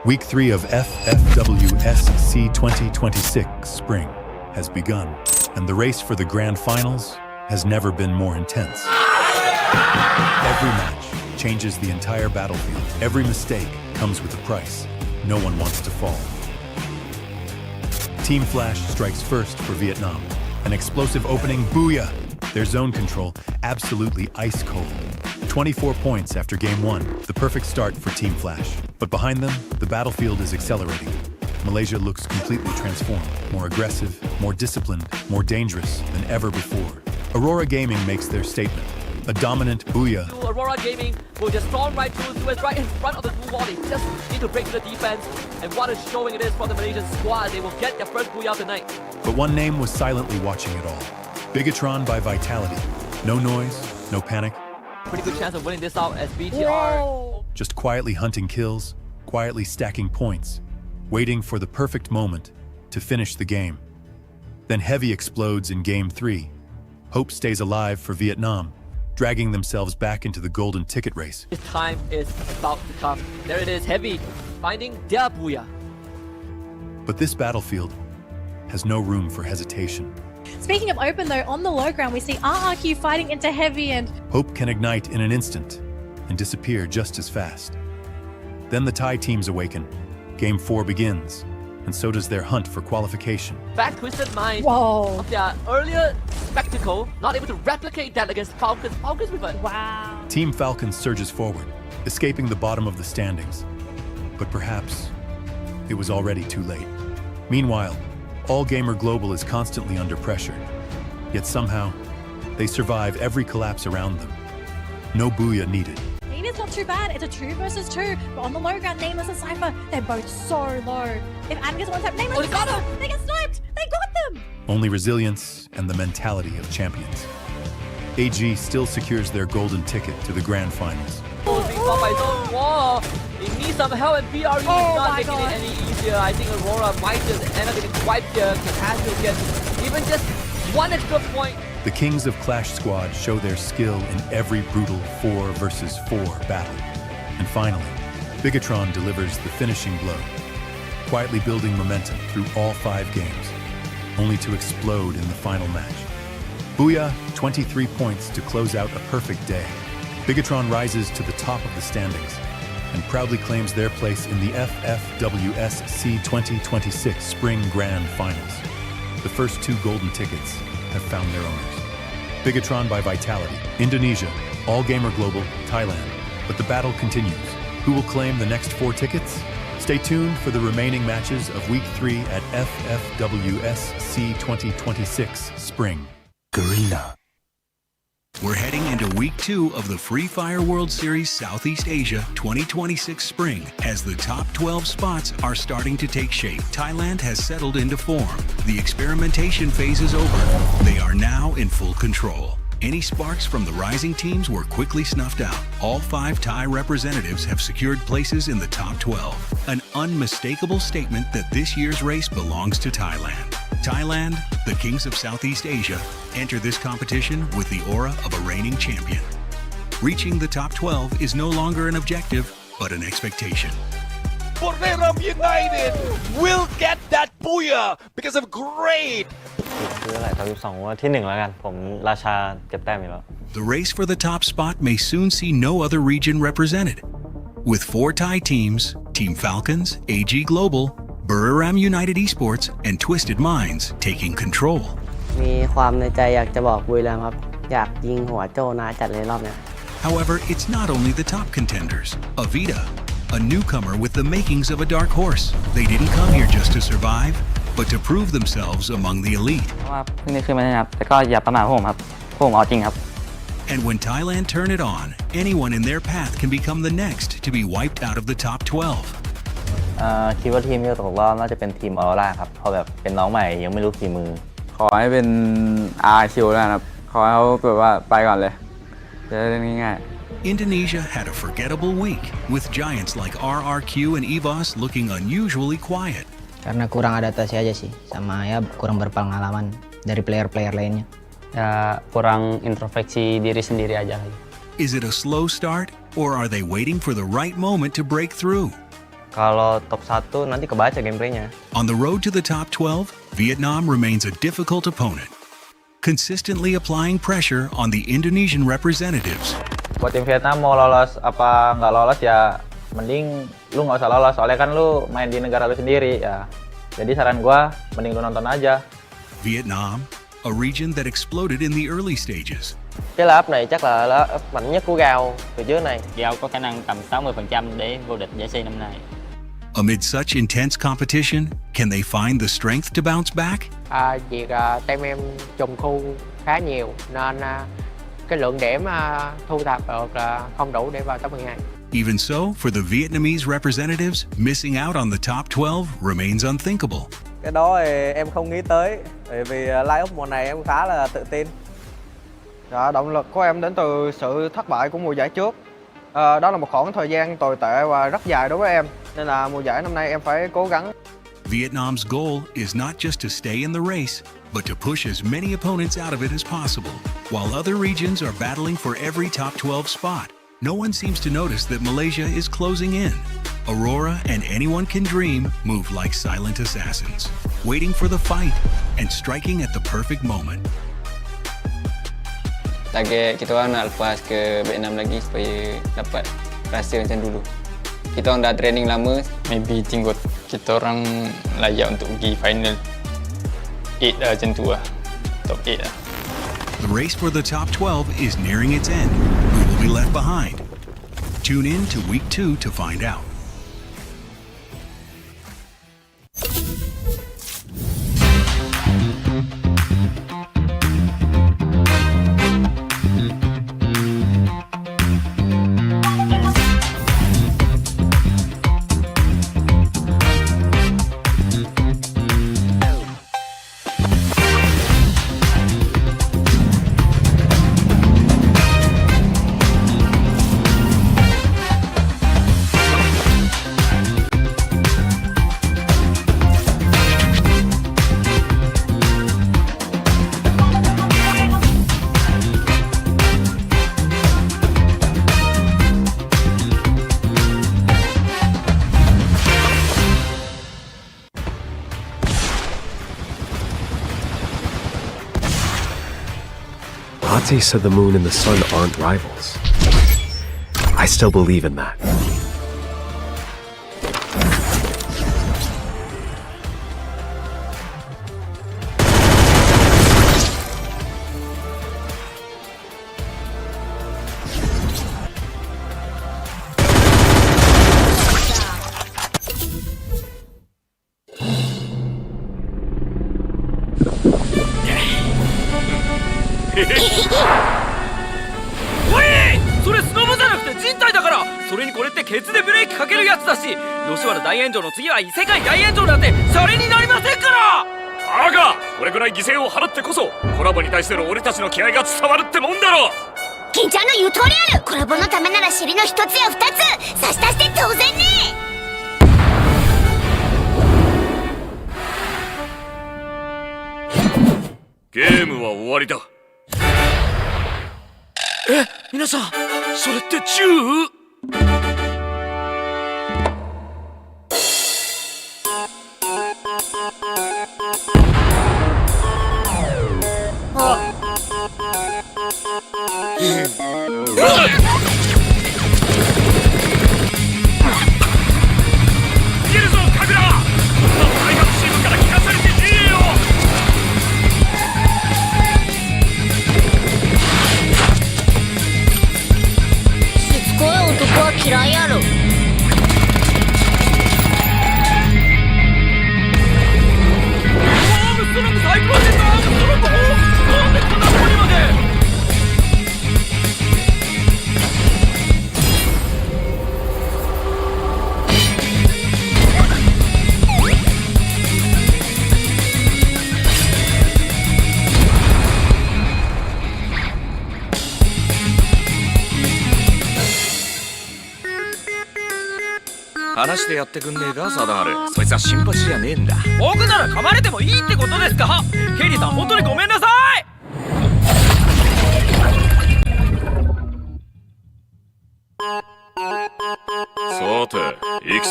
Week 3 of FFWS 2026 Spring has begun, and the race for the grand finals has never been more intense. Every match changes the entire battlefield. Every mistake comes with a price. No one wants to fall. Team Flash strikes first for Vietnam. An explosive opening, booyah! Their zone control, absolutely ice cold. 24 points after Game 1, the perfect start for Team Flash. But behind them, the battlefield is accelerating. Malaysia looks completely transformed, more aggressive, more disciplined, more dangerous than ever before. Aurora Gaming makes their statement. A dominant booyah. Aurora Gaming will just storm right through it right in front of the blue wall. They just need to break through the defense. And what a showing it is from the Malaysian squad. They will get their first booyah tonight. But one name was silently watching it all. Bigatron by Vitality. No noise, no panic. Pretty good chance of winning this out as BTR. Just quietly hunting kills, quietly stacking points, waiting for the perfect moment to finish the game. Then Heavy explodes in Game 3. Hope stays alive for Vietnam, dragging themselves back into the golden ticket race. This time is about to come. There it is, Heavy, finding their booyah. But this battlefield has no room for hesitation. Speaking of open though, on the low ground we see RRQ fighting into Heavy and... Hope can ignite in an instant and disappear just as fast. Then the Thai teams awaken. Game 4 begins, and so does their hunt for qualification. Back twisted mind Whoa. of their earlier spectacle, not able to replicate that against Falcons. Falcons with a... Wow. Team Falcons surges forward, escaping the bottom of the standings. But perhaps it was already too late. Meanwhile, All Gamer Global is constantly under pressure. Yet somehow, they survive every collapse around them. No booyah needed. It's not too bad. It's a 2 versus 2. But on the low ground, Nameless and Cypher, they're both so low. If Adam gets one tap, Nameless and Cypher, they get sniped. They got them. Only resilience and the mentality of champions. AG still secures their golden ticket to the grand finals. Being fought by Zone Wall. They need some help and BRE is not making it any easier. I think Aurora might just end up getting wiped here. Has to get even just one extra point. The Kings of Clash Squad show their skill in every brutal 4 versus 4 battle. And finally, Bigatron delivers the finishing blow, quietly building momentum through all 5 games, only to explode in the final match. Booyah, 23 points to close out a perfect day. Bigatron rises to the top of the standings and proudly claims their place in the FFWS 2026 Spring Grand Finals. The first 2 golden tickets have found their owners. Bigatron by Vitality, Indonesia, All Gamer Global, Thailand. But the battle continues. Who will claim the next 4 tickets? Stay tuned for the remaining matches of Week 3 at FFWS 2026 Spring. Garena. We're heading into Week 2 of the Free Fire World Series Southeast Asia 2026 Spring as the top 12 spots are starting to take shape. Thailand has settled into form. The experimentation phase is over. They are now in full control. Any sparks from the rising teams were quickly snuffed out. All 5 Thai representatives have secured places in the top 12. An unmistakable statement that this year's race belongs to Thailand. Thailand, the Kings of Southeast Asia, enter this competition with the aura of a reigning champion. Reaching the top 12 is no longer an objective, but an expectation. Borderam United will get that booyah because of great. The race for the top spot may soon see no other region represented. With 4 Thai teams, Team Falcons, AG Global, Buriram United Esports, and Twisted Minds taking control. มีความในใจอยากจะบอกบุรีรัมย์ครับอยากยิงหัวโจ้นะจัดเลยรอบเนี้ย However, it's not only the top contenders. Avita, a newcomer with the makings of a dark horse. They didn't come here just to survive, but to prove themselves among the elite. เพราะว่าเพิ่งได้ขึ้นมาเนี่ยครับแต่ก็อย่าประมาทพวกผมครับพวกผมเอาจริงครับ And when Thailand turn it on, anyone in their path can become the next to be wiped out of the top 12. คิดว่าทีมที่จะตกรอบน่าจะเป็นทีมออโรราครับเพราะแบบเป็นน้องใหม่ยังไม่รู้ฝีมือ ขอให้เป็น RQ แล้วนะครับขอให้เขาแบบว่าไปก่อนเลยจะได้เล่นง่ายๆ Indonesia had a forgettable week, with giants like RRQ and EVOS looking unusually quiet. Karena kurang adaptasi aja sih sama ya kurang berpengalaman dari player-player lainnya. Ya kurang introspeksi diri sendiri aja lagi. Is it a slow start, or are they waiting for the right moment to break through? Kalau top 1 nanti kebaca gameplaynya. On the road to the top 12, Vietnam remains a difficult opponent, consistently applying pressure on the Indonesian representatives. Buat tim Vietnam mau lolos apa nggak lolos ya, mending lu nggak usah lolos, soalnya kan lu main di negara lu sendiri ya. Jadi saran gua, mending lu nonton aja. Vietnam, a region that exploded in the early stages. Cái là up này chắc là up mạnh nhất của Gao từ trước này. Gao có khả năng tầm 60% để vô địch giải C năm nay. Amid such intense competition, can they find the strength to bounce back? Việc team em trùng khu khá nhiều nên cái lượng điểm thu thập được không đủ để vào top 12. Even so, for the Vietnamese representatives, missing out on the top 12 remains unthinkable. Cái đó thì em không nghĩ tới, bởi vì line-up mùa này em khá là tự tin. Động lực của em đến từ sự thất bại của mùa giải trước. Đó là một khoảng thời gian tồi tệ và rất dài đối với em, nên là mùa giải năm nay em phải cố gắng. Vietnam's goal is not just to stay in the race, but to push as many opponents out of it as possible. While other regions are battling for every top 12 spot, no one seems to notice that Malaysia is closing in. Aurora and Anyone Can Dream move like silent assassins, waiting for the fight and striking at the perfect moment. Target kita orang nak lepas ke Vietnam lagi supaya dapat rasa macam dulu. Kita orang dah training lama. Maybe tinggal kita orang layak untuk pergi final 8 lah macam tu lah. Top 8 lah. The race for the top 12 is nearing its end. Who will be left behind? Tune in to week 2 to find out. Ate said the moon and the sun aren't rivals. I still believe in that.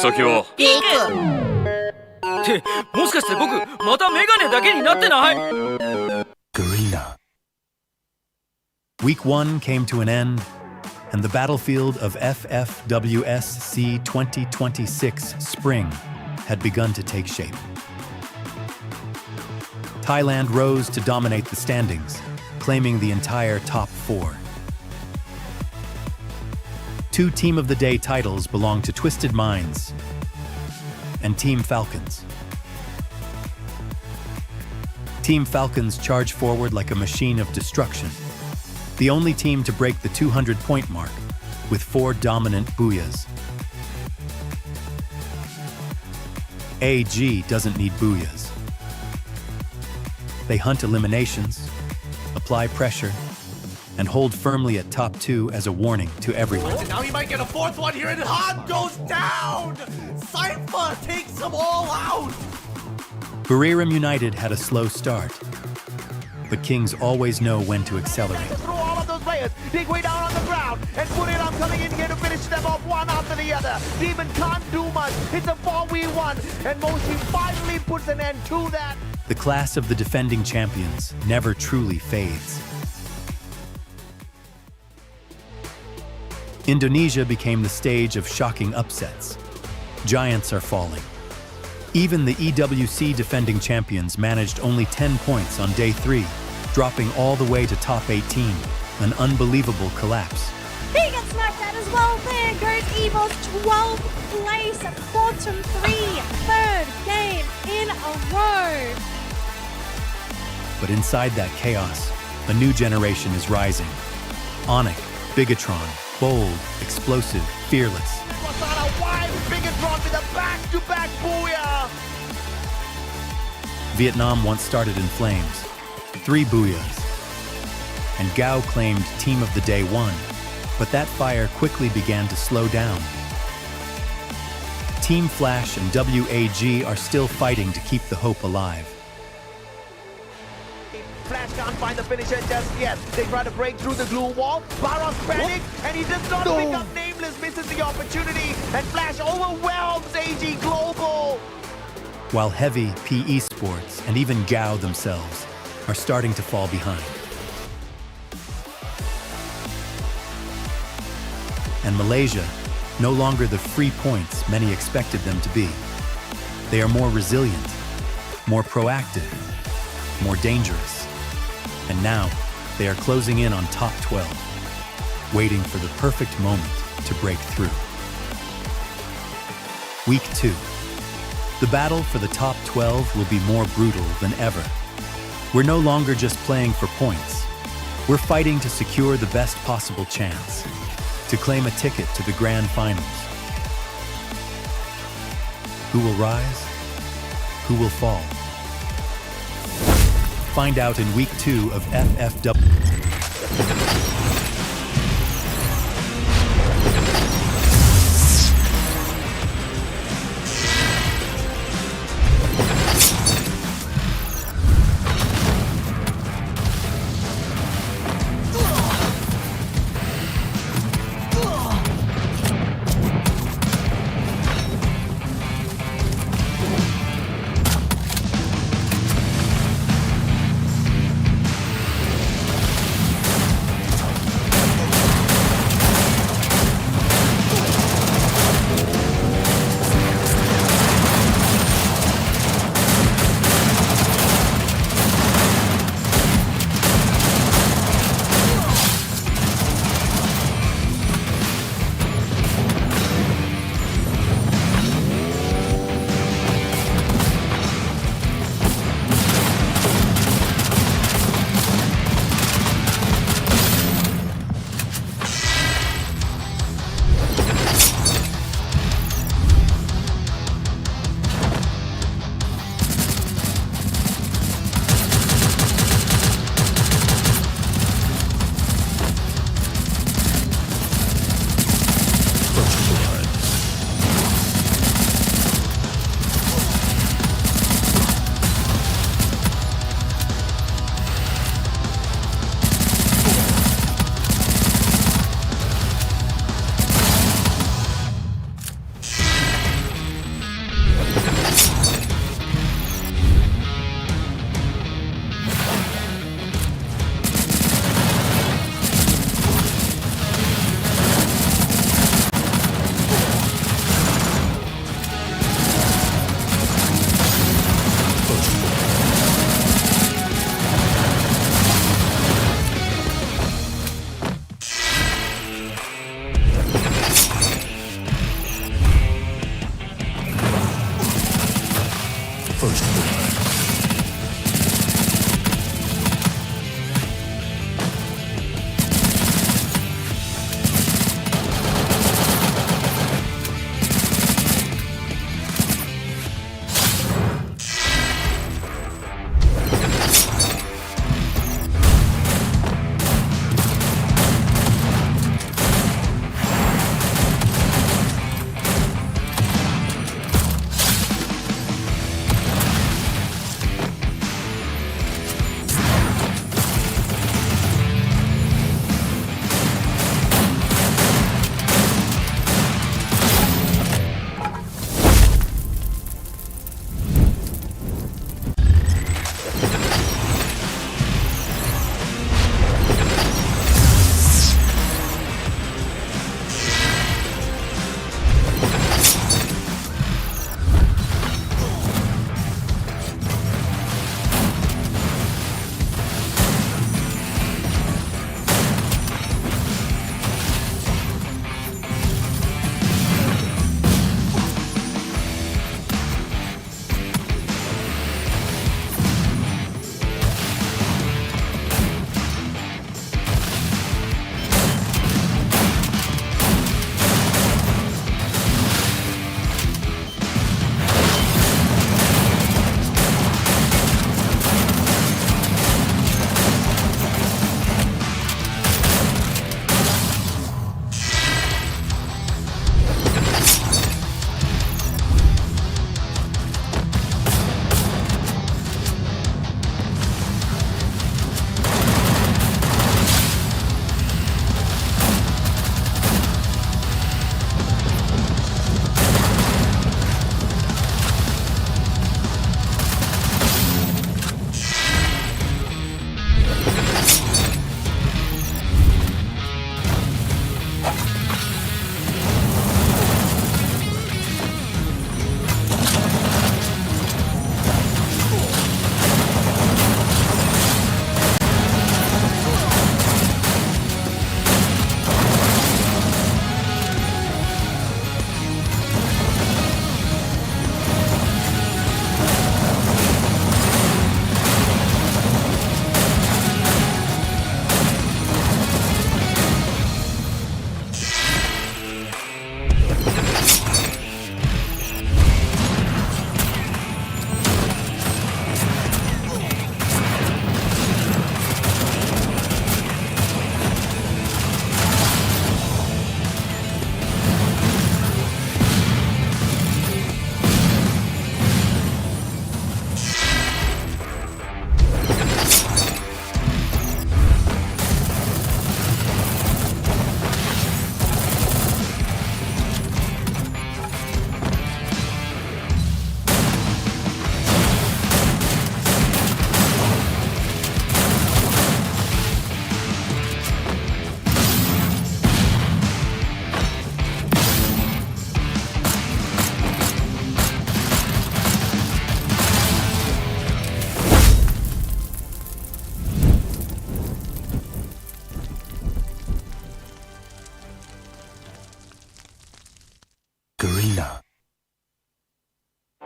先はピークってもしかして僕またメガネだけになってない Garena. Week 1 came to an end, and the battlefield of FFWS 2026 Spring had begun to take shape. Thailand rose to dominate the standings, claiming the entire top 4. 2 Team of the Day titles belong to Twisted Minds and Team Falcons. Team Falcons charge forward like a machine of destruction, the only team to break the 200-point mark with 4 dominant booyahs. AG doesn't need booyahs. They hunt eliminations, apply pressure, and hold firmly at top 2 as a warning to everyone. Now he might get a 4th one here, and Han goes down! Cypher takes them all out! Buriram United had a slow start, but Kings always know when to accelerate. Through all of those players, dig way down on the ground, and put it on coming in here to finish them off one after the other. Demon can't do much. It's a 4v1, and Moshi finally puts an end to that. The class of the defending champions never truly fades. Indonesia became the stage of shocking upsets. Giants are falling. Even the EWC defending champions managed only 10 points on day 3, dropping all the way to top 18, an unbelievable collapse. He gets sniped at as well. There goes Evo's 12th place, bottom 3, 3rd game in a row. But inside that chaos, a new generation is rising. Onyx, Bigatron, bold, explosive, fearless. Wasana wide Bigatron with a back-to-back booyah! Vietnam once started in flames, 3 booyahs. And Gao claimed Team of the Day 1, but that fire quickly began to slow down. Team Flash and WAG are still fighting to keep the hope alive. Flash can't find the finisher just yet. They try to break through the glue wall. Barros panic, and he does not pick up Nameless, misses the opportunity, and Flash overwhelms AG Global. While Heavy, P Esports, and even Gao themselves are starting to fall behind. And Malaysia, no longer the free points many expected them to be. They are more resilient, more proactive, more dangerous. And now, they are closing in on top 12, waiting for the perfect moment to break through. Week 2. The battle for the top 12 will be more brutal than ever. We're no longer just playing for points. We're fighting to secure the best possible chance, to claim a ticket to the grand finals. Who will rise? Who will fall? Find out in Week 2 of FFWS.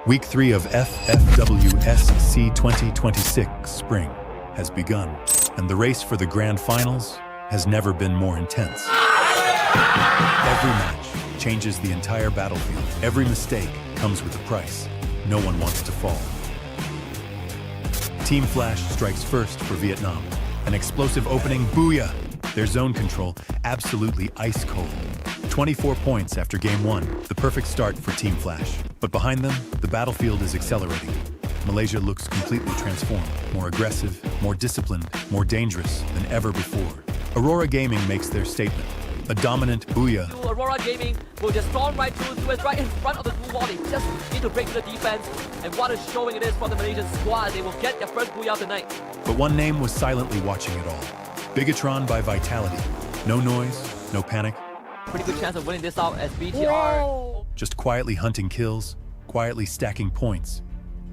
Week 3 of FFWS 2026 Spring has begun, and the race for the grand finals has never been more intense. Every match changes the entire battlefield. Every mistake comes with a price. No one wants to fall. Team Flash strikes first for Vietnam. An explosive opening, booyah! Their zone control, absolutely ice cold. 24 points after game 1, the perfect start for Team Flash. But behind them, the battlefield is accelerating. Malaysia looks completely transformed, more aggressive, more disciplined, more dangerous than ever before. Aurora Gaming makes their statement. A dominant booyah. Aurora Gaming will just storm right through us, right in front of the blue wall. They just need to break through the defense. And what a showing it is from the Malaysian squad. They will get their first booyah tonight. But one name was silently watching it all. Bigatron by Vitality. No noise, no panic. Pretty good chance of winning this out as BTR. Just quietly hunting kills, quietly stacking points,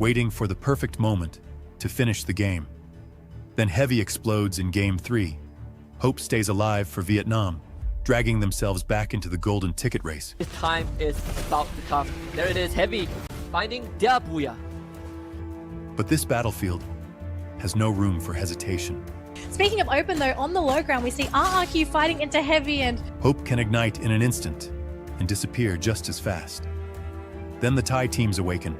waiting for the perfect moment to finish the game. Then Heavy explodes in game 3. Hope stays alive for Vietnam, dragging themselves back into the golden ticket race. This time is about to come. There it is, Heavy, finding their booyah. But this battlefield has no room for hesitation. Speaking of open though, on the low ground we see RRQ fighting into Heavy and... Hope can ignite in an instant and disappear just as fast. Then the Thai teams awaken.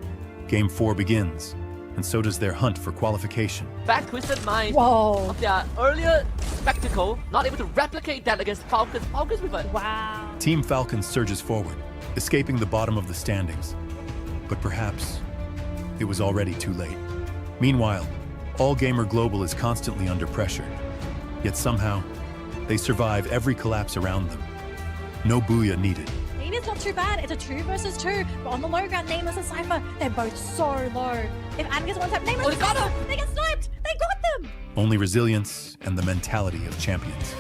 Game 4 begins, and so does their hunt for qualification. Back twisted mind of their earlier spectacle, not able to replicate that against Falcons. Falcons with a... Wow. Team Falcons surges forward, escaping the bottom of the standings. But perhaps it was already too late. Meanwhile, All Gamer Global is constantly under pressure. Yet somehow, they survive every collapse around them. No booyah needed. Maybe it's not too bad. It's a 2 versus 2. But on the low ground, Nameless and Cypher, they're both so low. If Adam gets one tap, Nameless and Cypher, they get sniped. They got them. Only resilience and the mentality of champions.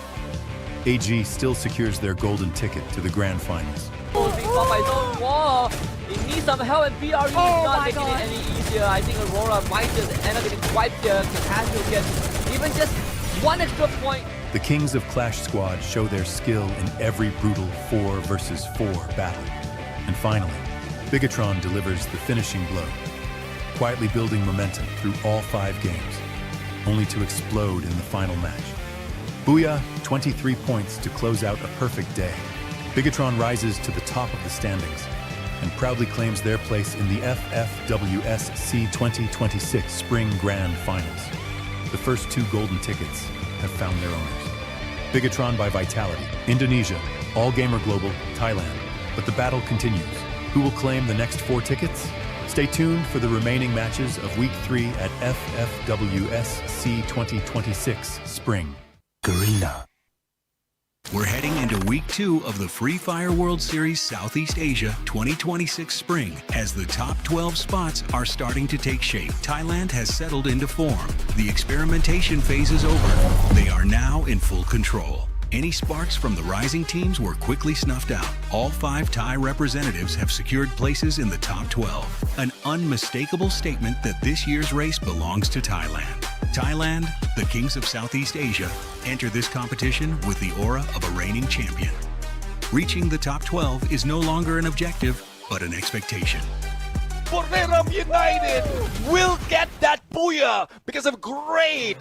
AG still secures their golden ticket to the grand finals. Being fought by his own wall. They need some help, and BRE is not making it any easier. I think Aurora might just end up getting wiped here. Has to get even just one extra point. The Kings of Clash Squad show their skill in every brutal 4 versus 4 battle. And finally, Bigatron delivers the finishing blow, quietly building momentum through all 5 games, only to explode in the final match. Booyah, 23 points to close out a perfect day. Bigatron rises to the top of the standings and proudly claims their place in the FFWS 2026 Spring Grand Finals. The first 2 golden tickets have found their owners. Bigatron by Vitality, Indonesia, All Gamer Global, Thailand. But the battle continues. Who will claim the next 4 tickets? Stay tuned for the remaining matches of Week 3 at FFWS 2026 Spring. Garena. We're heading into Week 2 of the Free Fire World Series Southeast Asia 2026 Spring as the top 12 spots are starting to take shape. Thailand has settled into form. The experimentation phase is over. They are now in full control. Any sparks from the rising teams were quickly snuffed out. All 5 Thai representatives have secured places in the top 12. An unmistakable statement that this year's race belongs to Thailand. Thailand, the Kings of Southeast Asia, enter this competition with the aura of a reigning champion. Reaching the top 12 is no longer an objective, but an expectation. Buriram United will get that booyah because of great.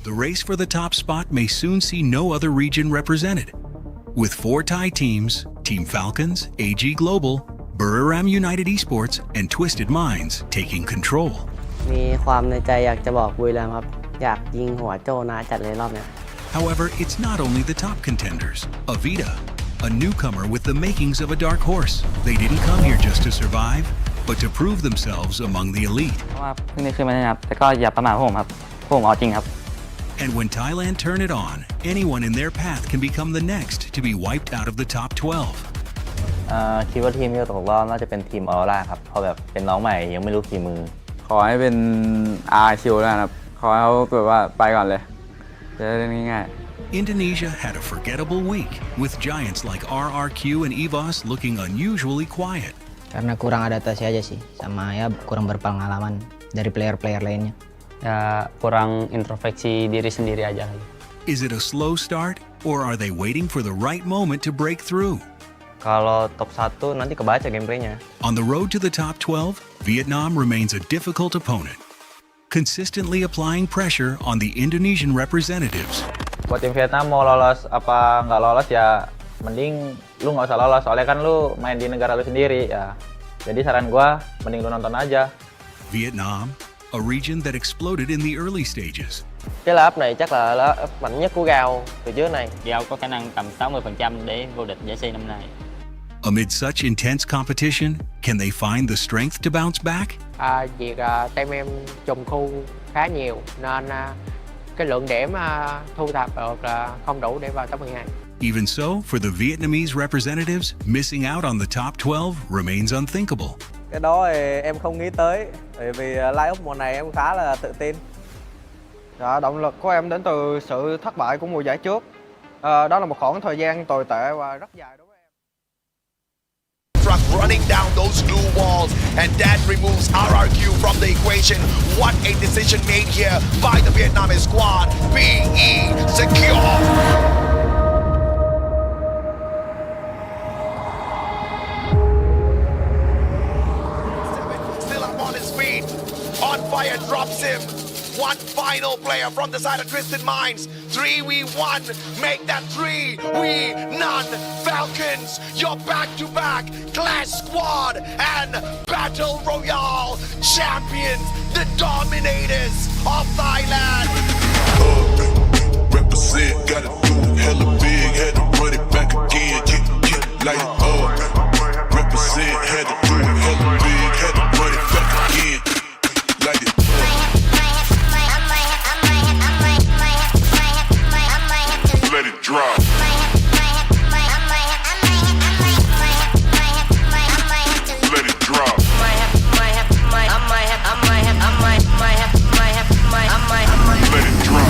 The race for the top spot may soon see no other region represented. With 4 Thai teams, Team Falcons, AG Global, Buriram United Esports, and Twisted Minds taking control. มีความในใจอยากจะบอกบุรีรัมย์ครับอยากยิงหัวโจนะจัดเลยรอบเนี้ย However, it's not only the top contenders. Avita, a newcomer with the makings of a dark horse. They didn't come here just to survive, but to prove themselves among the elite. เพราะว่าเพิ่งได้ขึ้นมาเนี่ยครับแต่ก็อย่าประมาทผมครับผมเอาจริงครับ And when Thailand turn it on, anyone in their path can become the next to be wiped out of the top 12. คิดว่าทีมที่จะตกรอบน่าจะเป็นทีมออร่าครับเพราะแบบเป็นน้องใหม่ยังไม่รู้ฝีมือ ขอให้เป็น RQ แล้วกันครับขอให้เขาแบบว่าไปก่อนเลยจะได้เล่นง่ายๆ Indonesia had a forgettable week, with giants like RRQ and EVOS looking unusually quiet. Karena kurang adaptasi aja sih, sama ya kurang berpengalaman dari player-player lainnya. Ya kurang introspeksi diri sendiri aja. Is it a slow start, or are they waiting for the right moment to break through? Kalau top 1 nanti kebaca gameplaynya. On the road to the top 12, Vietnam remains a difficult opponent, consistently applying pressure on the Indonesian representatives. Buat tim Vietnam mau lolos apa nggak lolos ya, mending lu nggak usah lolos, soalnya kan lu main di negara lu sendiri ya. Jadi saran gua, mending lu nonton aja. Vietnam, a region that exploded in the early stages. Cái là up này chắc là up mạnh nhất của Gao từ trước này. Gao có khả năng tầm 60% để vô địch giải C năm nay. Amid such intense competition, can they find the strength to bounce back? Việc team em trùng khu khá nhiều nên cái lượng điểm thu thập được là không đủ để vào top 12. Even so, for the Vietnamese representatives, missing out on the top 12 remains unthinkable. Cái đó thì em không nghĩ tới, bởi vì line-up mùa này em khá là tự tin. Dạ, động lực của em đến từ sự thất bại của mùa giải trước. Đó là một khoảng thời gian tồi tệ và rất dài đối với em. Truck running down those glue walls, and that removes RRQ from the equation. What a decision made here by the Vietnamese squad. BE secure. Still up on his feet. On fire drops him. One final player from the side of Twisted Minds. 3v1. Make that 3. We none. Falcons, you're back-to-back Clash Squad and Battle Royale champions, the dominators of Thailand. Represent, gotta do it hella big, had to run it back again, like represent, had to do it hella big, had to run it back again, like it. Let it drop. Let it drop. Let it drop.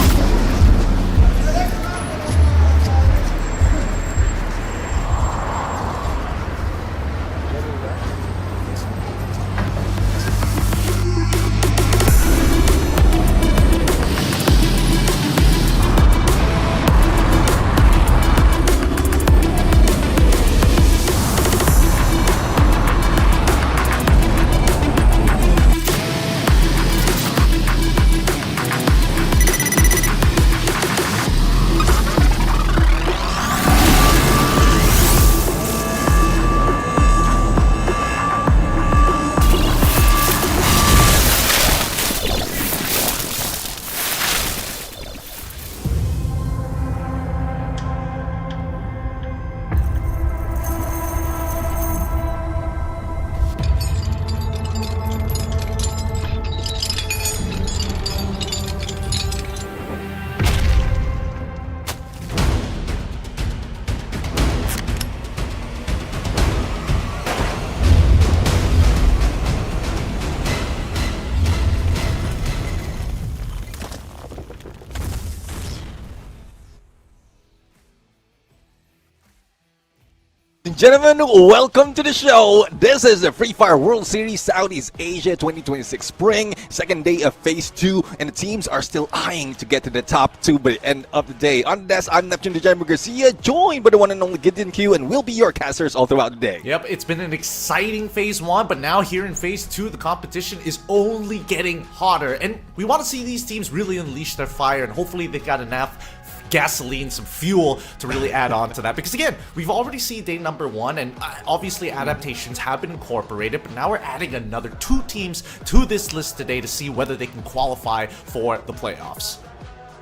Gentlemen, welcome to the show. This is the Free Fire World Series Southeast Asia 2026 Spring, second day of Phase 2, and the teams are still eyeing to get to the top 2 by the end of the day. On the desk, I'm Neptune Dejambo Garcia, joined by the one and only Gideon Q, and we'll be your casters all throughout the day. Yep, it's been an exciting Phase 1, but now here in Phase 2, the competition is only getting hotter, and we want to see these teams really unleash their fire, and hopefully they got enough gasoline, some fuel to really add on to that, because again, we've already seen day number 1, and obviously adaptations have been incorporated, but now we're adding another 2 teams to this list today to see whether they can qualify for the playoffs.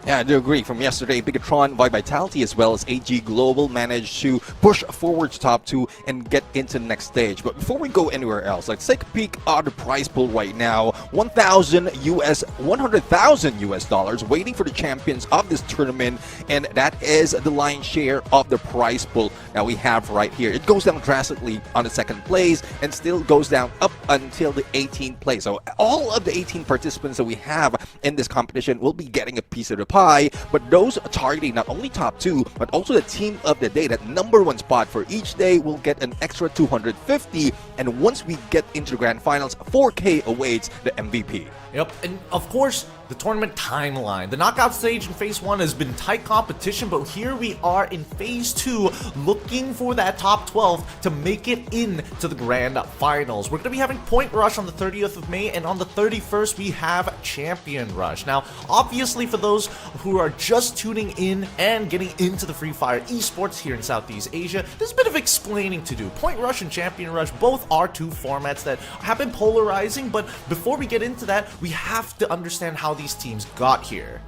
Yeah, I do agree. From yesterday, Bigatron, Vitality, as well as AG Global managed to push forward to top 2 and get into the next stage. But before we go anywhere else, let's take a peek at the prize pool right now. 100,000 US dollars waiting for the champions of this tournament, and that is the lion's share of the prize pool that we have right here. It goes down drastically on the second place and still goes down up until the 18th place. So all of the 18 participants that we have in this competition will be getting a piece of the pie, but those targeting not only top 2 but also the team of the day, that number 1 spot for each day, will get an extra 250, and once we get into the grand finals, 4K awaits the MVP. Yep, and of course, the tournament timeline. The knockout stage in Phase 1 has been tight competition, but here we are in Phase 2 looking for that top 12 to make it into the Grand Finals. We're going to be having Point Rush on the 30th of May, and on the 31st we have Champion Rush. Now, obviously for those who are just tuning in and getting into the Free Fire esports here in Southeast Asia, there's a bit of explaining to do. Point Rush and Champion Rush both are two formats that have been polarizing, but before we get into that, we have to understand how these teams got here.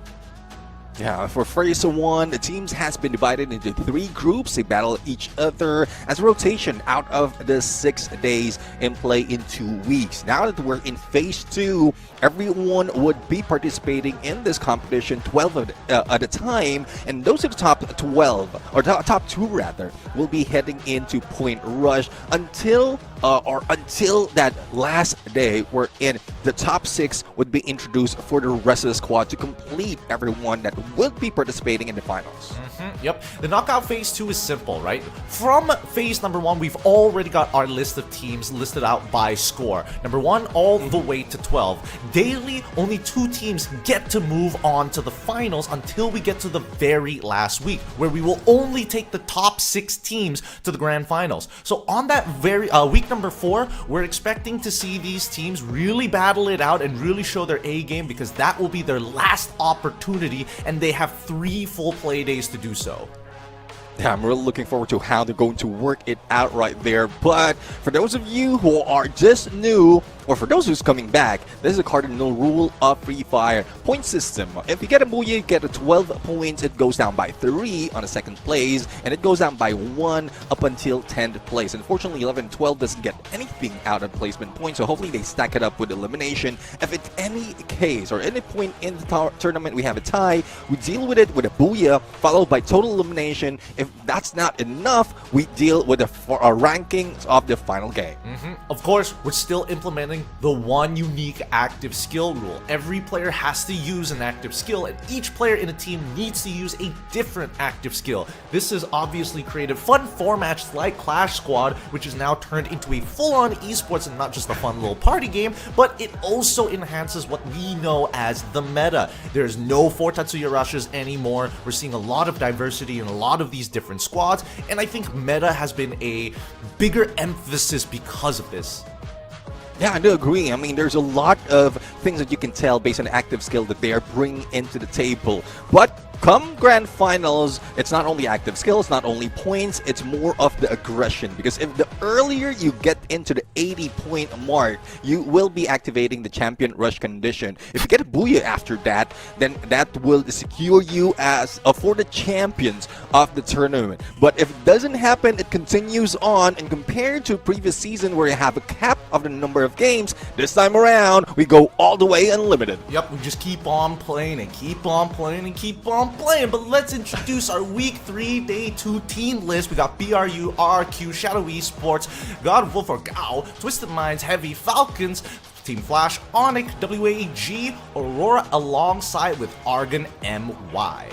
Yeah, for Phase 1, the teams has been divided into 3 groups. They battle each other as a rotation out of the 6 days and play in 2 weeks. Now that we're in Phase 2, everyone would be participating in this competition 12 at a time, and those are the top 12, or top 2 rather, will be heading into Point Rush until that last day wherein the top 6 would be introduced for the rest of the squad to complete everyone that will be participating in the finals. Yep, the knockout Phase 2 is simple, right? From Phase number 1, we've already got our list of teams listed out by score. Number 1 all the way to 12. Daily, only 2 teams get to move on to the finals until we get to the very last week, where we will only take the top 6 teams to the grand finals. So on that very week number 4, we're expecting to see these teams really battle it out and really show their A game, because that will be their last opportunity, and they have 3 full play days to do so. Yeah, I'm really looking forward to how they're going to work it out right there. But for those of you who are just new, or for those who's coming back, this is a cardinal rule of Free Fire point system. If you get a Booyah, you get a 12 points. It goes down by 3 on the 2nd place, and it goes down by 1 up until 10th place. Unfortunately, 11 and 12 doesn't get anything out of placement points, so hopefully they stack it up with elimination. If it's any case or any point in the tournament we have a tie, we deal with it with a Booyah followed by total elimination. If that's not enough, we deal with the rankings of the final game. Of course, we're still implementing the one unique active skill rule. Every player has to use an active skill, and each player in a team needs to use a different active skill. This has obviously created fun formats like Clash Squad, which is now turned into a full-on esports and not just a fun little party game, but it also enhances what we know as the meta. There's no 4 Tatsuya rushes anymore. We're seeing a lot of diversity in a lot of these different squads, and I think meta has been a bigger emphasis because of this. Yeah, I do agree. I mean, there's a lot of things that you can tell based on the active skill that they are bringing into the table. But come grand finals, it's not only active skills, not only points, it's more of the aggression. Because if the earlier you get into the 80-point mark, you will be activating the champion rush condition. If you get a Booyah after that, then that will secure you as for the champions of the tournament. But if it doesn't happen, it continues on, and compared to previous season where you have a cap of the number of games, this time around we go all the way unlimited. Yep, we just keep on playing and keep on playing and keep on playing. But let's introduce our week 3 day 2 team list. We got BRU, RQ, Shadow Esports, God Wolf or Gao, Twisted Minds, Heavy Falcons, Team Flash, Onyx, WAG, Aurora, alongside with Argon MY.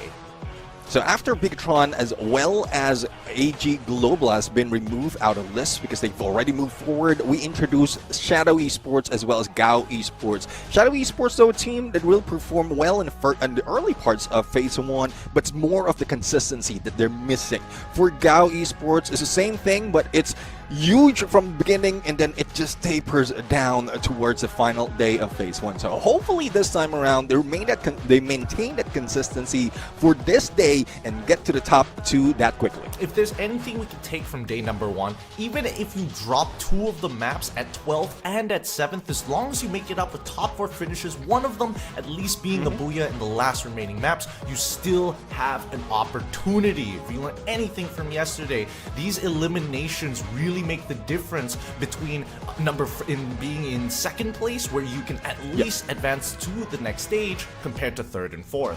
So after Bigatron as well as AG Global has been removed out of list because they've already moved forward, we introduce Shadow Esports as well as Gao Esports. Shadow Esports, though, a team that will perform well in the early parts of Phase 1, but it's more of the consistency that they're missing. For Gao Esports, it's the same thing, but it's huge from the beginning, and then it just tapers down towards the final day of Phase 1. So hopefully this time around they maintain that consistency for this day and get to the top 2 that quickly. If there's anything we can take from day number 1, even if you drop 2 of the maps at 12th and at 7th, as long as you make it up with top 4 finishes, one of them at least being the Booyah in the last remaining maps, you still have an opportunity. If you learn anything from yesterday, these eliminations really make the difference between being in 2nd place, where you can at least advance to the next stage, compared to 3rd and 4th.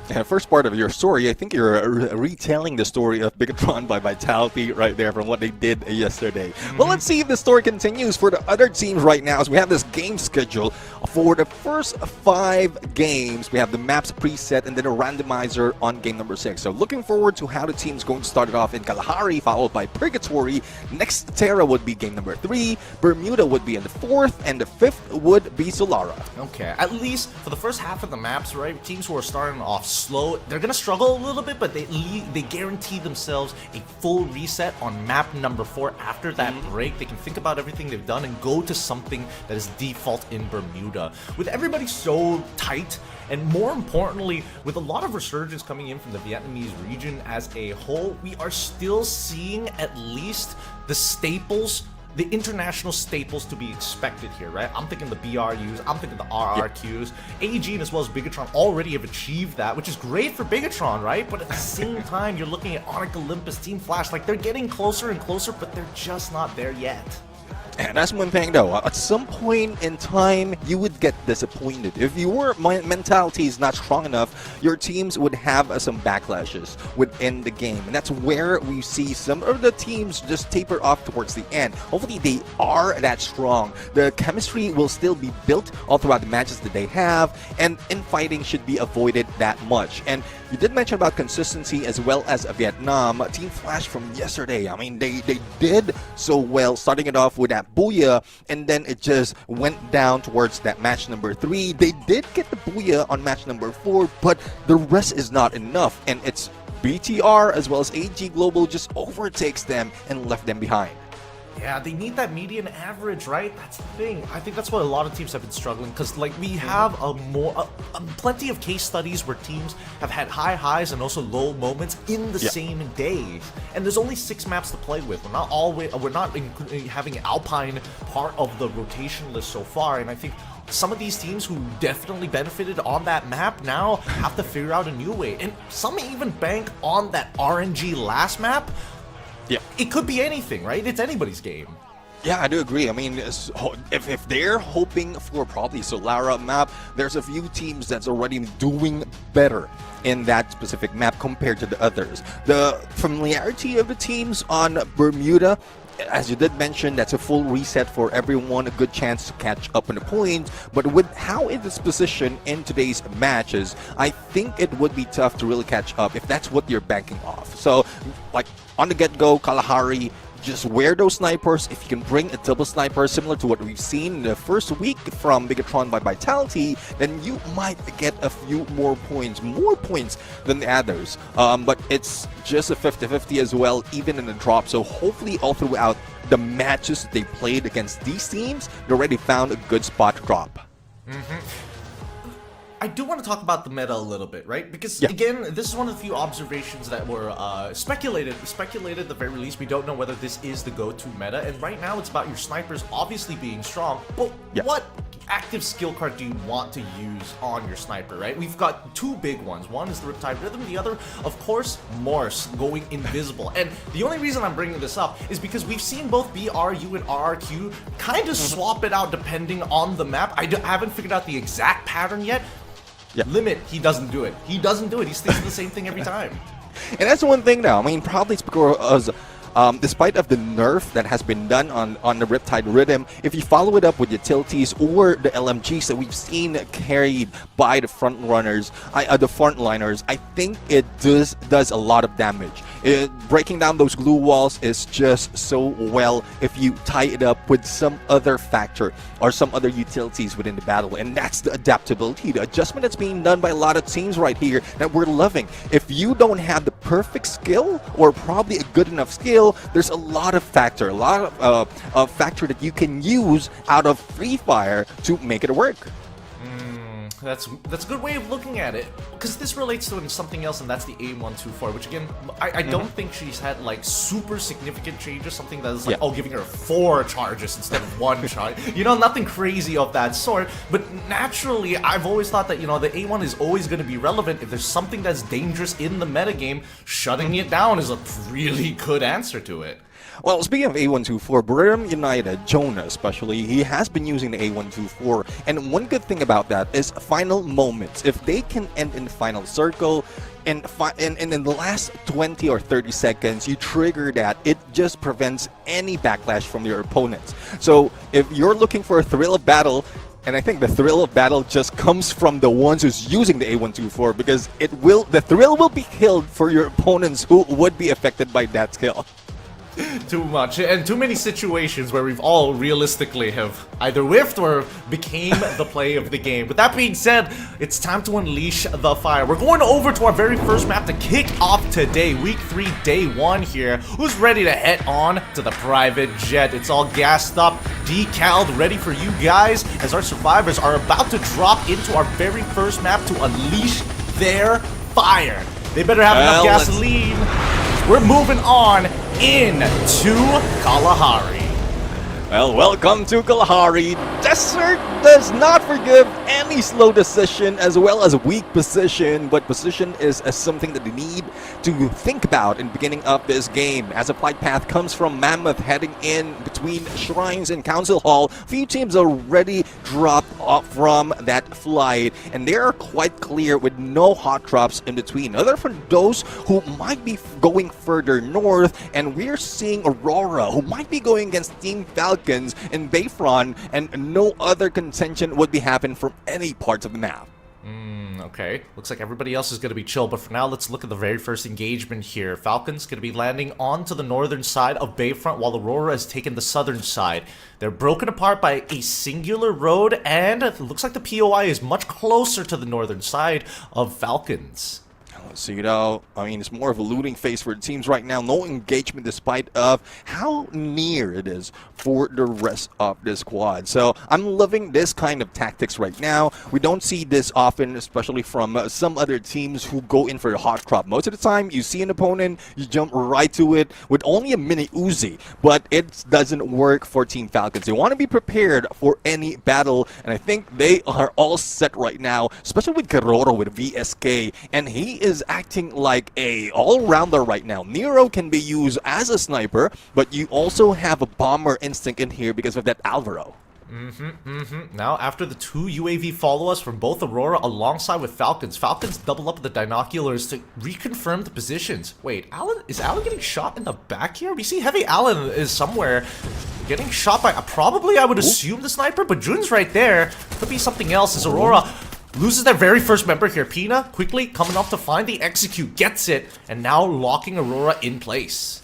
Yeah, first part of your story, I think you're retelling the story of Bigatron by Vitality right there from what they did yesterday. Well, let's see if the story continues for the other teams right now as we have this game schedule. For the first 5 games, we have the maps preset and then a randomizer on game number 6. So looking forward to how the team's going to start it off in Kalahari, followed by Purgatory. Next, Terra would be game number 3, Bermuda would be in the 4th, and the 5th would be Solara. Okay, at least for the first half of the maps, right? Teams who are starting off slow, they're gonna struggle a little bit, but they guarantee themselves a full reset on map number 4 after that break. They can think about everything they've done and go to something that is default in Bermuda. With everybody so tight, and more importantly, with a lot of resurgence coming in from the Vietnamese region as a whole, we are still seeing at least the staples, the international staples to be expected here, right? I'm thinking the BRUs, I'm thinking the RRQs. AEG as well as Bigatron already have achieved that, which is great for Bigatron, right? But at the same time, you're looking at Onyx Olympus, Team Flash, like they're getting closer and closer, but they're just not there yet. And that's one thing though, at some point in time, you would get disappointed. If your mentality is not strong enough, your teams would have some backlashes within the game. And that's where we see some of the teams just taper off towards the end. Hopefully they are that strong. The chemistry will still be built all throughout the matches that they have, and infighting should be avoided that much. And you did mention about consistency as well as Vietnam. Team Flash from yesterday, I mean, they did so well, starting it off with that Booyah, and then it just went down towards that match number 3. They did get the Booyah on match number 4, but the rest is not enough, and it's BTR as well as AG Global just overtakes them and left them behind. Yeah, they need that median average, right? That's the thing. I think that's why a lot of teams have been struggling, because like we have plenty of case studies where teams have had high highs and also low moments in the same day, and there's only 6 maps to play with. We're not having Alpine part of the rotation list so far, and I think some of these teams who definitely benefited on that map now have to figure out a new way, and some even bank on that RNG last map. Yeah, it could be anything, right? It's anybody's game. Yeah, I do agree. I mean, if they're hoping for probably Solara map, there's a few teams that's already doing better in that specific map compared to the others. The familiarity of the teams on Bermuda, as you did mention, that's a full reset for everyone, a good chance to catch up on the points. But with how it is positioned in today's matches, I think it would be tough to really catch up if that's what you're banking off. So, like, on the get-go, Kalahari, just wear those snipers. If you can bring a double sniper similar to what we've seen in the first week from Bigatron by Vitality, then you might get a few more points than the others. But it's just a 50-50 as well, even in the drop. So hopefully all throughout the matches they played against these teams, they already found a good spot to drop. I do want to talk about the meta a little bit, right? Because again, this is one of the few observations that were speculated at the very least. We don't know whether this is the go-to meta, and right now it's about your snipers obviously being strong, but what active skill card do you want to use on your sniper, right? We've got 2 big ones. One is the Riptide Rhythm, the other, of course, Morse going invisible. And the only reason I'm bringing this up is because we've seen both BRU and RRQ kind of swap it out depending on the map. I haven't figured out the exact pattern yet. Limit, he doesn't do it. He doesn't do it. He sticks to the same thing every time. And that's one thing now. I mean, probably it's because despite of the nerf that has been done on the Riptide Rhythm, if you follow it up with utilities or the LMGs that we've seen carried by the frontliners, I think it does a lot of damage. Breaking down those glue walls is just so well if you tie it up with some other factor or some other utilities within the battle, and that's the adaptability, the adjustment that's being done by a lot of teams right here that we're loving. If you don't have the perfect skill or probably a good enough skill, there's a lot of factor that you can use out of Free Fire to make it work. That's a good way of looking at it, because this relates to something else, and that's the A124, which again, I don't think she's had like super significant changes, something that is like, giving her 4 charges instead of 1 charge. You know, nothing crazy of that sort, but naturally, I've always thought that, you know, the A1 is always going to be relevant. If there's something that's dangerous in the metagame, shutting it down is a really good answer to it. Well, speaking of A124, Brim United, Jonah especially, he has been using the A124, and one good thing about that is final moments. If they can end in the final circle, and in the last 20 or 30 seconds, you trigger that, it just prevents any backlash from your opponents. So if you're looking for a thrill of battle, and I think the thrill of battle just comes from the ones who's using the A124, because the thrill will be killed for your opponents who would be affected by that skill. Too much, and too many situations where we've all realistically have either whiffed or became the play of the game. With that being said, it's time to unleash the fire. We're going over to our very first map to kick off today, week 3, day 1 here. Who's ready to head on to the private jet? It's all gassed up, decaled, ready for you guys as our survivors are about to drop into our very first map to unleash their fire. They better have enough gasoline. We're moving on into Kalahari. Well, welcome to Kalahari. Desert does not forgive any slow decision as well as weak position, but position is something that they need to think about in the beginning of this game. As a flight path comes from Mammoth heading in between Shrines and Council Hall, few teams already dropped off from that flight, and they are quite clear with no hot drops in between. Other for those who might be going further north, and we're seeing Aurora, who might be going against Team Falcons in Bayfront, and no other contention would be happening from any parts of the map. Okay, looks like everybody else is going to be chill, but for now, let's look at the very first engagement here. Falcons going to be landing onto the northern side of Bayfront, while Aurora has taken the southern side. They're broken apart by a singular road, and it looks like the POI is much closer to the northern side of Falcons. So, I mean, it's more of a looting phase for the teams right now. No engagement despite of how near it is for the rest of the squad. So I'm loving this kind of tactics right now. We don't see this often, especially from some other teams who go in for the hot crop. Most of the time, you see an opponent, you jump right to it with only a mini Uzi. But it doesn't work for Team Falcons. They want to be prepared for any battle, and I think they are all set right now, especially with Keroro with VSK, and he is acting like a all-rounder right now. Nero can be used as a sniper, but you also have a bomber instinct in here because of that Alvaro. Now, after the 2 UAV follow-ups from both Aurora alongside with Falcons, Falcons double up the binoculars to reconfirm the positions. Wait, is Alan getting shot in the back here? We see Heavy Alan is somewhere getting shot by, probably I would assume the sniper, but Jun's right there. Could be something else as Aurora loses their very first member here. Pina quickly coming up to find the execute, gets it, and now locking Aurora in place.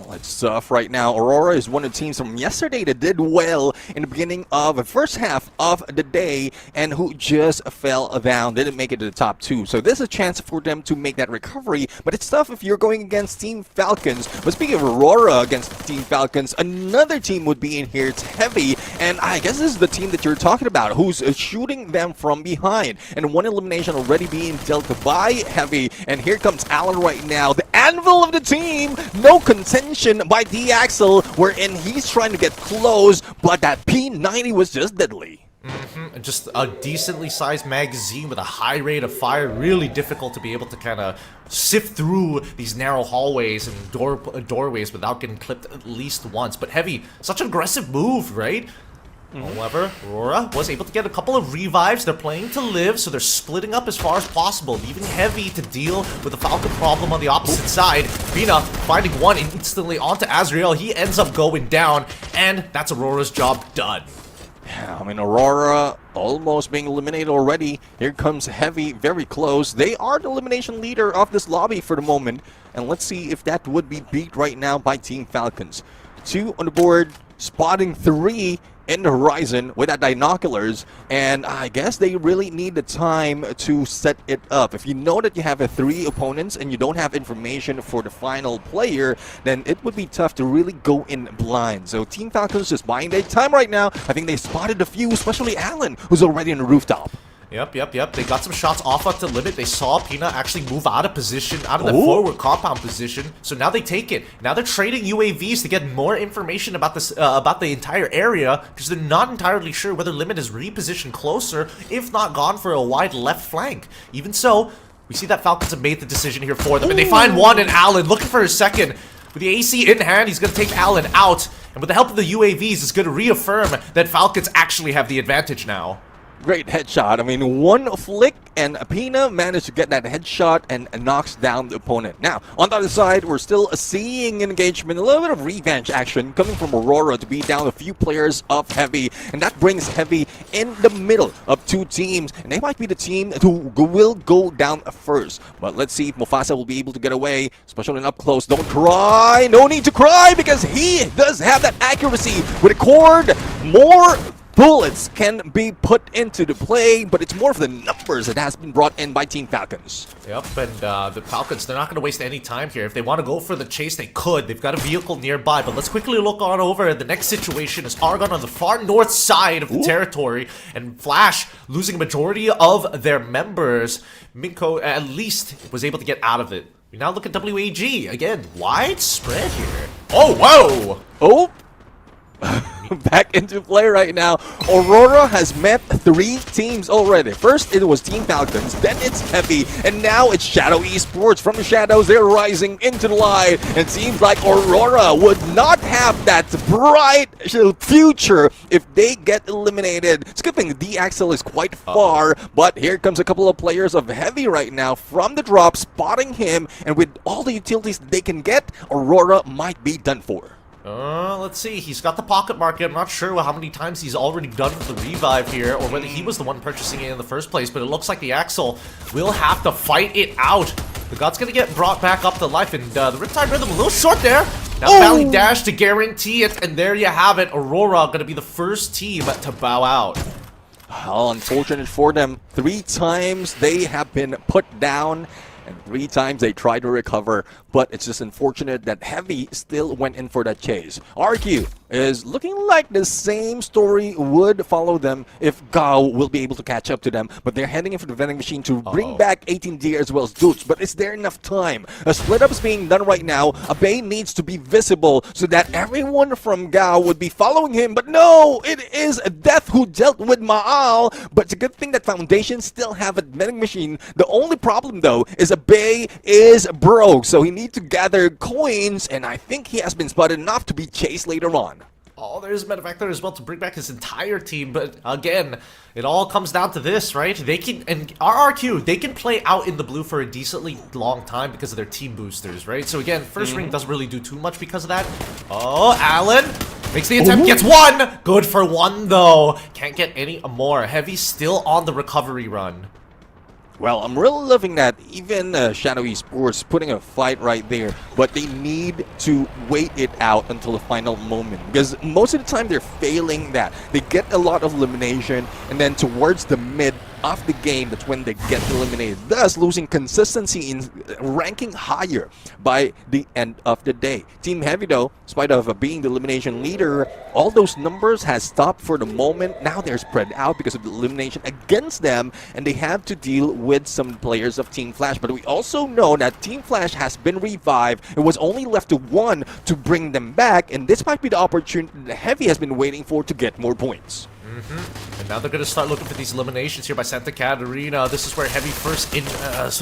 It's tough right now. Aurora is one of the teams from yesterday that did well in the beginning of the first half of the day and who just fell down, didn't make it to the top 2. So this is a chance for them to make that recovery, but it's tough if you're going against Team Falcons. But speaking of Aurora against Team Falcons, another team would be in here. It's Heavy, and I guess this is the team that you're talking about, who's shooting them from behind. And one elimination already being dealt by Heavy, and here comes Alan right now, the anvil of the team. No contention by D-Axel, wherein he's trying to get close, but that P90 was just deadly. Just a decently sized magazine with a high rate of fire. Really difficult to be able to kind of sift through these narrow hallways and doorways without getting clipped at least once. But Heavy, such an aggressive move, right? However, Aurora was able to get a couple of revives. They're playing to live, so they're splitting up as far as possible, leaving Heavy to deal with the Falcon problem on the opposite side. Pina finding one instantly onto Azrael. He ends up going down, and that's Aurora's job done. Yeah, I mean, Aurora almost being eliminated already. Here comes Heavy, very close. They are the elimination leader of this lobby for the moment, and let's see if that would be beat right now by Team Falcons. 2 on the board, spotting 3 in the horizon with that binoculars, and I guess they really need the time to set it up. If you know that you have 3 opponents and you don't have information for the final player, then it would be tough to really go in blind. So Team Falcons just buying their time right now. I think they spotted a few, especially Alan, who's already on the rooftop. Yep. They got some shots off at the limit. They saw Pina actually move out of position, out of the forward compound position. So now they take it. Now they're trading UAVs to get more information about this, about the entire area, because they're not entirely sure whether Limit is repositioned closer, if not gone for a wide left flank. Even so, we see that Falcons have made the decision here for them, and they find one in Alan, looking for a second. With the AC in hand, he's going to take Allen out. And with the help of the UAVs, he's going to reaffirm that Falcons actually have the advantage now. Great headshot. I mean, one flick and Pina managed to get that headshot and knocks down the opponent. Now, on the other side, we're still seeing engagement, a little bit of revenge action coming from Aurora to beat down a few players of Heavy. And that brings Heavy in the middle of two teams. And they might be the team who will go down first. But let's see if Mufasa will be able to get away, especially up close. Don't cry. No need to cry because he does have that accuracy with a cord. More bullets can be put into the play, but it's more of the numbers that has been brought in by Team Falcons. Yep, and the Falcons, they're not going to waste any time here. If they want to go for the chase, they could. They've got a vehicle nearby, but let's quickly look on over. The next situation is Argon on the far north side of the territory, and Flash losing a majority of their members. Minko, at least, was able to get out of it. We now look at WAG. Again, widespread here. Oh, whoa! Oh! Back into play right now. Aurora has met 3 teams already. First, it was Team Falcons, then it's Heavy, and now it's Shadow Esports. From the shadows, they're rising into the light. It seems like Aurora would not have that bright future if they get eliminated. It's a good thing D-Axel is quite far, but here comes a couple of players of Heavy right now from the drop, spotting him, and with all the utilities they can get, Aurora might be done for. Let's see. He's got the pocket market. I'm not sure how many times he's already done the revive here, or whether he was the one purchasing it in the first place, but it looks like the Axel will have to fight it out. The God's gonna get brought back up to life, and the Riptide Rhythm a little short there. Now Valley Dash to guarantee it, and there you have it. Aurora gonna be the first team to bow out. How unfortunate for them. 3 times they have been put down, and 3 times they tried to recover, but it's just unfortunate that Heavy still went in for that chase. RQ is looking like the same story would follow them if Gao will be able to catch up to them, but they're heading in for the vending machine to bring back 18D as well as Doots. But is there enough time? A split up is being done right now. Abe needs to be visible so that everyone from Gao would be following him, but no, it is Death who dealt with Maal, but it's a good thing that Foundation still have a vending machine. The only problem though is Abe is broke, so he needs to gather coins, and I think he has been spotted enough to be chased later on. Oh, there's a Metafactor as well to bring back his entire team, but again, it all comes down to this, right? They can, and RRQ, they can play out in the blue for a decently long time because of their team boosters, right? So again, first ring doesn't really do too much because of that. Oh, Allen makes the attempt, gets 1! Good for 1 though. Can't get any more. Heavy still on the recovery run. Well, I'm really loving that even Shadow Esports putting a fight right there, but they need to wait it out until the final moment, because most of the time they're failing that. They get a lot of elimination, and then towards the mid of the game, that's when they get eliminated, thus losing consistency in ranking higher by the end of the day. Team Heavy though, in spite of being the elimination leader, all those numbers has stopped for the moment. Now they're spread out because of the elimination against them, and they have to deal with some players of Team Flash. But we also know that Team Flash has been revived. It was only left to 1 to bring them back, and this might be the opportunity that Heavy has been waiting for to get more points. And now they're going to start looking for these eliminations here by Santa Catarina. This is where Heavy first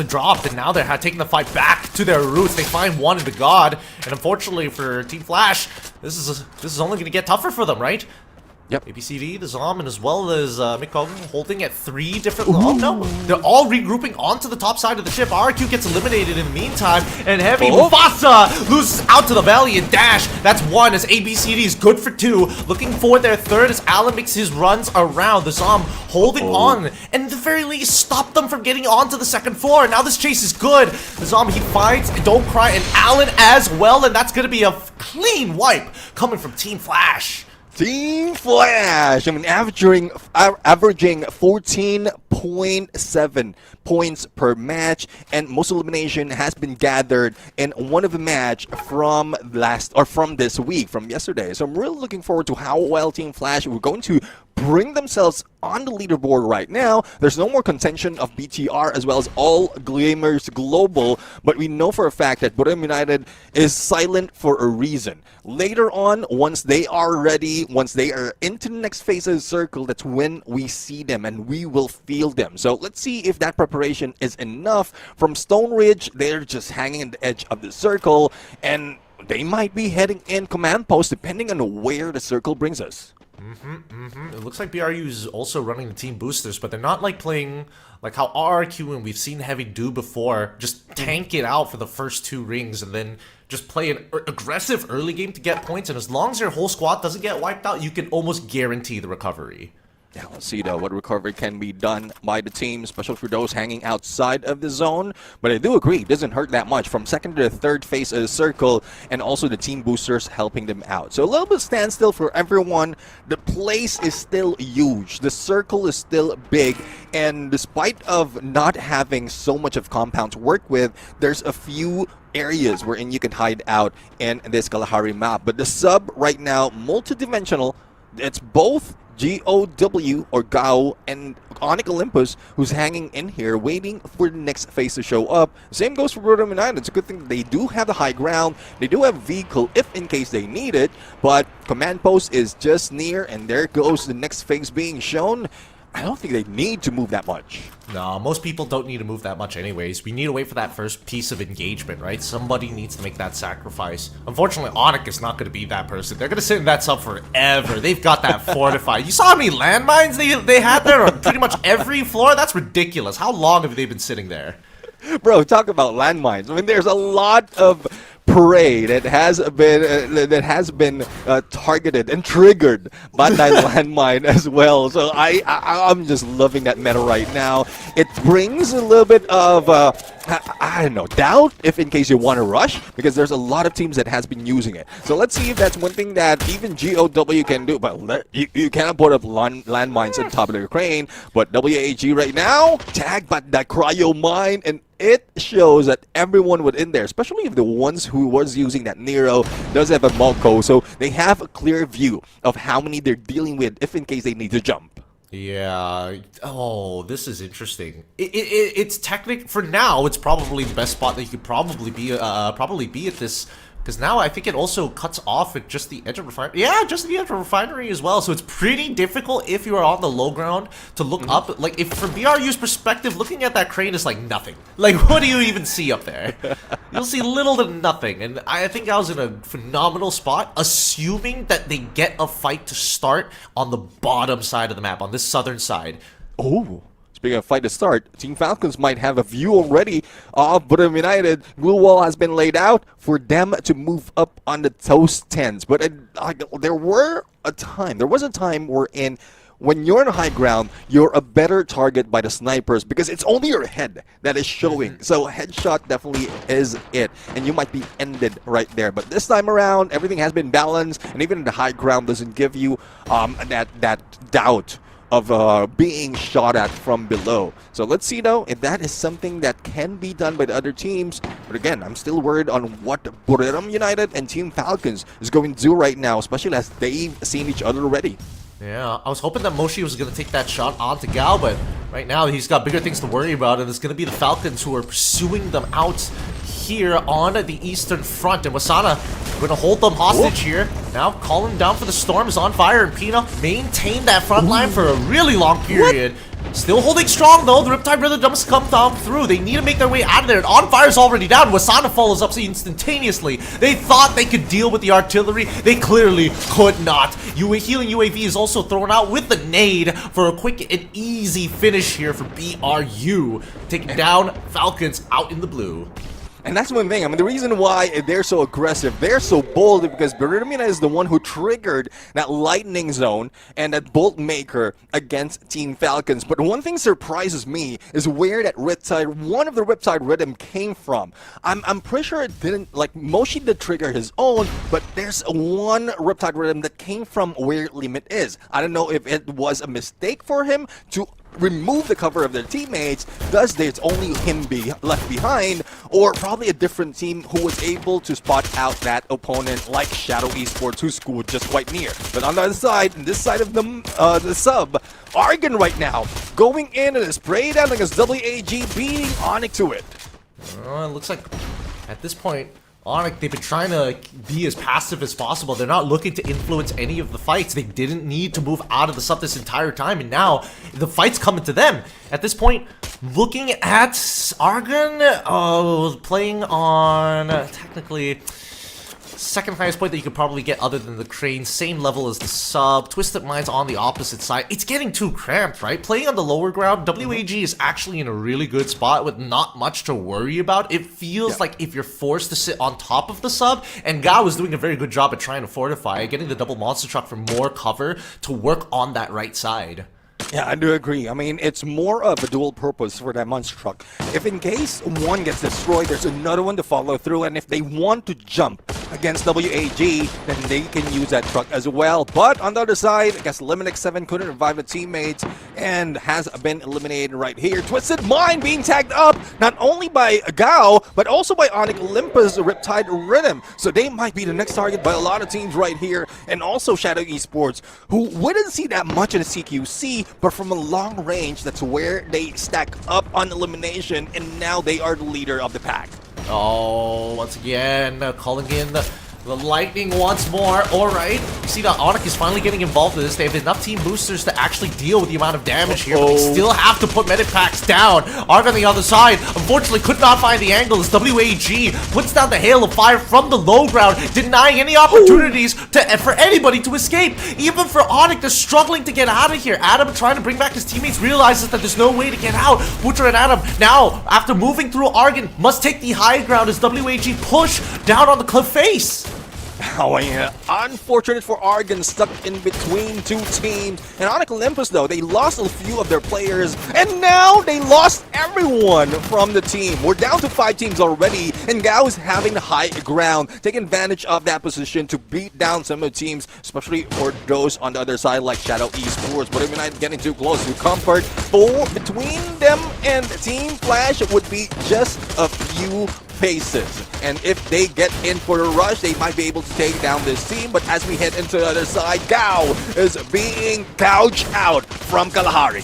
dropped, and now they're taking the fight back to their roots. They find 1 in the God, and unfortunately for Team Flash, this is only going to get tougher for them, right? Yep. ABCD, the Zom, and as well as Mikog holding at 3 different... Oh, no. They're all regrouping onto the top side of the ship. RQ gets eliminated in the meantime, and Heavy Mufasa loses out to the Valley and Dash. That's 1 as ABCD is good for 2. Looking for their 3rd as Allen makes his runs around. The Zom holding on, and at the very least stop them from getting onto the 2nd floor. Now this chase is good. The Zom, he fights, Don't Cry, and Allen as well, and that's going to be a clean wipe coming from Team Flash. Team Flash, I mean, averaging 14.7 points per match, and most elimination has been gathered in one of the match from this week, from yesterday. So I'm really looking forward to how well Team Flash were going to bring themselves on the leaderboard right now. There's no more contention of BTR as well as all Gamers Global, but we know for a fact that Buram United is silent for a reason. Later on, once they are ready, once they are into the next phase of the circle, that's when we see them and we will feel them. So let's see if that preparation is enough. From Stone Ridge, they're just hanging on the edge of the circle, and they might be heading in command post depending on where the circle brings us. It looks like BRU is also running the team boosters, but they're not like playing like how RRQ and we've seen Heavy do before, just tank it out for the first 2 rings and then just play an aggressive early game to get points, and as long as your whole squad doesn't get wiped out, you can almost guarantee the recovery. Yeah, let's see though what recovery can be done by the team, especially for those hanging outside of the zone. But I do agree, it doesn't hurt that much from second to the third phase of the circle, and also the team boosters helping them out. So a little bit standstill for everyone. The place is still huge. The circle is still big, and despite of not having so much of compound to work with, there's a few areas wherein you can hide out in this Kalahari map. But the sub right now, multidimensional. It's both GOW or GAO and Onyx Olympus who's hanging in here waiting for the next phase to show up. Same goes for Purgatory and Bermuda. It's a good thing that they do have the high ground. They do have vehicle if in case they need it, but command post is just near, and there goes the next phase being shown. I don't think they need to move that much. No, most people don't need to move that much anyways. We need to wait for that first piece of engagement, right? Somebody needs to make that sacrifice. Unfortunately, Onyx is not going to be that person. They're going to sit in that sub forever. They've got that fortified. You saw how many landmines they had there on pretty much every floor? That's ridiculous. How long have they been sitting there? Bro, talk about landmines. I mean, there's a lot of prey that has been targeted and triggered by that landmine as well. So I'm just loving that meta right now. It brings a little bit of I don't know, doubt if in case you want to rush, because there's a lot of teams that has been using it. So let's see if that's one thing that even GOW can do. But you cannot put up landmines on top of the crane. But WAG right now tagged by that cryo mine, and it shows that everyone within there, especially if the ones who was using that Nero, does have a Malco, so they have a clear view of how many they're dealing with if in case they need to jump. Yeah. Oh, this is interesting. It's technical for now. It's probably the best spot that you could probably be at this. Because now I think it also cuts off at just the edge of refinery. Yeah, just the edge of refinery as well. So it's pretty difficult if you are on the low ground to look up. Like, if from BRU's perspective, looking at that crane is like nothing. Like, what do you even see up there? You'll see little to nothing. And I think I was in a phenomenal spot, assuming that they get a fight to start on the bottom side of the map, on this southern side. Oh. Speaking of fight to start, Team Falcons might have a view already of Purgatory United. Blue wall has been laid out for them to move up on the toast 10s. But there was a time wherein when you're on high ground, you're a better target by the snipers because it's only your head that is showing. So headshot definitely is it, and you might be ended right there. But this time around, everything has been balanced, and even the high ground doesn't give you that doubt of being shot at from below. So let's see though if that is something that can be done by the other teams. But again, I'm still worried on what Purgatory United and Team Falcons is going to do right now, especially as they've seen each other already. Yeah, I was hoping that Moshi was going to take that shot onto Gao, but right now he's got bigger things to worry about, and it's going to be the Falcons who are pursuing them out here on the eastern front. And Wasana going to hold them hostage here. Now calling down for the storm is on fire, and Pina maintained that front line for a really long period. Still holding strong though. The Riptide Rhythms come down through. They need to make their way out of there. And On Fire's already down. Wasana follows up instantaneously. They thought they could deal with the artillery. They clearly could not. Healing UAV is also thrown out with the nade for a quick and easy finish here for BRU. Taking down Falcons out in the blue. And that's one thing. I mean, the reason why they're so aggressive, they're so bold, because Purgatory is the one who triggered that lightning zone and that bolt maker against Team Falcons. But one thing surprises me is where that Riptide, one of the Riptide Rhythm came from. I'm pretty sure it didn't, like, Moshi did trigger his own, but there's one Riptide Rhythm that came from where Limit is. I don't know if it was a mistake for him to remove the cover of their teammates, thus there's only him be left behind, or probably a different team who was able to spot out that opponent like Shadow Esports, who scored just quite near. But on the other side, this side of the sub, Argon right now going in and a spray down against WAG, beating Onyx to it. It looks like at this point Onyx, they've been trying to be as passive as possible. They're not looking to influence any of the fights. They didn't need to move out of the sub this entire time, and now the fight's coming to them. At this point, looking at Argon, playing on technically second highest point that you could probably get other than the crane, same level as the sub. Twisted Mind's on the opposite side. It's getting too cramped, right? Playing on the lower ground, WAG is actually in a really good spot with not much to worry about. It feels like if you're forced to sit on top of the sub, and Gao is doing a very good job at trying to fortify, getting the double monster truck for more cover to work on that right side. Yeah, I do agree. I mean, it's more of a dual purpose for that monster truck. If in case one gets destroyed, there's another one to follow through, and if they want to jump against WAG, then they can use that truck as well. But on the other side, I guess Liminix 7 couldn't revive the teammates and has been eliminated right here. Twisted Mind being tagged up, not only by Gao, but also by Onyx Olympus Riptide Rhythm. So they might be the next target by a lot of teams right here, and also Shadow Esports, who wouldn't see that much in the CQC, but from a long range, that's where they stack up on elimination, and now they are the leader of the pack. Oh, once again, calling in the lightning once more. Alright, you see that Onyx is finally getting involved in this. They have enough team boosters to actually deal with the amount of damage here, but they still have to put medic packs down. Arg on the other side, unfortunately could not find the angle as WAG puts down the hail of fire from the low ground, denying any opportunities for anybody to escape. Even for Onyx, they're struggling to get out of here. Adam, trying to bring back his teammates, realizes that there's no way to get out. Butcher and Adam now, after moving through Argon, must take the high ground as WAG push down on the cliff face. Oh, yeah. Unfortunate for Argon, stuck in between two teams. And Onyx Olympus, though, they lost a few of their players, and now they lost everyone from the team. We're down to 5 teams already, and Gao is having the high ground, taking advantage of that position to beat down some of the teams, especially for those on the other side like Shadow Esports. But even not getting too close to comfort. For between them and Team Flash, it would be just a few paces, and if they get in for a rush, they might be able to take down this team. But as we head into the other side, Gao is being gouged out from Kalahari.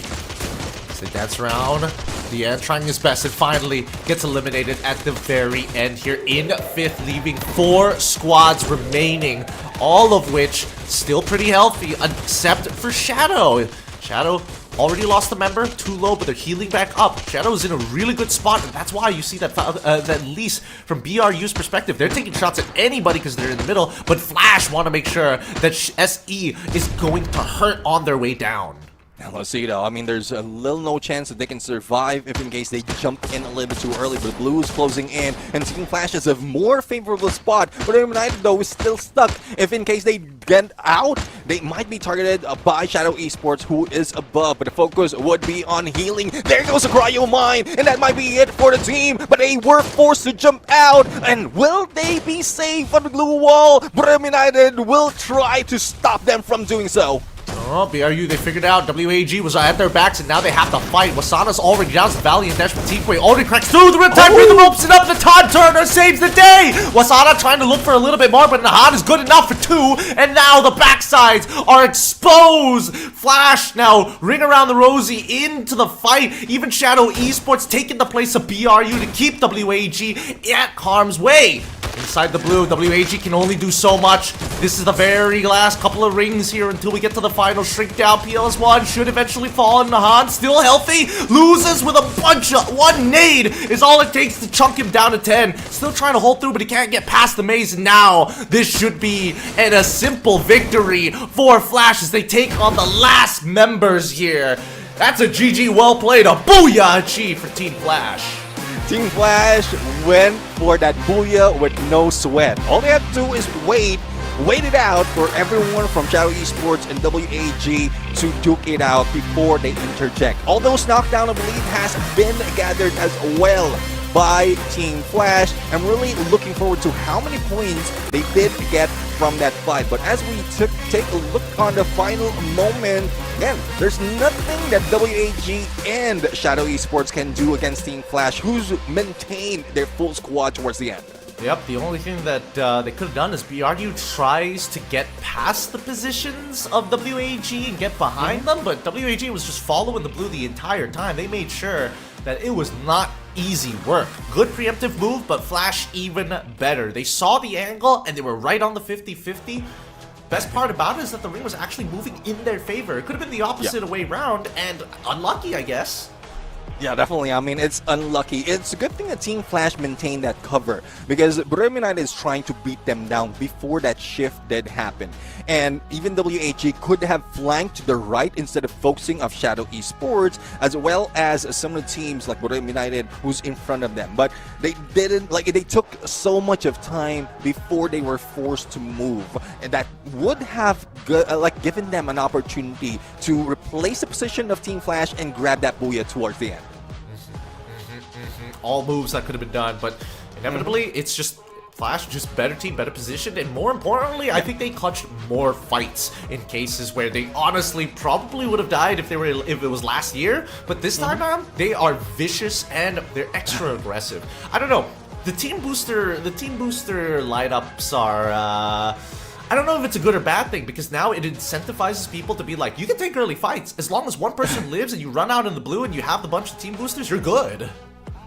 So that's round. The end trying his best and finally gets eliminated at the very end here in 5th, leaving 4 squads remaining, all of which still pretty healthy except for Shadow. Shadow already lost a member, too low, but they're healing back up. Shadow is in a really good spot, and that's why you see that at least from BRU's perspective, they're taking shots at anybody because they're in the middle, but Flash want to make sure that SE is going to hurt on their way down. Now let's see though, I mean there's a little no chance that they can survive if in case they jump in a little bit too early, but Blue is closing in and Team Flash is a more favorable spot, but United though is still stuck. If in case they get out, they might be targeted by Shadow Esports, who is above, but the focus would be on healing. There goes a Cryo Mine, and that might be it for the team, but they were forced to jump out, and will they be safe on the blue wall? But United will try to stop them from doing so. Oh, BRU, they figured out WAG was at their backs, and now they have to fight. Wasana's already down to Valiant Dash with Teamway. Already cracks through the Riptide Rhythm, opens it up. The Todd Turner saves the day. Wasana trying to look for a little bit more, but Nahan is good enough for 2. And now the backsides are exposed. Flash now ring around the rosy into the fight. Even Shadow Esports taking the place of BRU to keep WAG at harm's way. Inside the blue, WAG can only do so much. This is the very last couple of rings here until we get to the final shrink down. PLS1 should eventually fall, and Nahan still healthy. Loses with a bunch of 1 nade is all it takes to chunk him down to 10. Still trying to hold through, but he can't get past the maze. And now this should be a simple victory for Flash as they take on the last members here. That's a GG well played, a booyah achieved for Team Flash. Team Flash went for that booyah with no sweat. All they have to do is wait it out for everyone from Shadow Esports and WAG to duke it out before they interject. All those knockdown, I believe, has been gathered as well by Team Flash. I'm really looking forward to how many points they did get from that fight. But as we take a look on the final moment, again, there's nothing that WAG and Shadow Esports can do against Team Flash, who's maintained their full squad towards the end. Yep, the only thing that they could have done is BRU tries to get past the positions of WAG and get behind them, but WAG was just following the blue the entire time. They made sure that it was not easy work. Good preemptive move, but Flash even better. They saw the angle and they were right on the 50-50. Best part about it is that the ring was actually moving in their favor. It could have been the opposite way round, and unlucky, I guess. Yeah, definitely. I mean, it's unlucky. It's a good thing that Team Flash maintained that cover because Bermuda United is trying to beat them down before that shift did happen. And even WHG could have flanked to the right instead of focusing off Shadow Esports, as well as some of the teams like Bermuda United who's in front of them. But they didn't, like, they took so much of time before they were forced to move. And that would have given them an opportunity to replace the position of Team Flash and grab that booyah towards the end. All moves that could have been done, but inevitably it's just Flash, just better team, better positioned, and more importantly, I think they clutched more fights in cases where they honestly probably would have died if it was last year. But this time around, they are vicious and they're extra aggressive. I don't know. The team booster lineups are. I don't know if it's a good or bad thing, because now it incentivizes people to be like, you can take early fights as long as one person lives and you run out in the blue and you have the bunch of team boosters, you're good.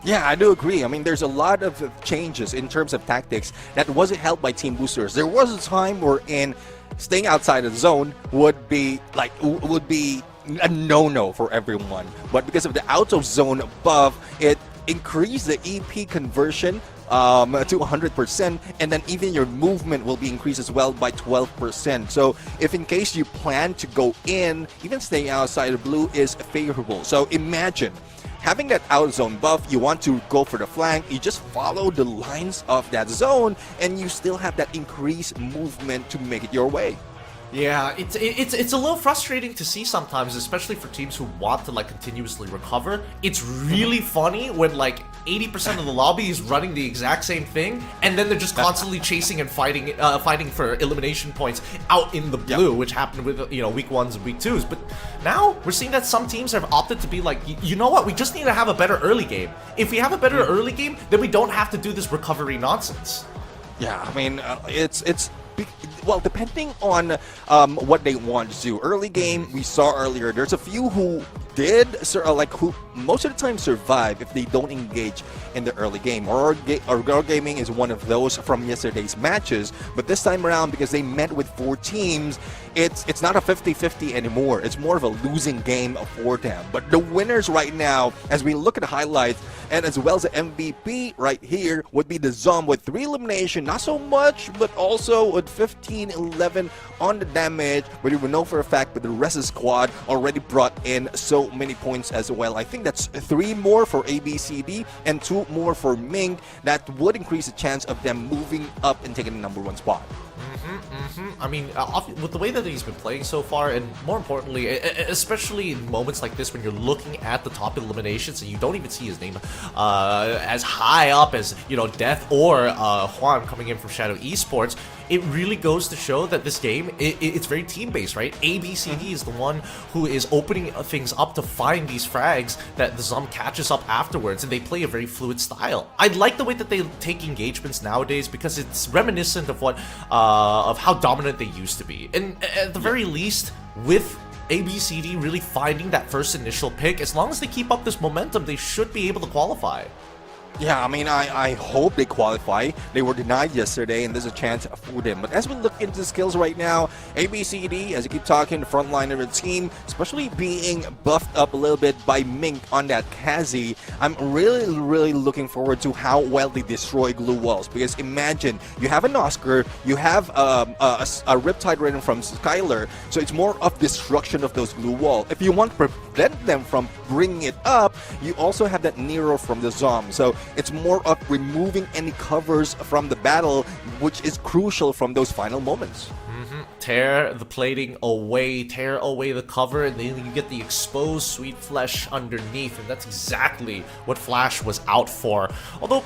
Yeah, I do agree. I mean, there's a lot of changes in terms of tactics that wasn't helped by team boosters. There was a time wherein staying outside the zone would be a no-no for everyone. But because of the out of zone buff, it increased the EP conversion to 100%, and then even your movement will be increased as well by 12%. So if in case you plan to go in, even staying outside the blue is favorable. So imagine having that out zone buff, you want to go for the flank, you just follow the lines of that zone, and you still have that increased movement to make it your way. Yeah, it's a little frustrating to see sometimes, especially for teams who want to like continuously recover. It's really funny when like 80% of the lobby is running the exact same thing, and then they're just constantly chasing and fighting for elimination points out in the blue, which happened with week 1s and week 2s. But now we're seeing that some teams have opted to be like, you know what, we just need to have a better early game. If we have a better early game, then we don't have to do this recovery nonsense. Yeah, I mean, well, depending on what they want to do. Early game, we saw earlier, there's a few who did, who most of the time survive if they don't engage in the early game. Or Gaming is one of those from yesterday's matches, but this time around, because they met with 4 teams, it's not a 50-50 anymore. It's more of a losing game for them. But the winners right now, as we look at the highlights, and as well as the MVP right here, would be the Zom with 3 elimination, not so much, but also with 15-11 on the damage. But you will know for a fact that the rest of the squad already brought in so many points as well. I think that's 3 more for ABCD and 2 more for Ming. That would increase the chance of them moving up and taking the #1 spot. I mean, with the way that he's been playing so far, and more importantly, especially in moments like this when you're looking at the top eliminations and you don't even see his name as high up as, Death or Juan coming in from Shadow Esports, it really goes to show that this game, it's very team-based, right? ABCD is the one who is opening things up to find these frags that the Zum catches up afterwards, and they play a very fluid style. I like the way that they take engagements nowadays because it's reminiscent of of how dominant they used to be. And at the very least, with ABCD really finding that first initial pick, as long as they keep up this momentum, they should be able to qualify. Yeah, I mean, I hope they qualify. They were denied yesterday, and there's a chance for them. But as we look into the skills right now, ABCD, as you keep talking, the front line of the team, especially being buffed up a little bit by Mink on that Kazi, I'm really, really looking forward to how well they destroy glue walls. Because imagine, you have an Oscar, you have a Riptide Raiden from Skylar, so it's more of destruction of those glue walls. If you want to prevent them from bringing it up, you also have that Nero from the Zom. So it's more of removing any covers from the battle, which is crucial from those final moments. Tear the plating away, tear away the cover, and then you get the exposed sweet flesh underneath, and that's exactly what Flash was out for. Although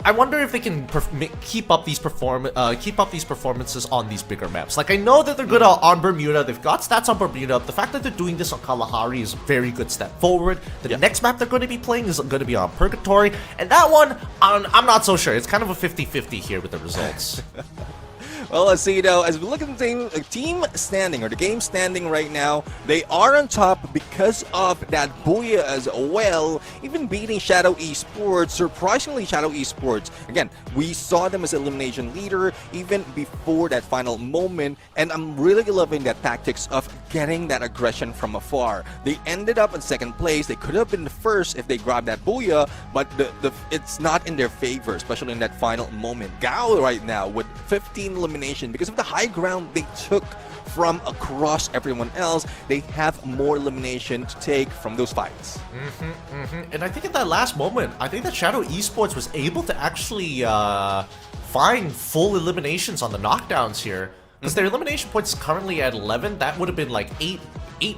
I wonder if they can keep up these performances on these bigger maps. Like, I know that they're good on Bermuda. They've got stats on Bermuda. The fact that they're doing this on Kalahari is a very good step forward. The next map they're going to be playing is going to be on Purgatory, and that one, I'm not so sure. It's kind of a 50-50 here with the results. Well, let's see though, as we look at the team standing, or the game standing right now, they are on top because of that Booyah as well, even beating Shadow Esports. Surprisingly, Shadow Esports, again, we saw them as elimination leader even before that final moment, and I'm really loving that tactics of getting that aggression from afar. They ended up in second place. They could have been the first if they grabbed that Booyah, but it's not in their favor, especially in that final moment. Gao right now with 15 eliminations because of the high ground they took from across everyone else. They have more elimination to take from those fights. And I think at that last moment, I think that Shadow Esports was able to actually find full eliminations on the knockdowns here. Because their elimination points currently at 11. That would have been like 8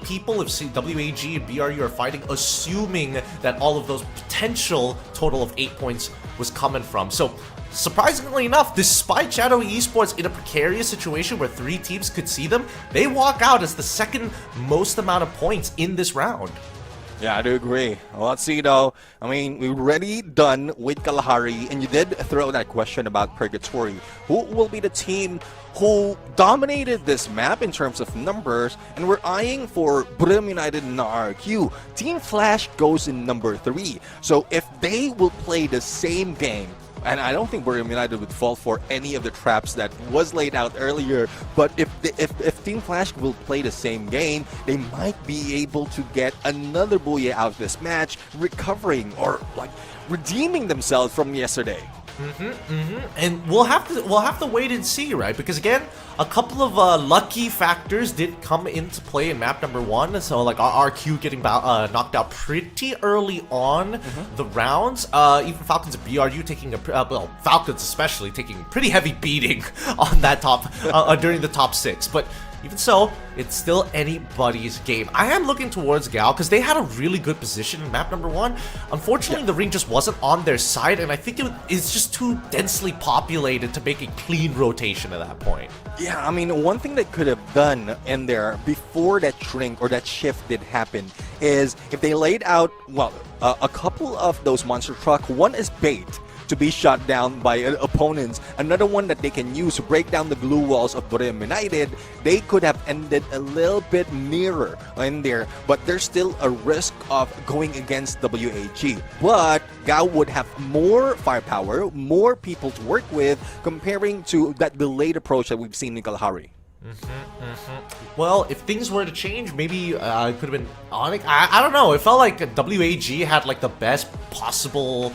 people if WAG and BRU are fighting, assuming that all of those potential total of 8 points was coming from. So surprisingly enough, despite Shadow Esports in a precarious situation where 3 teams could see them, they walk out as the second most amount of points in this round. Yeah, I do agree. Well, let's see though. I mean, we're already done with Kalahari, and you did throw that question about Purgatory. Who will be the team who dominated this map in terms of numbers? And we're eyeing for Brim United and RQ. Team Flash goes in number 3. So if they will play the same game, and I don't think Brim United would fall for any of the traps that was laid out earlier, but if Team Flash will play the same game, they might be able to get another Booyah out of this match, recovering or like redeeming themselves from yesterday. And we'll have to wait and see, right? Because again, a couple of lucky factors did come into play in map number 1. So like RQ getting knocked out pretty early on the rounds. Even Falcons and BRU taking Falcons especially taking a pretty heavy beating on that top during the top 6. But even so, it's still anybody's game. I am looking towards Gao because they had a really good position in map number 1. Unfortunately, the ring just wasn't on their side, and I think it's just too densely populated to make a clean rotation at that point. Yeah, I mean, one thing they could have done in there before that shrink or that shift did happen is if they laid out, well, a couple of those monster truck. One is bait to be shot down by opponents. Another one that they can use to break down the glue walls of Brim United. They could have ended a little bit nearer in there, but there's still a risk of going against WAG. But Gao would have more firepower, more people to work with, comparing to that delayed approach that we've seen in Kalahari. Well, if things were to change, maybe it could have been Onyx. I don't know. It felt like WAG had like the best possible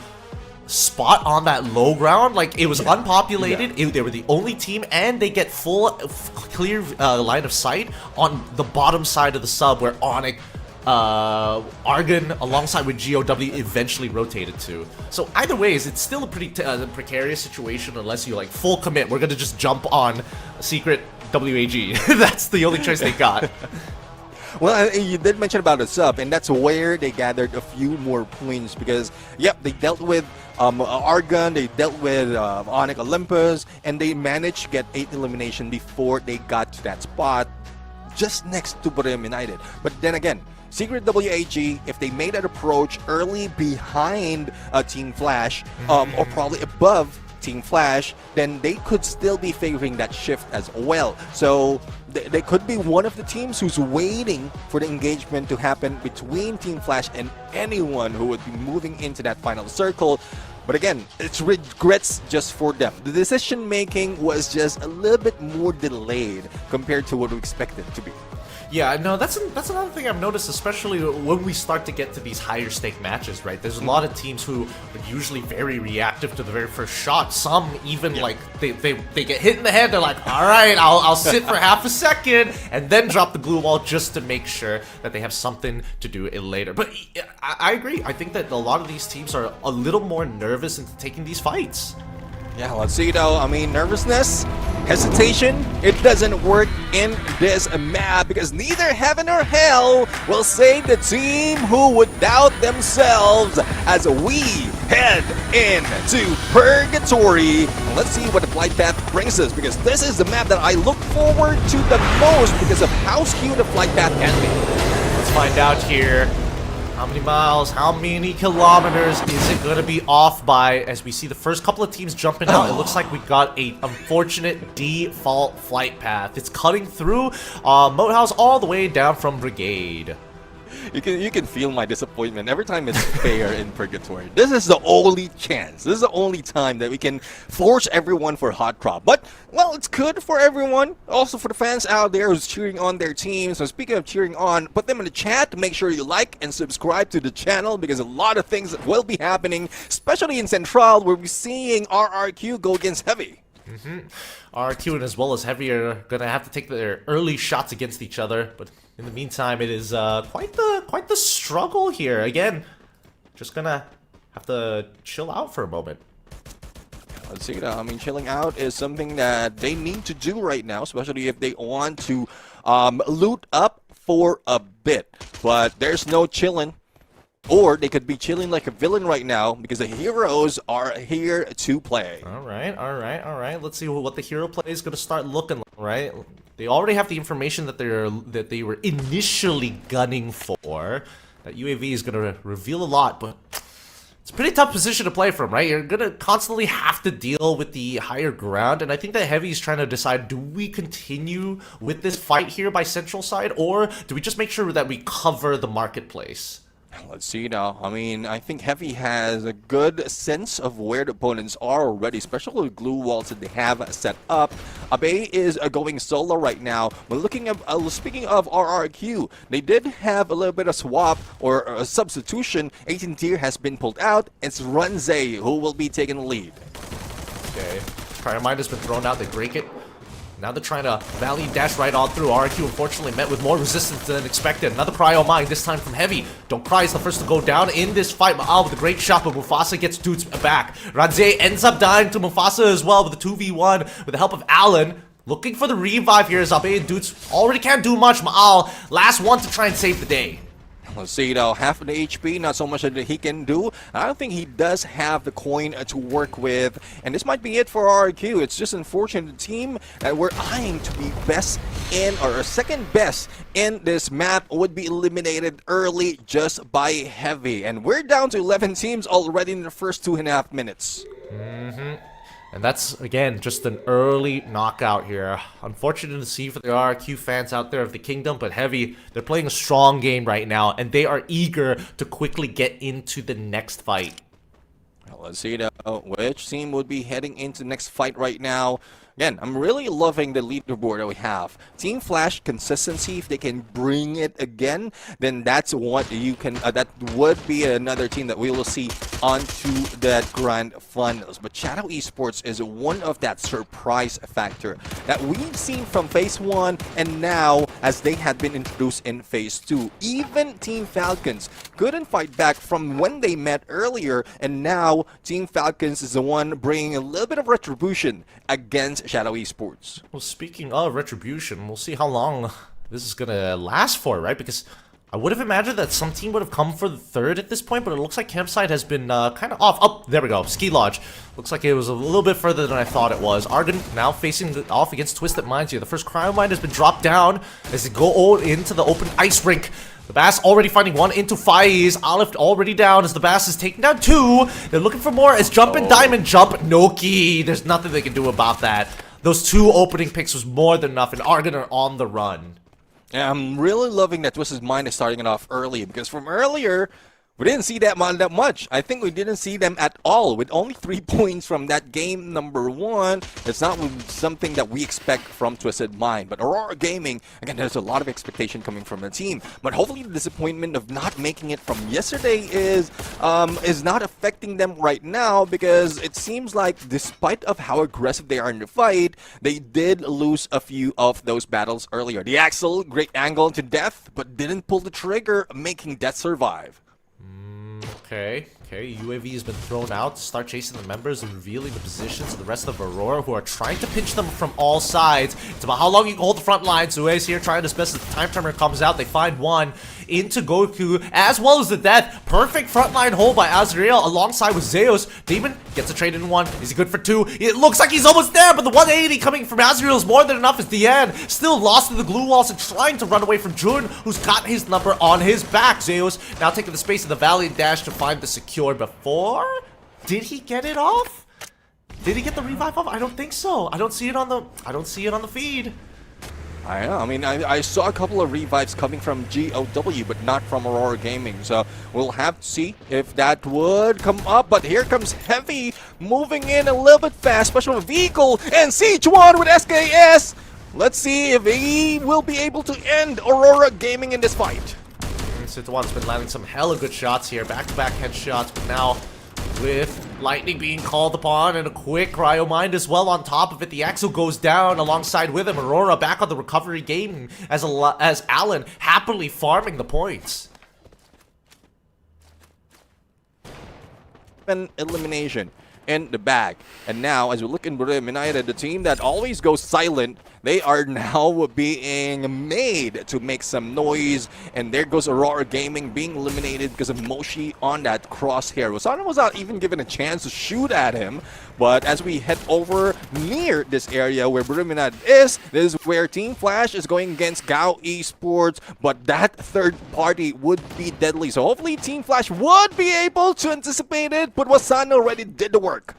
spot on that low ground. Like, it was unpopulated. They were the only team, and they get full clear line of sight on the bottom side of the sub where Onyx, Argon alongside with GOW eventually rotated to. So either ways, it's still a pretty precarious situation unless you like full commit. We're gonna just jump on secret WAG. That's the only choice they got. Well, you did mention about the sub, and that's where they gathered a few more points because, yep, they dealt with Argon, they dealt with Onyx Olympus, and they managed to get 8 elimination before they got to that spot just next to Brim United. But then again, Secret WAG, if they made that approach early behind Team Flash, or probably above Team Flash, then they could still be favoring that shift as well. So they could be one of the teams who's waiting for the engagement to happen between Team Flash and anyone who would be moving into that final circle. But again, it's regrets just for them. The decision making was just a little bit more delayed compared to what we expected it to be. Yeah, no, that's another thing I've noticed, especially when we start to get to these higher stake matches, right? There's a lot of teams who are usually very reactive to the very first shot. Some even like they get hit in the head. They're like, all right, I'll sit for half a second and then drop the glue wall just to make sure that they have something to do it later. But I agree. I think that a lot of these teams are a little more nervous into taking these fights. Yeah, let's see though. I mean, nervousness, hesitation, it doesn't work in this map because neither heaven or hell will save the team who would doubt themselves as we head into Purgatory. Let's see what the flight path brings us because this is the map that I look forward to the most because of how skewed the flight path can be. Let's find out here. How many miles, how many kilometers is it gonna be off by? As we see the first couple of teams jumping out, it looks like we got a unfortunate default flight path. It's cutting through Moat House all the way down from Brigade. You can feel my disappointment every time it's fair in Purgatory. This is the only chance. This is the only time that we can force everyone for hot crop. But, well, it's good for everyone. Also for the fans out there who's cheering on their team. So speaking of cheering on, put them in the chat. Make sure you like and subscribe to the channel because a lot of things will be happening, especially in Central where we're seeing RRQ go against Heavy. RRQ and as well as Heavy are gonna have to take their early shots against each other, but in the meantime, it is quite the struggle here. Again, just gonna have to chill out for a moment. Let's see. I mean, chilling out is something that they need to do right now, especially if they want to loot up for a bit. But there's no chilling. Or they could be chilling like a villain right now because the heroes are here to play. All right. Let's see what the hero play is going to start looking like, right? They already have the information that they were initially gunning for. That UAV is going to reveal a lot, but it's a pretty tough position to play from, right? You're going to constantly have to deal with the higher ground, and I think that Heavy is trying to decide, do we continue with this fight here by Central side, or do we just make sure that we cover the marketplace? Let's see now. I mean, I think Heavy has a good sense of where the opponents are already, especially with glue walls that they have set up. Abe is going solo right now. But speaking of RRQ, they did have a little bit of swap or a substitution. 18 tier has been pulled out. It's Runze who will be taking the lead. Okay, Prior Mind has been thrown out. They break it. Now they're trying to Valley dash right on through. RQ unfortunately met with more resistance than expected. Another Cryo Mine, this time from Heavy. Don't Cry is the first to go down in this fight. Ma'al with a great shot, but Mufasa gets dudes back. Radze ends up dying to Mufasa as well with a 2v1 with the help of Allen. Looking for the revive here as Abe and dudes already can't do much. Ma'al, last one to try and save the day. Let's see though, half of the HP, not so much that he can do. I don't think he does have the coin to work with, and this might be it for RQ. It's just unfortunate the team that we're eyeing to be best in, or second best in this map, would be eliminated early just by Heavy. And we're down to 11 teams already in the first 2.5 minutes. And that's, again, just an early knockout here. Unfortunate to see for the RRQ fans out there of the Kingdom, but Heavy, they're playing a strong game right now, and they are eager to quickly get into the next fight. Well, let's see now which team would be heading into the next fight right now. Again, I'm really loving the leaderboard that we have. Team Flash consistency, if they can bring it again, then that's what you can, that would be another team that we will see onto that grand finals. But Shadow Esports is one of that surprise factor that we've seen from Phase 1 and now as they had been introduced in Phase 2. Even Team Falcons couldn't fight back from when they met earlier, and now Team Falcons is the one bringing a little bit of retribution against Shadow Esports. Well, speaking of retribution, we'll see how long this is gonna last for, right? Because I would have imagined that some team would have come for the third at this point, but it looks like Campsite has been kind of off. Oh, there we go. Ski Lodge. Looks like it was a little bit further than I thought it was. Argon now facing off against Twisted Minds here. The first Cryo Mine has been dropped down as they go into the open ice rink. The Bass already finding one into Faiz. Olive already down as the Bass is taking down two. They're looking for more as Jump and Diamond jump. Noki. There's nothing they can do about that. Those two opening picks was more than enough, and Argon are on the run. Yeah, I'm really loving that Twisted Mind is starting it off early, because from earlier, we didn't see that much. I think we didn't see them at all. With only 3 points from that game number 1, it's not something that we expect from Twisted Mind. But Aurora Gaming, again, there's a lot of expectation coming from the team. But hopefully the disappointment of not making it from yesterday is not affecting them right now, because it seems like despite of how aggressive they are in the fight, they did lose a few of those battles earlier. The Axel, great angle to death, but didn't pull the trigger, making Death survive. Okay, UAV has been thrown out to start chasing the members and revealing the positions of the rest of Aurora, who are trying to pinch them from all sides. It's about how long you can hold the front line. Zue's here trying his best as the time timer comes out. They find one into Goku, as well as the death. Perfect frontline hold by Azrael alongside with Zeus. Demon gets a trade in 1. Is he good for 2? It looks like he's almost there, but the 180 coming from Azrael is more than enough as Diane still lost to the glue walls and trying to run away from Jun, who's got his number on his back. Zeus now taking the space of the Valiant Dash to find the secure before. Did he get it off? Did he get the revive off? I don't think so. I don't see it on the feed. I know. I mean, I saw a couple of revives coming from GOW, but not from Aurora Gaming. So we'll have to see if that would come up. But here comes Heavy moving in a little bit fast. Special vehicle and Sichuan with SKS. Let's see if he will be able to end Aurora Gaming in this fight. Sichuan's been landing some hella good shots here. Back-to-back headshots, but now with lightning being called upon and a quick cryo mind as well on top of it, the Axel goes down alongside with him. Aurora back on the recovery game as Alan happily farming the points. An elimination in the bag. And now, as we look in Bermuda United, the team that always goes silent, they are now being made to make some noise. And there goes Aurora Gaming being eliminated because of Moshi on that crosshair. Wasana was not even given a chance to shoot at him. But as we head over near this area where Bermuda United is, this is where Team Flash is going against Gao Esports. But that third party would be deadly. So hopefully Team Flash would be able to anticipate it. But Wasana already did the work.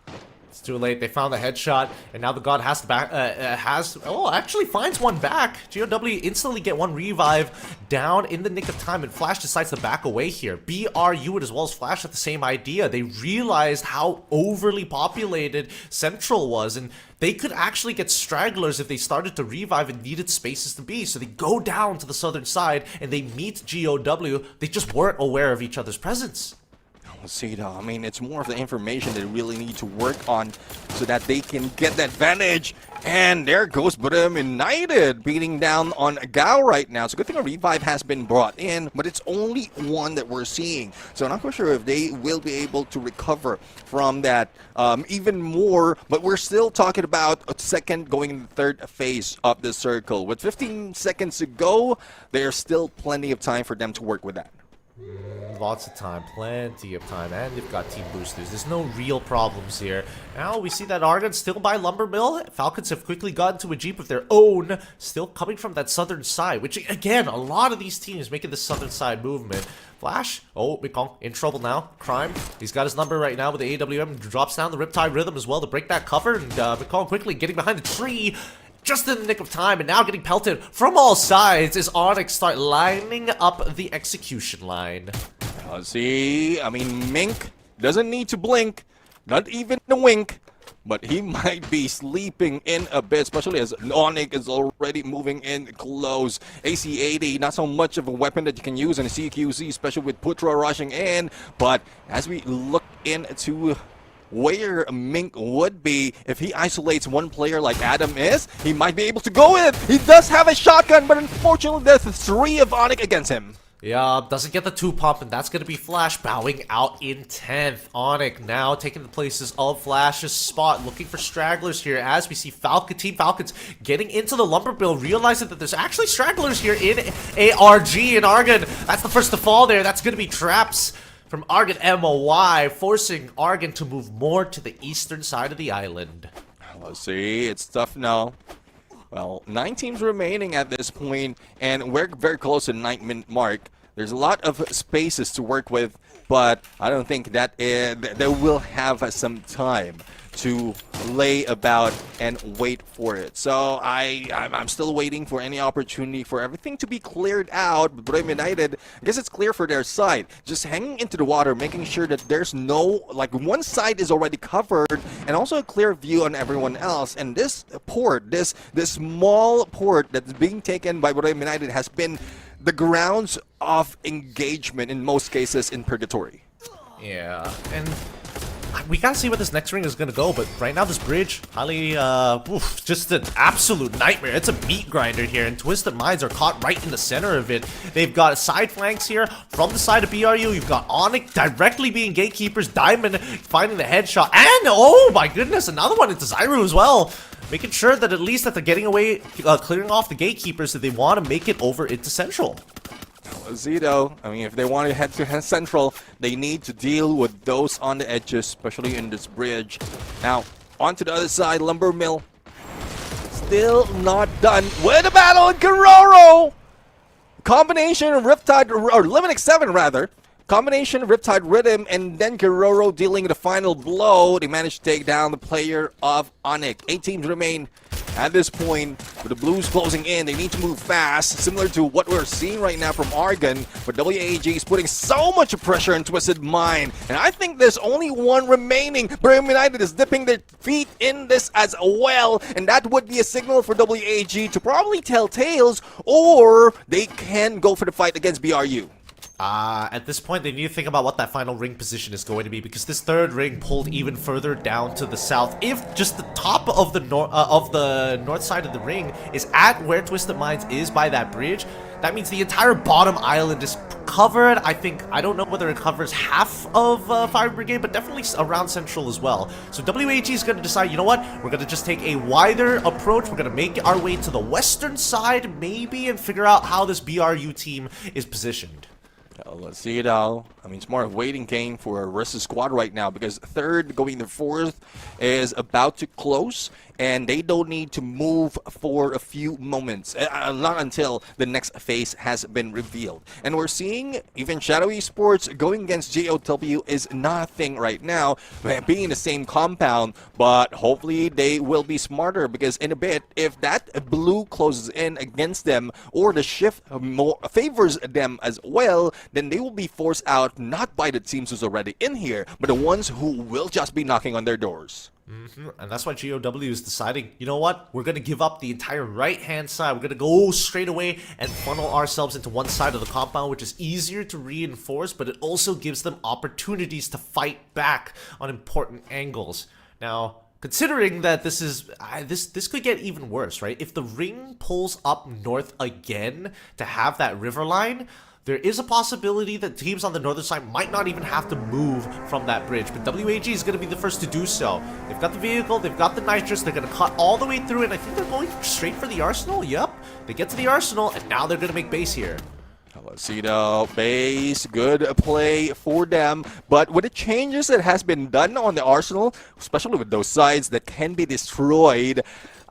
It's too late. They found the headshot, and now the god has to back. Actually finds one back. GOW instantly get one revive down in the nick of time, and Flash decides to back away here. BRU as well as Flash had the same idea. They realized how overly populated Central was, and they could actually get stragglers if they started to revive and needed spaces to be. So they go down to the southern side, and they meet GOW. They just weren't aware of each other's presence. See, I mean, it's more of the information they really need to work on so that they can get that advantage. And there goes Brim United beating down on Gao right now. It's a good thing a revive has been brought in, but it's only one that we're seeing. So I'm not quite sure if they will be able to recover from that even more. But we're still talking about a second going in the third phase of the circle. With 15 seconds to go, there's still plenty of time for them to work with that. Lots of time, plenty of time, and they've got team boosters. There's no real problems here. Now we see that Argon still by Lumber Mill. Falcons have quickly gotten to a Jeep of their own, still coming from that southern side, which again, a lot of these teams making the southern side movement. Flash, oh, Mikong in trouble now. Crime, he's got his number right now with the AWM, drops down the Riptide Rhythm as well to break that cover, and Mikong quickly getting behind the tree. Just in the nick of time, and now getting pelted from all sides as Onyx start lining up the execution line. See, I mean, Mink doesn't need to blink, not even a wink, but he might be sleeping in a bit, especially as Onyx is already moving in close. AC-80, not so much of a weapon that you can use in a CQC, especially with Putra rushing in, but as we look into where Mink would be, if he isolates one player like Adam is, he might be able to go in. He does have a shotgun, but unfortunately there's 3 of Onyx against him. Yeah, doesn't get the 2 pump, and that's going to be Flash bowing out in 10th. Onyx now taking the places of Flash's spot, looking for stragglers here as we see Team Falcons getting into the Lumber Mill, realizing that there's actually stragglers here in ARG and Argon. That's the first to fall there. That's going to be traps from Argon MOY, forcing Argon to move more to the eastern side of the island. Let's see, it's tough now. Well, 9 teams remaining at this point, and we're very close to the 9-minute mark. There's a lot of spaces to work with, but I don't think that they will have some time to lay about and wait for it. So I'm still waiting for any opportunity for everything to be cleared out. But Brave United, I guess it's clear for their side. Just hanging into the water, making sure that there's no, like, one side is already covered, and also a clear view on everyone else. And this port, this small port that's being taken by Brave United has been the grounds of engagement in most cases in Purgatory. Yeah, and we gotta see where this next ring is gonna go, but right now this bridge, highly, just an absolute nightmare. It's a meat grinder here, and Twisted Minds are caught right in the center of it. They've got side flanks here from the side of BRU. You've got Onyx directly being gatekeepers, Diamond finding the headshot, and oh my goodness, another one into Zyru as well. Making sure that at least that they're getting away, clearing off the gatekeepers if they want to make it over into Central. Zito, I mean, if they want to head to Central, they need to deal with those on the edges, especially in this bridge. Now, on to the other side, Lumber Mill. Still not done with the battle in Guerrero! Combination of Riptide, or Liminic 7 rather. Combination of Riptide Rhythm and then Guerrero dealing the final blow. They managed to take down the player of Onyx. 8 teams remain at this point, with the Blues closing in. They need to move fast, similar to what we're seeing right now from Argon, but WAG is putting so much pressure on Twisted Mind. And I think there's only one remaining. Bermuda United is dipping their feet in this as well, and that would be a signal for WAG to probably tell tales, or they can go for the fight against BRU. At this point, they need to think about what that final ring position is going to be, because this third ring pulled even further down to the south. If just the top of the north side of the ring is at where Twisted Minds is by that bridge, that means the entire bottom island is covered. I don't know whether it covers half of Fire Brigade, but definitely around Central as well. So WAG is going to decide, you know what, we're going to just take a wider approach. We're going to make our way to the western side, maybe, and figure out how this BRU team is positioned. Let's see it out. I mean, it's more of a waiting game for Versus Squad right now, because third going to fourth is about to close, and they don't need to move for a few moments, not until the next phase has been revealed. And we're seeing even Shadow Esports going against JOW is nothing right now, being in the same compound, but hopefully they will be smarter, because in a bit, if that blue closes in against them, or the shift more favors them as well, then they will be forced out not by the teams who's already in here, but the ones who will just be knocking on their doors. And that's why GOW is deciding, you know what, we're going to give up the entire right-hand side. We're going to go straight away and funnel ourselves into one side of the compound, which is easier to reinforce, but it also gives them opportunities to fight back on important angles. Now, considering that this is this could get even worse, right? If the ring pulls up north again to have that river line, there is a possibility that teams on the northern side might not even have to move from that bridge, but WAG is going to be the first to do so. They've got the vehicle, they've got the nitrous, they're going to cut all the way through, and I think they're going straight for the arsenal. Yep, they get to the arsenal, and now they're going to make base here. Let's see the base, good play for them, but with the changes that has been done on the arsenal, especially with those sides that can be destroyed,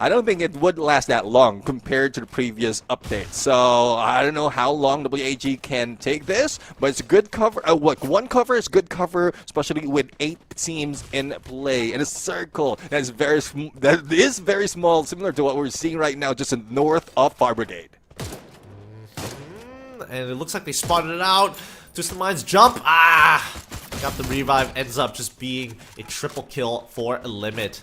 I don't think it would last that long compared to the previous update. So I don't know how long WAG can take this, but it's a good cover. One cover is good cover, especially with 8 teams in play in a circle that is very small, similar to what we're seeing right now, just north of Fire Brigade. And it looks like they spotted it out. Twisted Minds jump. Got the revive. Ends up just being a triple kill for a limit.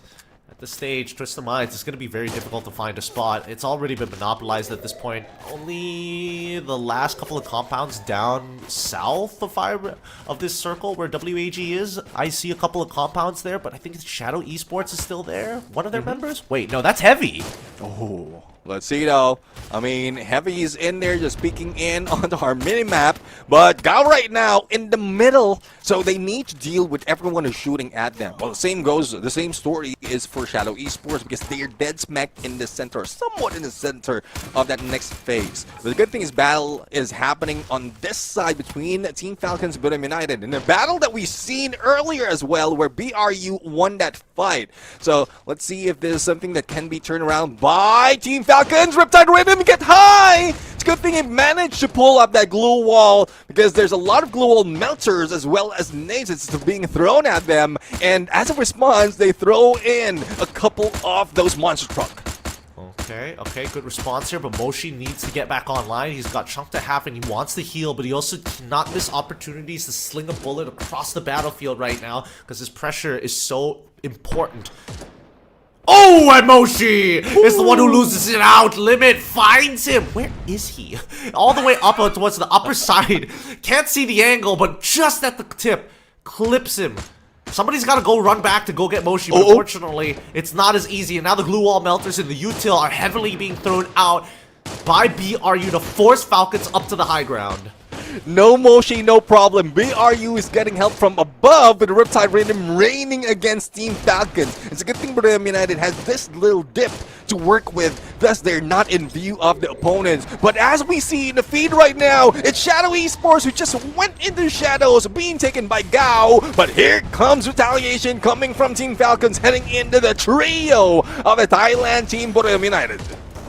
At this stage, Twisted Minds, it's going to be very difficult to find a spot. It's already been monopolized at this point. Only the last couple of compounds down south of this circle where WAG is. I see a couple of compounds there, but I think Shadow Esports is still there. One of their members? Wait, no, that's Heavy. Oh, let's see though. I mean, Heavy is in there just peeking in onto our minimap, but Gao right now in the middle, so they need to deal with everyone who's shooting at them. Well, the same story is for Shadow Esports, because they are dead smack in the center, somewhat in the center of that next phase. But the good thing is battle is happening on this side between Team Falcons and Bermuda United, in a battle that we've seen earlier as well, where BRU won that fight. So let's see if there's something that can be turned around by Team Falcons. Riptide Rhythm get high! It's a good thing he managed to pull up that glue wall, because there's a lot of glue wall melters as well as nades that's being thrown at them, and as a response, they throw in a couple of those monster truck. Okay, good response here, but Moshi needs to get back online. He's got chunked to half and he wants to heal, but he also cannot miss opportunities to sling a bullet across the battlefield right now, because his pressure is so important. Oh, and Moshi is the one who loses it out. Limit finds him. Where is he? All the way up towards the upper side. Can't see the angle, but just at the tip, clips him. Somebody's got to go run back to go get Moshi, but unfortunately, it's not as easy. And now the glue wall melters and the util are heavily being thrown out by BRU to force Falcons up to the high ground. No Moshi, no problem. BRU is getting help from above with Riptide Rhythm raining against Team Falcons. It's a good thing Bermuda United has this little dip to work with, thus they're not in view of the opponents. But as we see in the feed right now, it's Shadow Esports who just went into shadows, being taken by Gao. But here comes retaliation coming from Team Falcons, heading into the trio of the Thailand team Bermuda United.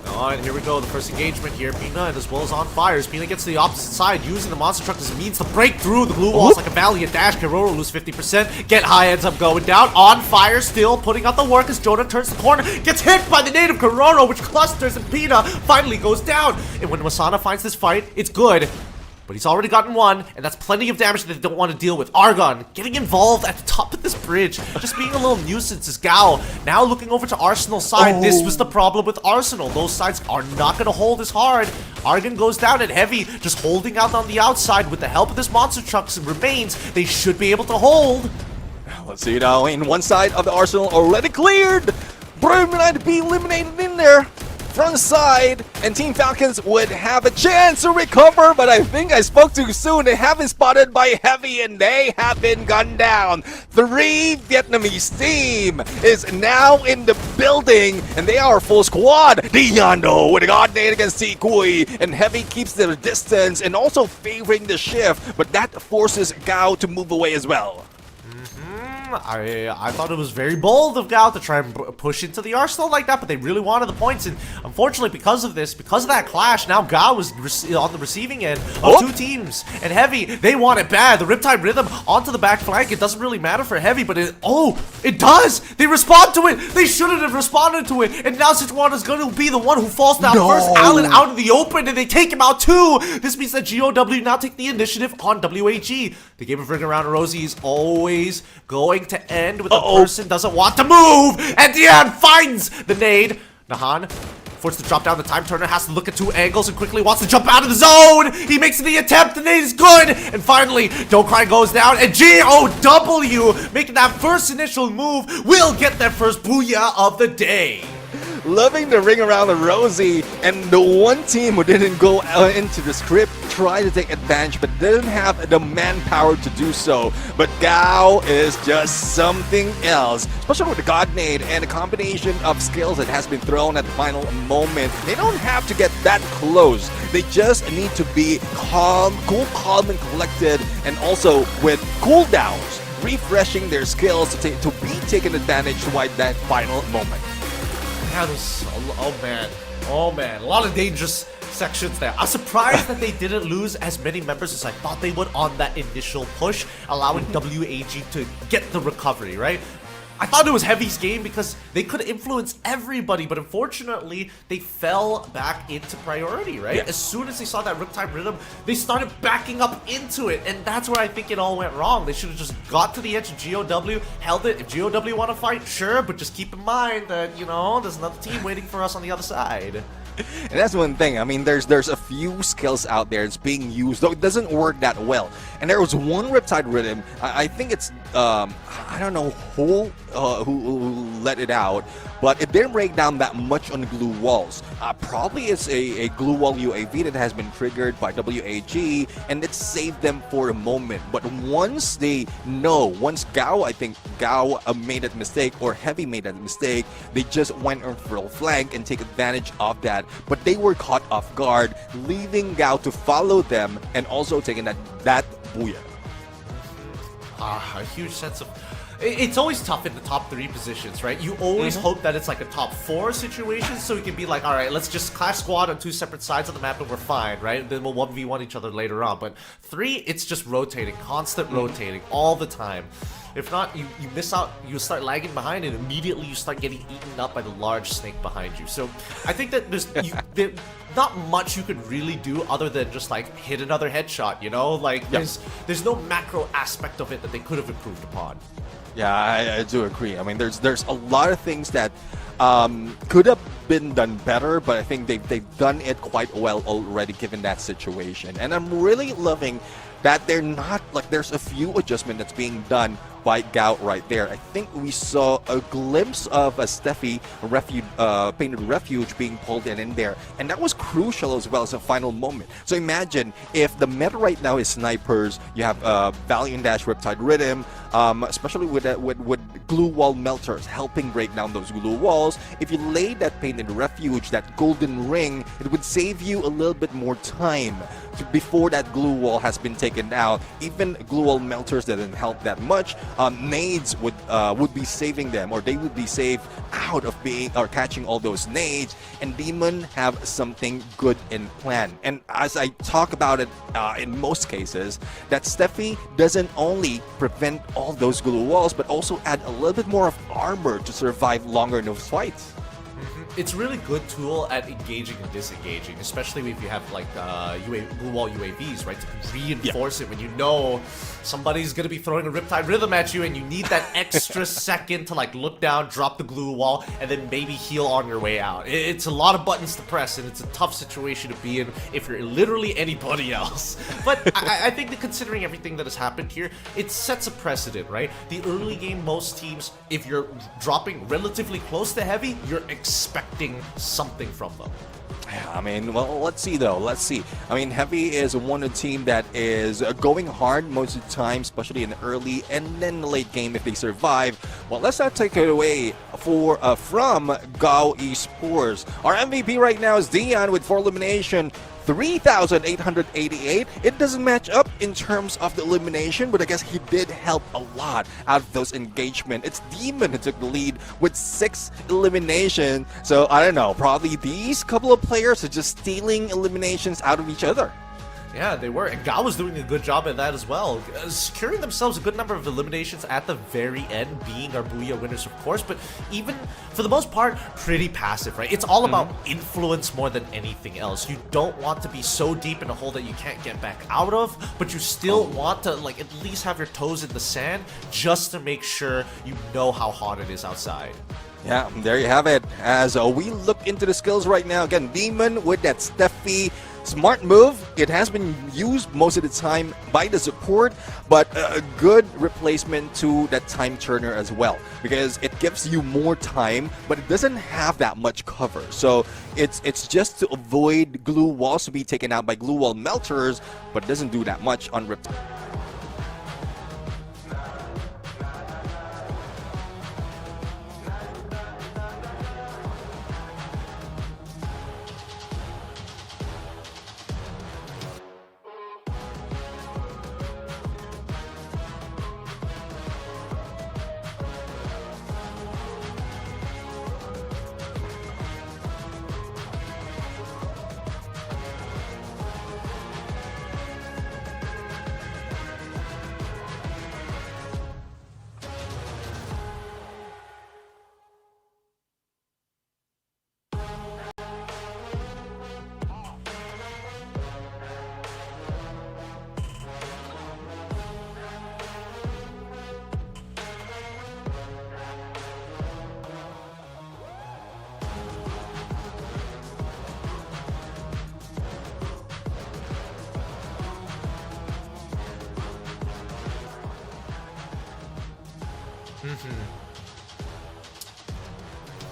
And here we go, the first engagement here. Peanut as well as on fires. Peanut gets to the opposite side, using the monster truck as a means to break through the blue walls like a valiant dash. Keroro lose 50%. Get High ends up going down. On fire still, putting out the work as Jonah turns the corner. Gets hit by the native Keroro, which clusters, and Peanut finally goes down. And when Masana finds this fight, it's good. But he's already gotten one, and that's plenty of damage that they don't want to deal with. Argon getting involved at the top of this bridge, just being a little nuisance is Gao. Now looking over to Arsenal's side. This was the problem with Arsenal. Those sides are not going to hold as hard. Argon goes down, and Heavy just holding out on the outside with the help of this monster trucks and remains. They should be able to hold. Let's see now. In one side of the Arsenal already cleared. Bermuda United be eliminated in there. Front side, and Team Falcons would have a chance to recover, but I think I spoke too soon. They have been spotted by Heavy, and they have been gunned down. 3 Vietnamese team is now in the building, and they are full squad. Diando with a god nade against T Kui, and Heavy keeps their distance and also favoring the shift, but that forces Gao to move away as well. I thought it was very bold of Gao to try and push into the Arsenal like that, but they really wanted the points, and unfortunately because of that clash, now Gao is on the receiving end of 2 teams, and Heavy, they want it bad. The Riptide Rhythm onto the back flank. It doesn't really matter for Heavy, but it does! They respond to it! They shouldn't have responded to it, and now Sichuan is going to be the one who falls down first. Allen out in the open, and they take him out too! This means that GOW now take the initiative on WAG. The game of Ring Around Rosie is always going to end with the person doesn't want to move, and Dian finds the nade. Nahan forced to drop down. The time turner has to look at 2 angles and quickly wants to jump out of the zone. He makes the attempt. The nade is good, and finally Don't Cry goes down, and GOW making that first initial move will get their first booyah of the day. Loving the Ring Around the Rosie, and the one team who didn't go into the script tried to take advantage but didn't have the manpower to do so. But Gao is just something else, especially with the God Nade and the combination of skills that has been thrown at the final moment. They don't have to get that close. They just need to be calm, cool, calm, and collected, and also with cooldowns, refreshing their skills to be taken advantage toward that final moment. Oh man, a lot of dangerous sections there. I'm surprised that they didn't lose as many members as I thought they would on that initial push, allowing WAG to get the recovery, right? I thought it was Heavy's game because they could influence everybody, but unfortunately, they fell back into priority, right? Yeah. As soon as they saw that Riptide Rhythm, they started backing up into it, and that's where I think it all went wrong. They should have just got to the edge of GOW, held it. If GOW want to fight, sure, but just keep in mind that, you know, there's another team waiting for us on the other side. And that's one thing. I mean, there's a few skills out there that's being used, though it doesn't work that well. And there was one Riptide Rhythm. I think it's I don't know who let it out, but it didn't break down that much on the glue walls. Probably it's a glue wall UAV that has been triggered by WAG, and it saved them for a moment. But once Gao, I think Gao made that mistake, or Heavy made that mistake, they just went on full flank and take advantage of that. But they were caught off guard, leaving Gao to follow them and also taking that booyah. A huge sense of... It's always tough in the top 3 positions, right? You always hope that it's like a top 4 situation, so you can be like, all right, let's just clash squad on 2 separate sides of the map and we're fine, right? And then we'll 1v1 each other later on. But 3, it's just rotating, constant rotating all the time. If not, you miss out, you start lagging behind, and immediately you start getting eaten up by the large snake behind you. So I think that there's not much you could really do other than just like hit another headshot, you know? Like there's no macro aspect of it that they could have improved upon. Yeah, I do agree. I mean, there's a lot of things that could have been done better, but I think they've done it quite well already given that situation. And I'm really loving that they're not like there's a few adjustments that's being done by Gao right there. I think we saw a glimpse of a Steffi Painted Refuge being pulled in there, and that was crucial as well as a final moment. So imagine if the meta right now is snipers, you have Valiant Dash, Riptide Rhythm, especially with glue wall melters helping break down those glue walls. If you lay that Painted Refuge, that golden ring, it would save you a little bit more time before that glue wall has been taken out. Even glue wall melters didn't help that much. Nades would be saving them, or they would be saved out of catching all those nades. And Demon have something good in plan. And as I talk about it in most cases, that Steffi doesn't only prevent all those glue walls, but also add a little bit more of armor to survive longer in those fights. It's a really good tool at engaging and disengaging, especially if you have like blue wall UAVs, right? To reinforce it when you know somebody's gonna be throwing a Riptide Rhythm at you, and you need that extra second to like look down, drop the glue wall, and then maybe heal on your way out. It's a lot of buttons to press, and it's a tough situation to be in if you're literally anybody else. But I think that considering everything that has happened here, it sets a precedent, right? The early game, most teams, if you're dropping relatively close to heavy, you're expecting something from them. I mean, well, let's see though. Let's see. I mean, Heavy is one team that is going hard most of the time, especially in the early and then the late game if they survive. Well, let's not take it away from Gao Esports. Our MVP right now is Dion with 4 elimination. 3,888. It doesn't match up in terms of the elimination, but I guess he did help a lot out of those engagement. It's Demon who took the lead with 6 eliminations. So I don't know, probably these couple of players are just stealing eliminations out of each other. Yeah, they were. And Gao was doing a good job at that as well, securing themselves a good number of eliminations at the very end, being our Booyah winners, of course, but even, for the most part, pretty passive, right? It's all about influence more than anything else. You don't want to be so deep in a hole that you can't get back out of, but you still want to, like, at least have your toes in the sand just to make sure you know how hot it is outside. Yeah, there you have it. As we look into the skills right now, again, Demon with that Steffi smart move. It has been used most of the time by the support, but a good replacement to that time turner as well, because it gives you more time, but it doesn't have that much cover. So it's just to avoid glue walls to be taken out by glue wall melters, but it doesn't do that much on Riptide.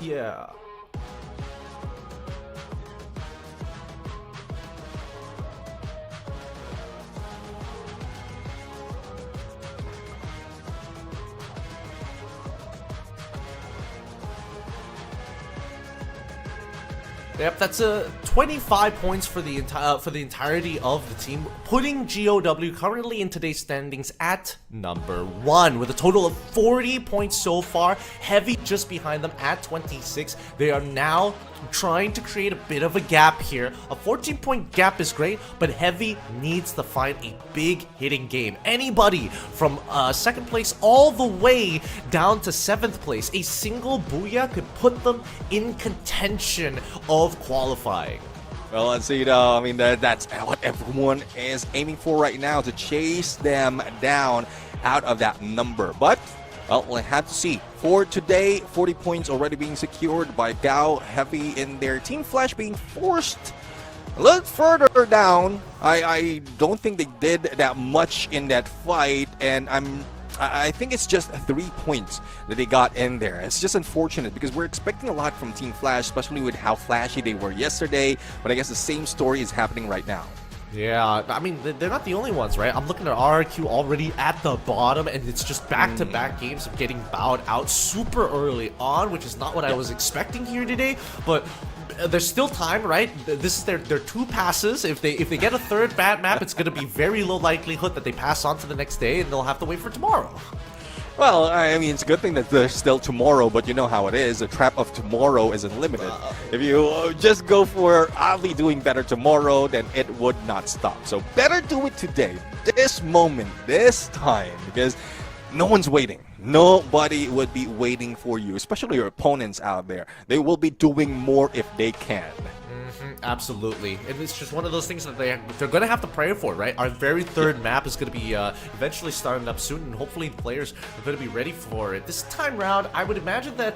Yeah. Yep, that's 25 points for the entirety of the team, putting GOW currently in today's standings at number 1 with a total of 40 points so far. Heavy just behind them at 26. They are now trying to create a bit of a gap here. A 14-point gap is great, but Heavy needs to find a big hitting game. Anybody from second place all the way down to 7th place, a single Booyah could put them in contention of qualifying. Well, let's see though. I mean, that's what everyone is aiming for right now, to chase them down out of that number. But, well, we'll have to see. For today, 40 points already being secured by Gao. Heavy in their Team Flash being forced a little further down. I don't think they did that much in that fight, and I'm I think it's just 3 points that they got in there. It's just unfortunate because we're expecting a lot from Team Flash, especially with how flashy they were yesterday. But I guess the same story is happening right now. Yeah, I mean, they're not the only ones, right? I'm looking at RRQ already at the bottom, and it's just back-to-back games of getting bowed out super early on, which is not what I was expecting here today. But there's still time, right? This is their 2 passes. If they get a third bad map, it's going to be very low likelihood that they pass on to the next day, and they'll have to wait for tomorrow. Well, I mean, it's a good thing that there's still tomorrow, but you know how it is. The trap of tomorrow is unlimited. If you just go for oddly doing better tomorrow, then it would not stop. So better do it today, this moment, this time, because no one's waiting. Nobody would be waiting for you, especially your opponents out there. They will be doing more if they can. Absolutely, and it's just one of those things that they're going to have to pray for, right? Our very third map is going to be eventually starting up soon, and hopefully the players are going to be ready for it. This time round, I would imagine that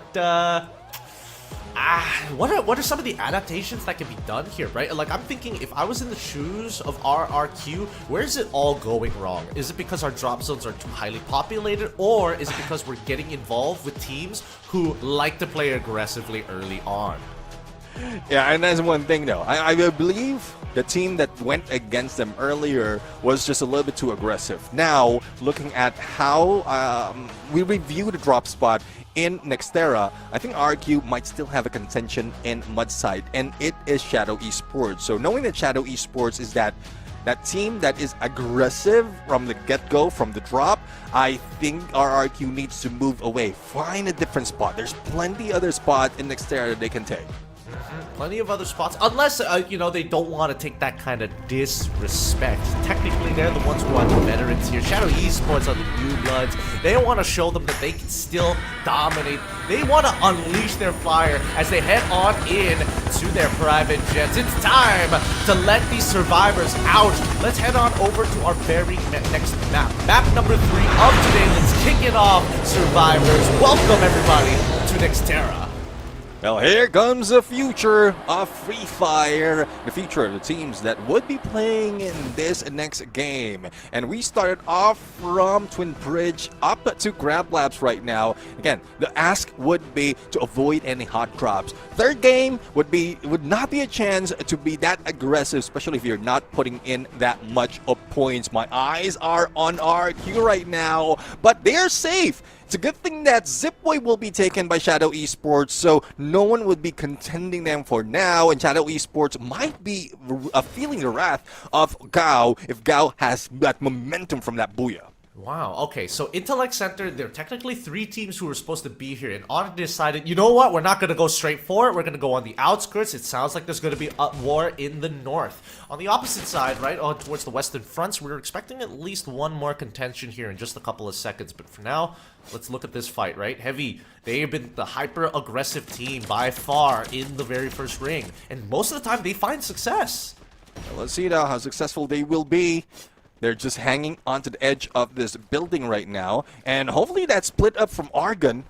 what are some of the adaptations that can be done here, right? Like, I'm thinking, if I was in the shoes of RRQ, where's it all going wrong? Is it because our drop zones are too highly populated, or is it because we're getting involved with teams who like to play aggressively early on? Yeah, and that's one thing though. I believe the team that went against them earlier was just a little bit too aggressive. Now, looking at how we review the drop spot in Nextera, I think RQ might still have a contention in Mudside, and it is Shadow Esports. So knowing that Shadow Esports is that team that is aggressive from the get-go, from the drop, I think RRQ needs to move away. Find a different spot. There's plenty other spots in Nextera that they can take. Plenty of other spots, unless, you know, they don't want to take that kind of disrespect. Technically, they're the ones who are the veterans here. Shadow Esports are the new bloods. They want to show them that they can still dominate. They want to unleash their fire as they head on in to their private jets. It's time to let these survivors out. Let's head on over to our very next map. Map number 3 of today. Let's kick it off, survivors. Welcome, everybody, to Nextera. Well, here comes the future of Free Fire, the future of the teams that would be playing in this next game. And we started off from Twin Bridge up to Grab Labs right now. Again, the ask would be to avoid any hot drops. Third game would not be a chance to be that aggressive, especially if you're not putting in that much of points. My eyes are on RQ right now, but they're safe. It's a good thing that Zipway will be taken by Shadow Esports, so no one would be contending them for now, and Shadow Esports might be feeling the wrath of Gao if Gao has that momentum from that booyah. Wow, okay, so Intellect Center, there are technically 3 teams who were supposed to be here, and Audit decided, you know what, we're not going to go straight for it, we're going to go on the outskirts. It sounds like there's going to be a war in the north. On the opposite side, right, towards the western fronts, we're expecting at least one more contention here in just a couple of seconds, but for now, let's look at this fight, right? Heavy, they have been the hyper-aggressive team by far in the very first ring, and most of the time, they find success. Well, let's see now how successful they will be. They're just hanging onto the edge of this building right now. And hopefully that split up from Argon,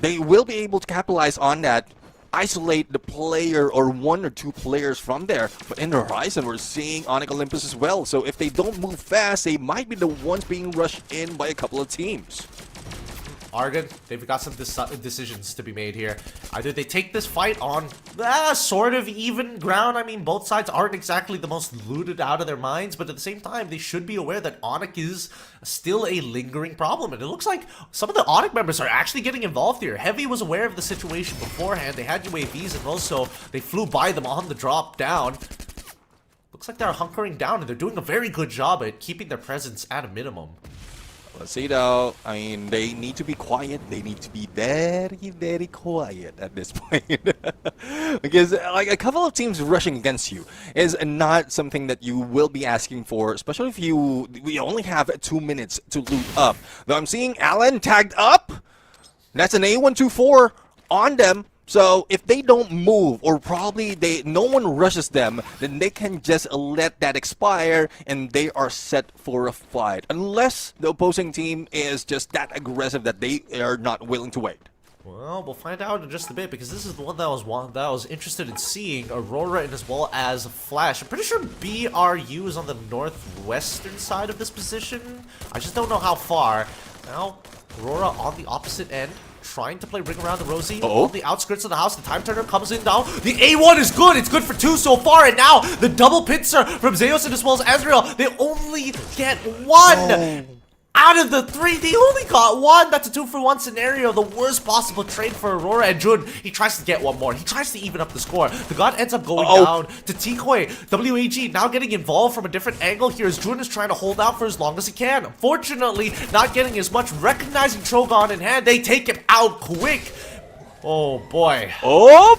they will be able to capitalize on that, isolate the player or 1 or 2 players from there. But in the horizon, we're seeing Onyx Olympus as well. So if they don't move fast, they might be the ones being rushed in by a couple of teams. Argon, they've got some decisions to be made here. Either they take this fight on sort of even ground. I mean, both sides aren't exactly the most looted out of their minds, but at the same time, they should be aware that Onyx is still a lingering problem. And it looks like some of the Onyx members are actually getting involved here. Heavy was aware of the situation beforehand. They had UAVs, and also they flew by them on the drop down. Looks like they're hunkering down, and they're doing a very good job at keeping their presence at a minimum. Let's see though, I mean, they need to be quiet. They need to be very, very quiet at this point. Because like a couple of teams rushing against you is not something that you will be asking for, especially if we only have 2 minutes to loot up. Though I'm seeing Alan tagged up. That's an A124 on them. So if they don't move, or probably no one rushes them, then they can just let that expire and they are set for a fight. Unless the opposing team is just that aggressive that they are not willing to wait. Well, we'll find out in just a bit, because this is the one that I was interested in seeing, Aurora and as well as Flash. I'm pretty sure BRU is on the northwestern side of this position. I just don't know how far. Now, Aurora on the opposite end, trying to play ring around the Rosie Uh-oh. on the outskirts of the house. The time turner comes in now. The A1 is good. It's good for 2 so far. And now the double pincer from Zeus and as well as Ezreal. They only get 1 out of the 3. They only got 1. That's a 2-for-1 scenario. The worst possible trade for Aurora. And Jun, he tries to get 1 more. He tries to even up the score. The God ends up going down to Tikwe. WAG now getting involved from a different angle here as Jun is trying to hold out for as long as he can. Unfortunately, not getting as much, recognizing Trogon in hand. They take him out quick. Oh boy. Oh!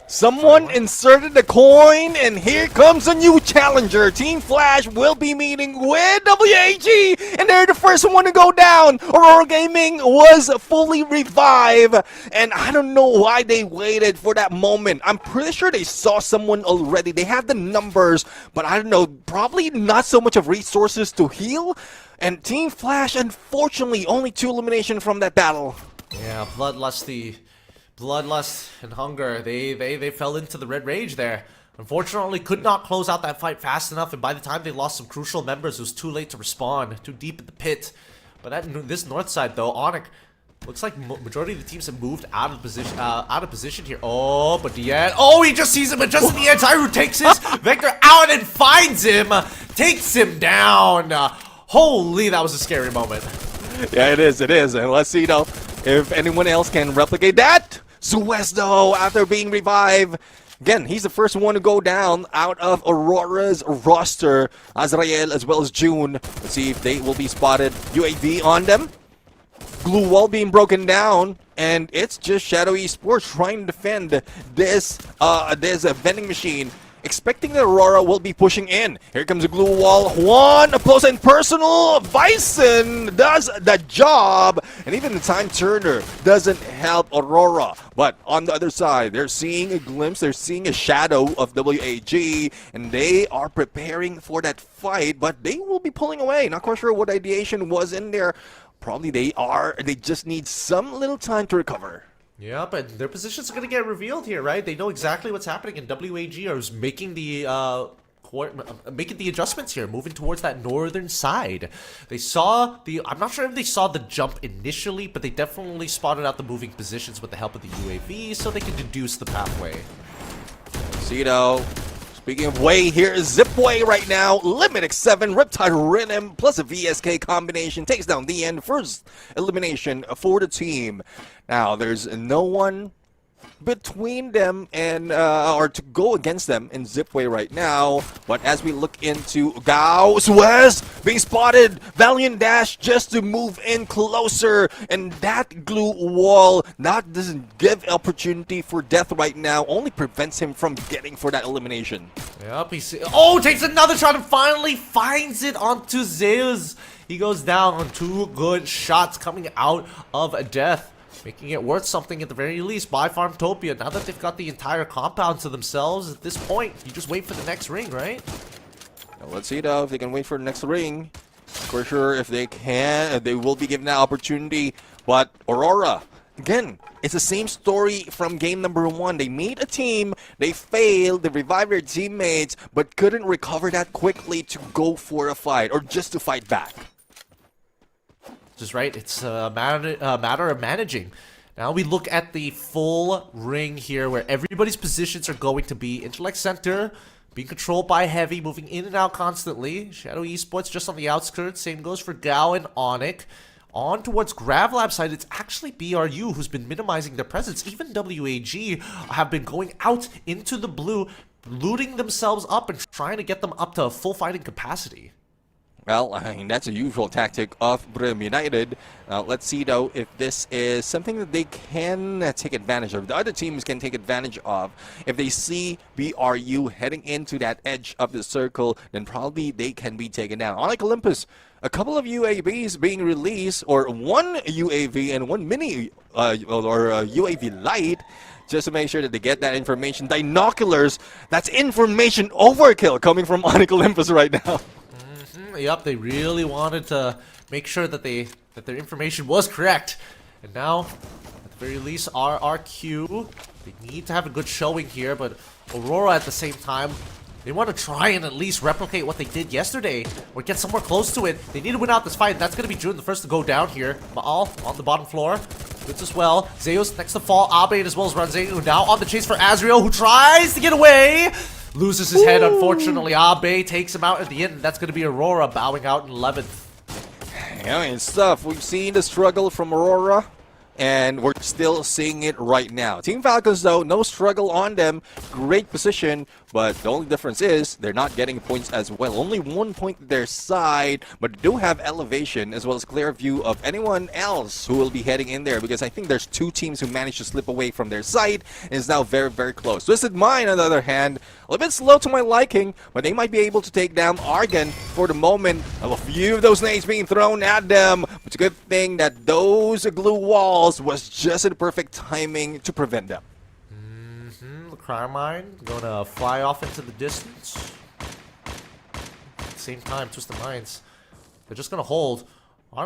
Someone inserted the coin, and here comes a new challenger. Team Flash will be meeting with WAG, and they're the first one to go down. Aurora Gaming was fully revived, and I don't know why they waited for that moment. I'm pretty sure they saw someone already. They have the numbers, but I don't know, probably not so much of resources to heal. And Team Flash, unfortunately, only 2 eliminations from that battle. Yeah, Bloodlust and Hunger, they fell into the Red Rage there. Unfortunately, could not close out that fight fast enough, and by the time they lost some crucial members, it was too late to respond, too deep in the pit. But at this north side, though, Onyx looks like majority of the teams have moved out of position here. Oh, but the end. Oh, he just sees him, but just in the end, Tyru takes his Vector out and finds him, takes him down. Holy, that was a scary moment. Yeah, it is, and let's see though if anyone else can replicate that. Suez though, after being revived, again, he's the first one to go down out of Aurora's roster. Azrael as well as June. Let's see if they will be spotted. UAV on them. Glue wall being broken down, and it's just Shadow Esports trying to defend this vending machine. Expecting that Aurora will be pushing in. Here comes the glue wall. Juan, up close and personal. Bison does the job. And even the time turner doesn't help Aurora. But on the other side, they're seeing a glimpse. They're seeing a shadow of WAG. And they are preparing for that fight. But they will be pulling away. Not quite sure what ideation was in there. Probably they just need some little time to recover. Yeah, but their positions are going to get revealed here, right? They know exactly what's happening, and WAG is making the adjustments here, moving towards that northern side. They saw I'm not sure if they saw the jump initially, but they definitely spotted out the moving positions with the help of the UAV, so they can deduce the pathway. Cito. Speaking of way, here is Zipway right now. Limit 7, Riptide Rhythm plus a VSK combination takes down the end. First elimination for the team. Now, there's no one between them and or to go against them in Zipway right now. But as we look into Gao, Suez being spotted, Valiant Dash just to move in closer, and that glue wall that doesn't give opportunity for death right now, only prevents him from getting for that elimination. Yep, takes another shot and finally finds it onto Zeus. He goes down on 2 good shots coming out of death, making it worth something at the very least by Farmtopia. Now that they've got the entire compound to themselves, at this point, you just wait for the next ring, right? Now let's see though if they can wait for the next ring. For sure, if they can, they will be given that opportunity. But Aurora, again, it's the same story from game number 1. They made a team, they failed, they revived their teammates, but couldn't recover that quickly to go for a fight or just to fight back. Just right, it's a matter of managing. Now we look at the full ring here where everybody's positions are going to be intellect center, being controlled by Heavy, moving in and out constantly. Shadow Esports just on the outskirts, same goes for Gao and Onyx. On towards Gravlab side, it's actually BRU who's been minimizing their presence. Even WAG have been going out into the blue, looting themselves up and trying to get them up to a full fighting capacity. Well, I mean, that's a usual tactic of Brim United. Let's see, though, if this is something that they can take advantage of. The other teams can take advantage of. If they see BRU heading into that edge of the circle, then probably they can be taken down. Unlike Olympus, a couple of UAVs being released, or one UAV and one mini UAV light, just to make sure that they get that information. Binoculars, that's information overkill coming from Onyx Olympus right now. Yep, they really wanted to make sure that their information was correct. And now, at the very least, RRQ, they need to have a good showing here, but Aurora at the same time They want to try and at least replicate what they did yesterday, or get somewhere close to it. They need to win out this fight. That's going to be June, the first to go down here. Maal on the bottom floor. Goods as well. Zeus next to fall. Abe as well as Ranzenu now on the chase for Azriel, who tries to get away. Loses his head, unfortunately. Abe takes him out at the end. That's going to be Aurora bowing out in 11th. Yeah, and stuff. We've seen the struggle from Aurora, and we're still seeing it right now. Team Falcons, though, no struggle on them. Great position, but the only difference is they're not getting points as well. Only 1 point to their side, but do have elevation as well as clear view of anyone else who will be heading in there, because I think there's 2 teams who managed to slip away from their side and is now very, very close. Twisted Mind, on the other hand, a little bit slow to my liking, but they might be able to take down Argon for the moment. A few of those nades being thrown at them, but it's a good thing that those glue walls was just in the perfect timing to prevent them. The Crime Mine gonna fly off into the distance. At the same time, Twisted Minds, they're just gonna hold.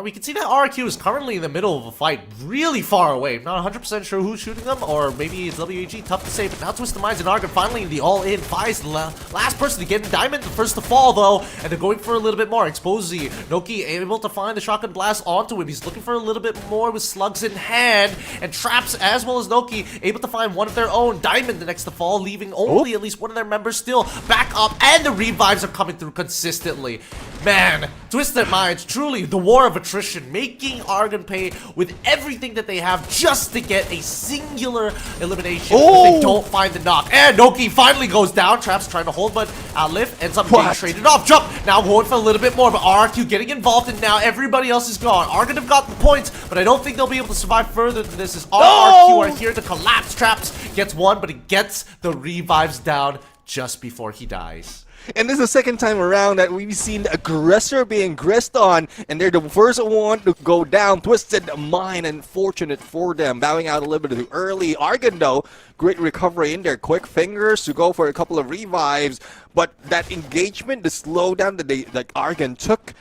We can see that RQ is currently in the middle of a fight, really far away. I'm not 100% sure who's shooting them, or maybe it's WAG, tough to say. But now Twisted Minds and Argon finally in the all-in. Fi's the last person to get in Diamond, the first to fall, though. And they're going for a little bit more. Exposy, Noki able to find the shotgun blast onto him. He's looking for a little bit more with slugs in hand. And Traps, as well as Noki, able to find one of their own. Diamond the next to fall, leaving only at least one of their members still back up. And the revives are coming through consistently. Man, Twisted Minds, truly the war of attrition, making Argon pay with everything that they have just to get a singular elimination if they don't find the knock. And Noki finally goes down. Traps trying to hold, but Outlift ends up being traded off. Jump! Now going for a little bit more, but RQ getting involved, and now everybody else is gone. Argon have got the points, but I don't think they'll be able to survive further than this, as RQ are here to collapse. Traps gets one, but he gets the revives down just before he dies. And this is the second time around that we've seen the aggressor being grist on, and they're the first one to go down. Twisted Mind, unfortunate for them, bowing out a little bit too early. Argon, though, great recovery in there. Quick fingers to go for a couple of revives, but that engagement, the slowdown that Argon took,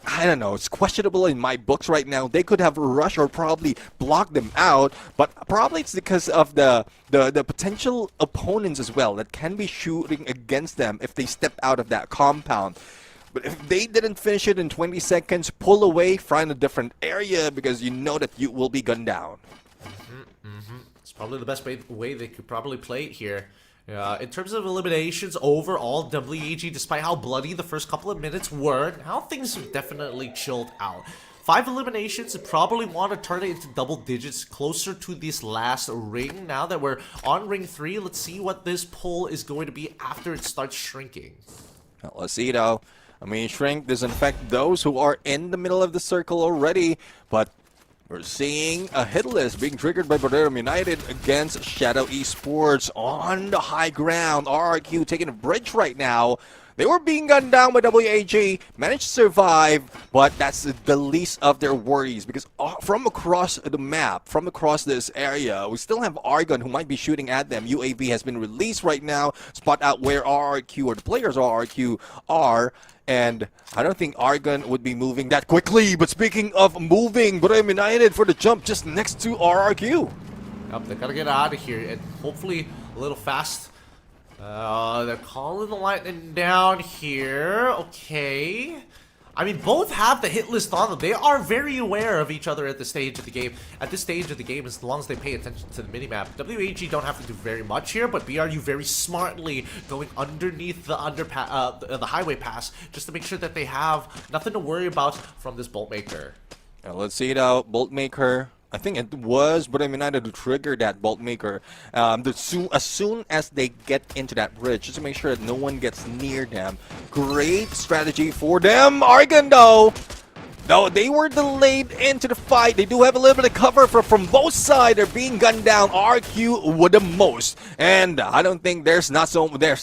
I don't know, it's questionable in my books right now. They could have rushed or probably blocked them out, but probably it's because of the potential opponents as well that can be shooting against them if they step out of that compound. But if they didn't finish it in 20 seconds, pull away, find a different area, because you know that you will be gunned down. It's probably the best way they could probably play it here. In terms of eliminations overall, WAG, despite how bloody the first couple of minutes were, now things have definitely chilled out. 5 eliminations, and probably want to turn it into double digits closer to this last ring. Now that we're on ring 3, let's see what this pull is going to be after it starts shrinking. Well, let's see though. I mean, shrink doesn't affect those who are in the middle of the circle already, but we're seeing a hit list being triggered by Purgatory United against Shadow Esports on the high ground. RRQ taking a bridge right now. They were being gunned down by WAG, managed to survive, but that's the least of their worries, because from across the map, from across this area, we still have Argon who might be shooting at them. UAV has been released right now, spot out where RRQ, or the players of RRQ are, and I don't think Argon would be moving that quickly. But speaking of moving, Purgatory United for the jump just next to RRQ. Yep, they gotta get out of here, and hopefully a little fast. They're calling the lightning down here. Okay. I mean, both have the hit list on them. They are very aware of each other at this stage of the game. At this stage of the game, as long as they pay attention to the minimap. WAG don't have to do very much here, but BRU very smartly going underneath the the highway pass, just to make sure that they have nothing to worry about from this Bolt Maker. Now, let's see it out. Bolt Maker. I think it was Purgatory United to trigger that Bolt Maker as soon as they get into that bridge, just to make sure that no one gets near them. Great strategy for them. Argon, though, they were delayed into the fight. They do have a little bit of cover from both sides. They're being gunned down. RQ with the most, and I don't think there's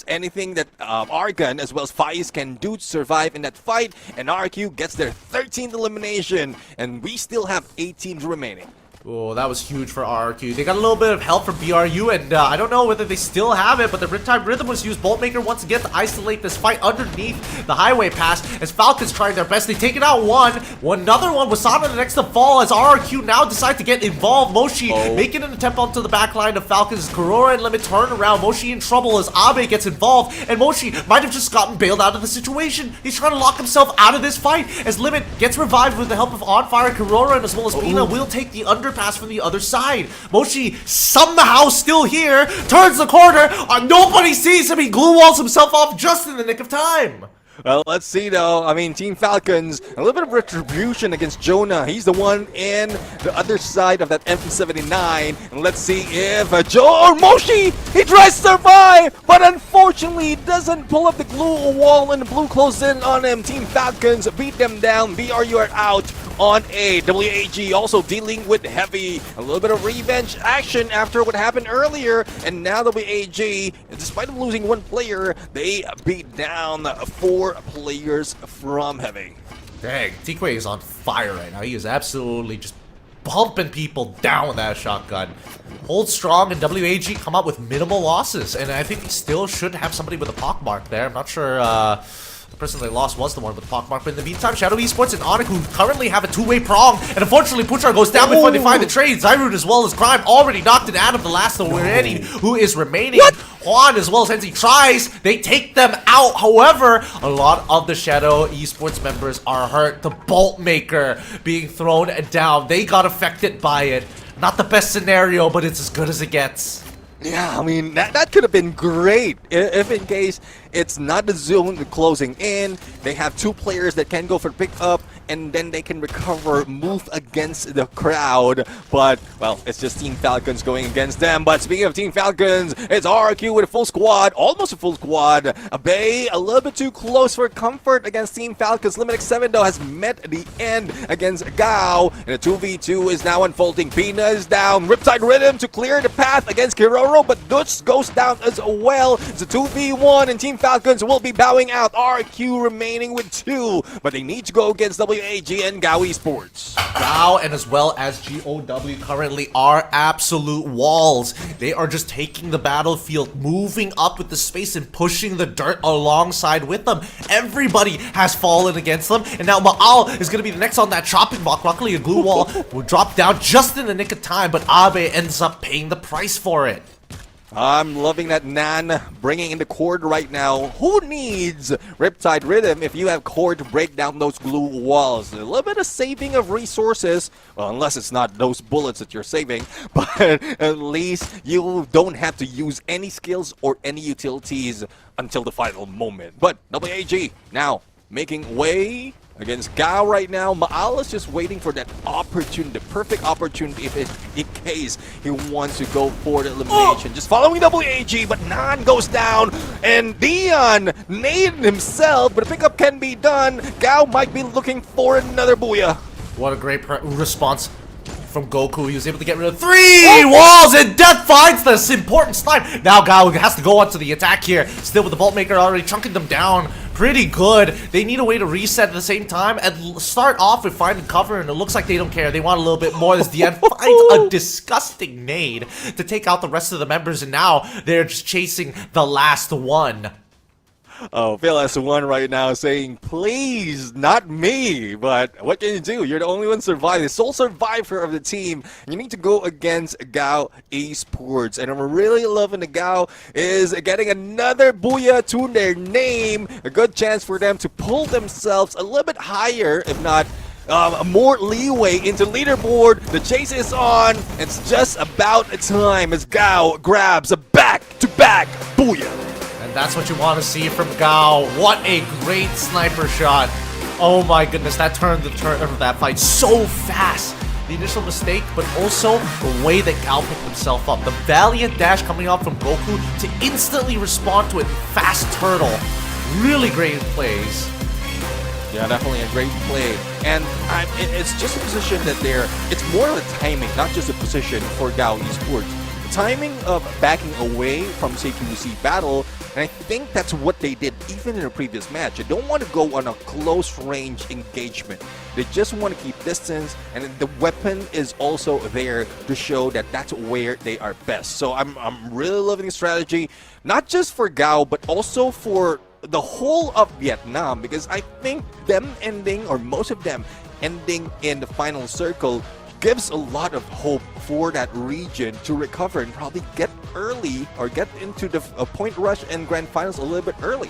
anything that Argon as well as Faiz can do to survive in that fight. And RQ gets their 13th elimination, and we still have 8 teams remaining. Oh, that was huge for RRQ. They got a little bit of help from BRU, and I don't know whether they still have it, but the Riptide Rhythm was used. Boltmaker once again to isolate this fight underneath the highway pass as Falcons trying their best. They take it out another one. Wasana the next to fall as RRQ now decide to get involved. Moshi making an attempt onto the back line of Falcons. Karora and Limit turn around. Moshi in trouble as Abe gets involved, and Moshi might have just gotten bailed out of the situation. He's trying to lock himself out of this fight as Limit gets revived with the help of On Fire. Karora and as well as Pina will take the underpass from the other side. Moshi somehow still here, turns the corner, nobody sees him, he glue walls himself off just in the nick of time. Well, let's see though. I mean, Team Falcons, a little bit of retribution against Jonah. He's the one in the other side of that M79. And let's see if Moshi, he tries to survive, but unfortunately he doesn't pull up the glue wall and the blue closes in on him. Team Falcons beat them down. BRU are out on A. WAG also dealing with heavy. A little bit of revenge action after what happened earlier. And now WAG, despite them losing one player, they beat down 4 players from heavy. Dang, Tikwe is on fire right now. He is absolutely just bumping people down with that shotgun. Hold strong, and WAG come up with minimal losses. And I think he still should have somebody with a pockmark there. I'm not sure the person they lost was the one with the pockmark. But in the meantime, Shadow Esports and Onyx, who currently have a two-way prong. And unfortunately, Puchar goes down before they find the trade. Zyrud as well as Crime already knocked it out of the last of Wereni, who is remaining. What? Juan as well as Hensi tries. They take them out. However, a lot of the Shadow Esports members are hurt. The Bolt Maker being thrown down. They got affected by it. Not the best scenario, but it's as good as it gets. Yeah, I mean, that could have been great if in case it's not the zone closing in. They have 2 players that can go for pickup, and then they can recover, move against the crowd. But, well, it's just Team Falcons going against them. But speaking of Team Falcons, it's RQ with a full squad, almost a full squad. Bay a little bit too close for comfort against Team Falcons. Limit X7, though, has met the end against Gao. And a 2v2 is now unfolding. Pina is down. Riptide Rhythm to clear the path against Kiroro, but Dutch goes down as well. It's a 2v1, and Team Falcons will be bowing out. RQ remaining with 2, but they need to go against WAG and Gao Esports. Gao and as well as GOW currently are absolute walls. They are just taking the battlefield, moving up with the space and pushing the dirt alongside with them. Everybody has fallen against them, and now Ma'al is going to be the next on that chopping block. Luckily, a glue wall will drop down just in the nick of time, but Abe ends up paying the price for it. I'm loving that Nan bringing in the cord right now. Who needs Riptide Rhythm if you have cord to break down those glue walls? A little bit of saving of resources, well, unless it's not those bullets that you're saving, but at least you don't have to use any skills or any utilities until the final moment. But WAG now making way against Gao right now. Ma'al is just waiting for that opportunity, the perfect opportunity in case he wants to go for the elimination. Just following WAG, but Nan goes down, and Dion naded himself, but a pickup can be done. Gao might be looking for another booyah. What a great response from Goku. He was able to get rid of 3 walls, and Death finds this important snipe. Now Gao has to go onto the attack here. Still with the Bolt Maker already chunking them down pretty good. They need a way to reset at the same time and start off with finding cover, and it looks like they don't care. They want a little bit more. As the end finds a disgusting nade to take out the rest of the members, and now they're just chasing the last one. Oh, Phil has one right now saying, please, not me. But what can you do? You're the only one surviving, the sole survivor of the team. You need to go against Gao Esports. And I'm really loving the Gao is getting another booyah to their name. A good chance for them to pull themselves a little bit higher, if not more leeway into leaderboard. The chase is on. It's just about time as Gao grabs a back-to-back booyah. And that's what you want to see from Gao. What a great sniper shot. Oh my goodness, that turned the turn of that fight so fast. The initial mistake, but also the way that Gao picked himself up. The valiant dash coming off from Goku to instantly respond to it. Fast turtle. Really great plays. Yeah, definitely a great play. And it's just a position that it's more of a timing, not just a position for Gao Esports. timing of backing away from CQC battle, and I think that's what they did even in the previous match. They don't want to go on a close range engagement. They just want to keep distance, and the weapon is also there to show that that's where they are best. So I'm really loving the strategy, not just for Gao, but also for the whole of Vietnam, because I think them ending, or most of them ending in the final circle, gives a lot of hope for that region to recover and probably get early or get into the point rush and grand finals a little bit early.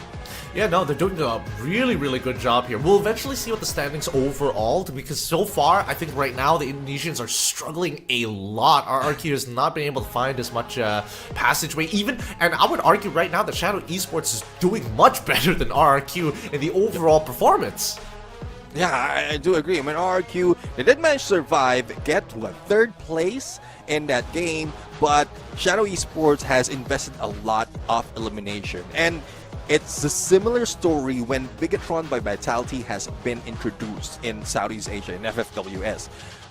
Yeah, no, they're doing a really, really good job here. We'll eventually see what the standings overall, because so far, I think right now the Indonesians are struggling a lot. RRQ has not been able to find as much passageway even, and I would argue right now that Shadow Esports is doing much better than RRQ in the overall performance. Yeah, I do agree. I mean, RRQ, they did manage to survive, get to a 3rd place in that game, but Shadow Esports has invested a lot of elimination. And it's a similar story when Bigatron by Vitality has been introduced in Southeast Asia, in FFWS.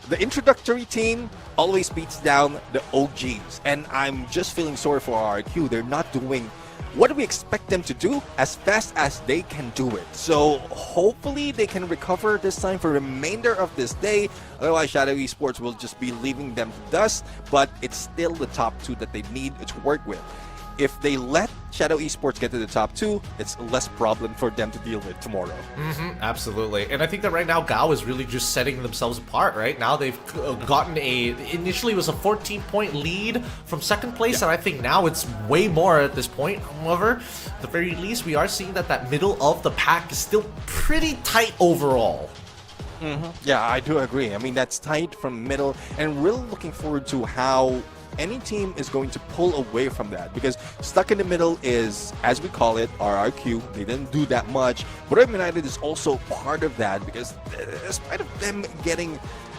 The introductory team always beats down the OGs, and I'm just feeling sorry for RRQ. They're not doing what do we expect them to do as fast as they can do it. So hopefully they can recover this time for the remainder of this day. Otherwise, Shadow Esports will just be leaving them to dust, but it's still the top 2 that they need to work with. If they let Shadow Esports get to the top 2, it's less problem for them to deal with tomorrow. Absolutely. And I think that right now Gao is really just setting themselves apart, right? Now they've gotten initially it was a 14-point lead from 2nd place, and I think now it's way more at this point. However, at the very least, we are seeing that middle of the pack is still pretty tight overall. Yeah, I do agree. I mean, that's tight from middle, and really looking forward to how any team is going to pull away from that, because stuck in the middle is, as we call it, RRQ. They didn't do that much. But United is also part of that, because despite of them getting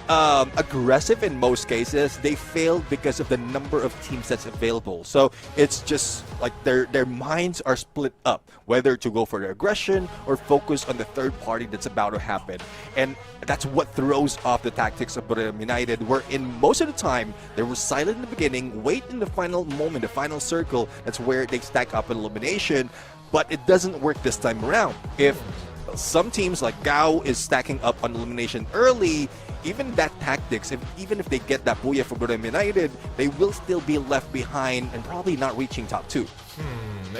aggressive in most cases, they failed because of the number of teams that's available. So it's just like their minds are split up, whether to go for the aggression or focus on the third party that's about to happen. And that's what throws off the tactics of United, where in most of the time they were silent in the beginning, wait in the final moment, the final circle. That's where they stack up an elimination, but it doesn't work this time around. If some teams like Gao is stacking up on elimination early, even that tactics, even if they get that booyah for United, they will still be left behind and probably not reaching top 2.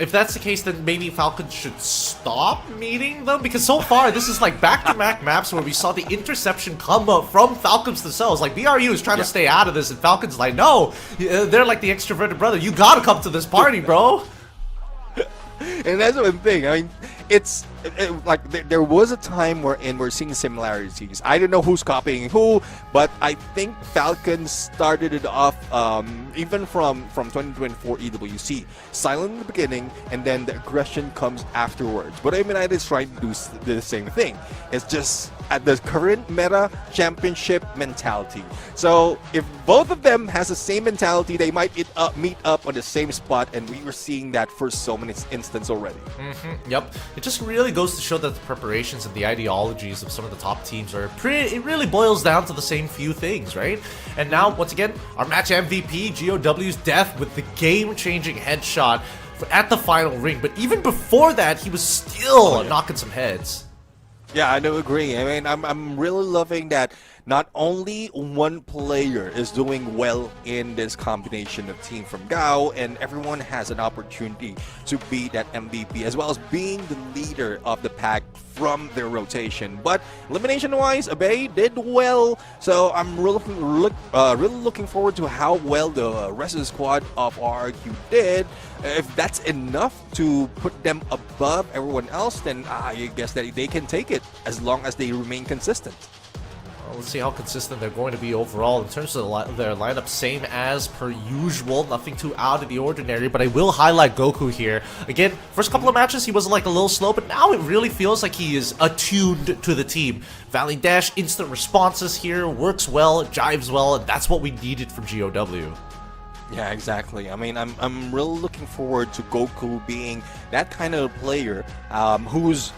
If that's the case, then maybe Falcons should stop meeting them, because so far this is like back-to-back maps where we saw the interception come up from Falcons themselves. Like BRU is trying to stay out of this, and Falcons like, no, they're like the extroverted brother. You gotta come to this party, bro. And that's one thing. I mean, it's like there was a time wherein we're seeing similarities. I don't know who's copying who, but I think Falcons started it off even from 2024 EWC. Silent in the beginning, and then the aggression comes afterwards. But United is trying to do the same thing. It's just at the current meta championship mentality. So if both of them has the same mentality, they might meet up on the same spot, and we were seeing that for so many instances already. Yep. It just really goes to show that the preparations and the ideologies of some of the top teams are it really boils down to the same few things, right? And now, once again, our match MVP, GOW's death with the game-changing headshot at the final ring. But even before that, he was still knocking some heads. Yeah, I do agree. I mean, I'm really loving that not only one player is doing well in this combination of team from Gao, and everyone has an opportunity to be that MVP, as well as being the leader of the pack from their rotation. But elimination-wise, Abey did well, so I'm really looking forward to how well the rest of the squad of RRQ did. If that's enough to put them above everyone else, then I guess that they can take it as long as they remain consistent. Let's see how consistent they're going to be overall in terms of their lineup. Same as per usual, nothing too out of the ordinary, but I will highlight Goku here. Again, first couple of matches he was like a little slow, but now it really feels like he is attuned to the team. Valley Dash, instant responses here, works well, jives well, and that's what we needed from GOW. Yeah, exactly. I mean, I'm really looking forward to Goku being that kind of player who's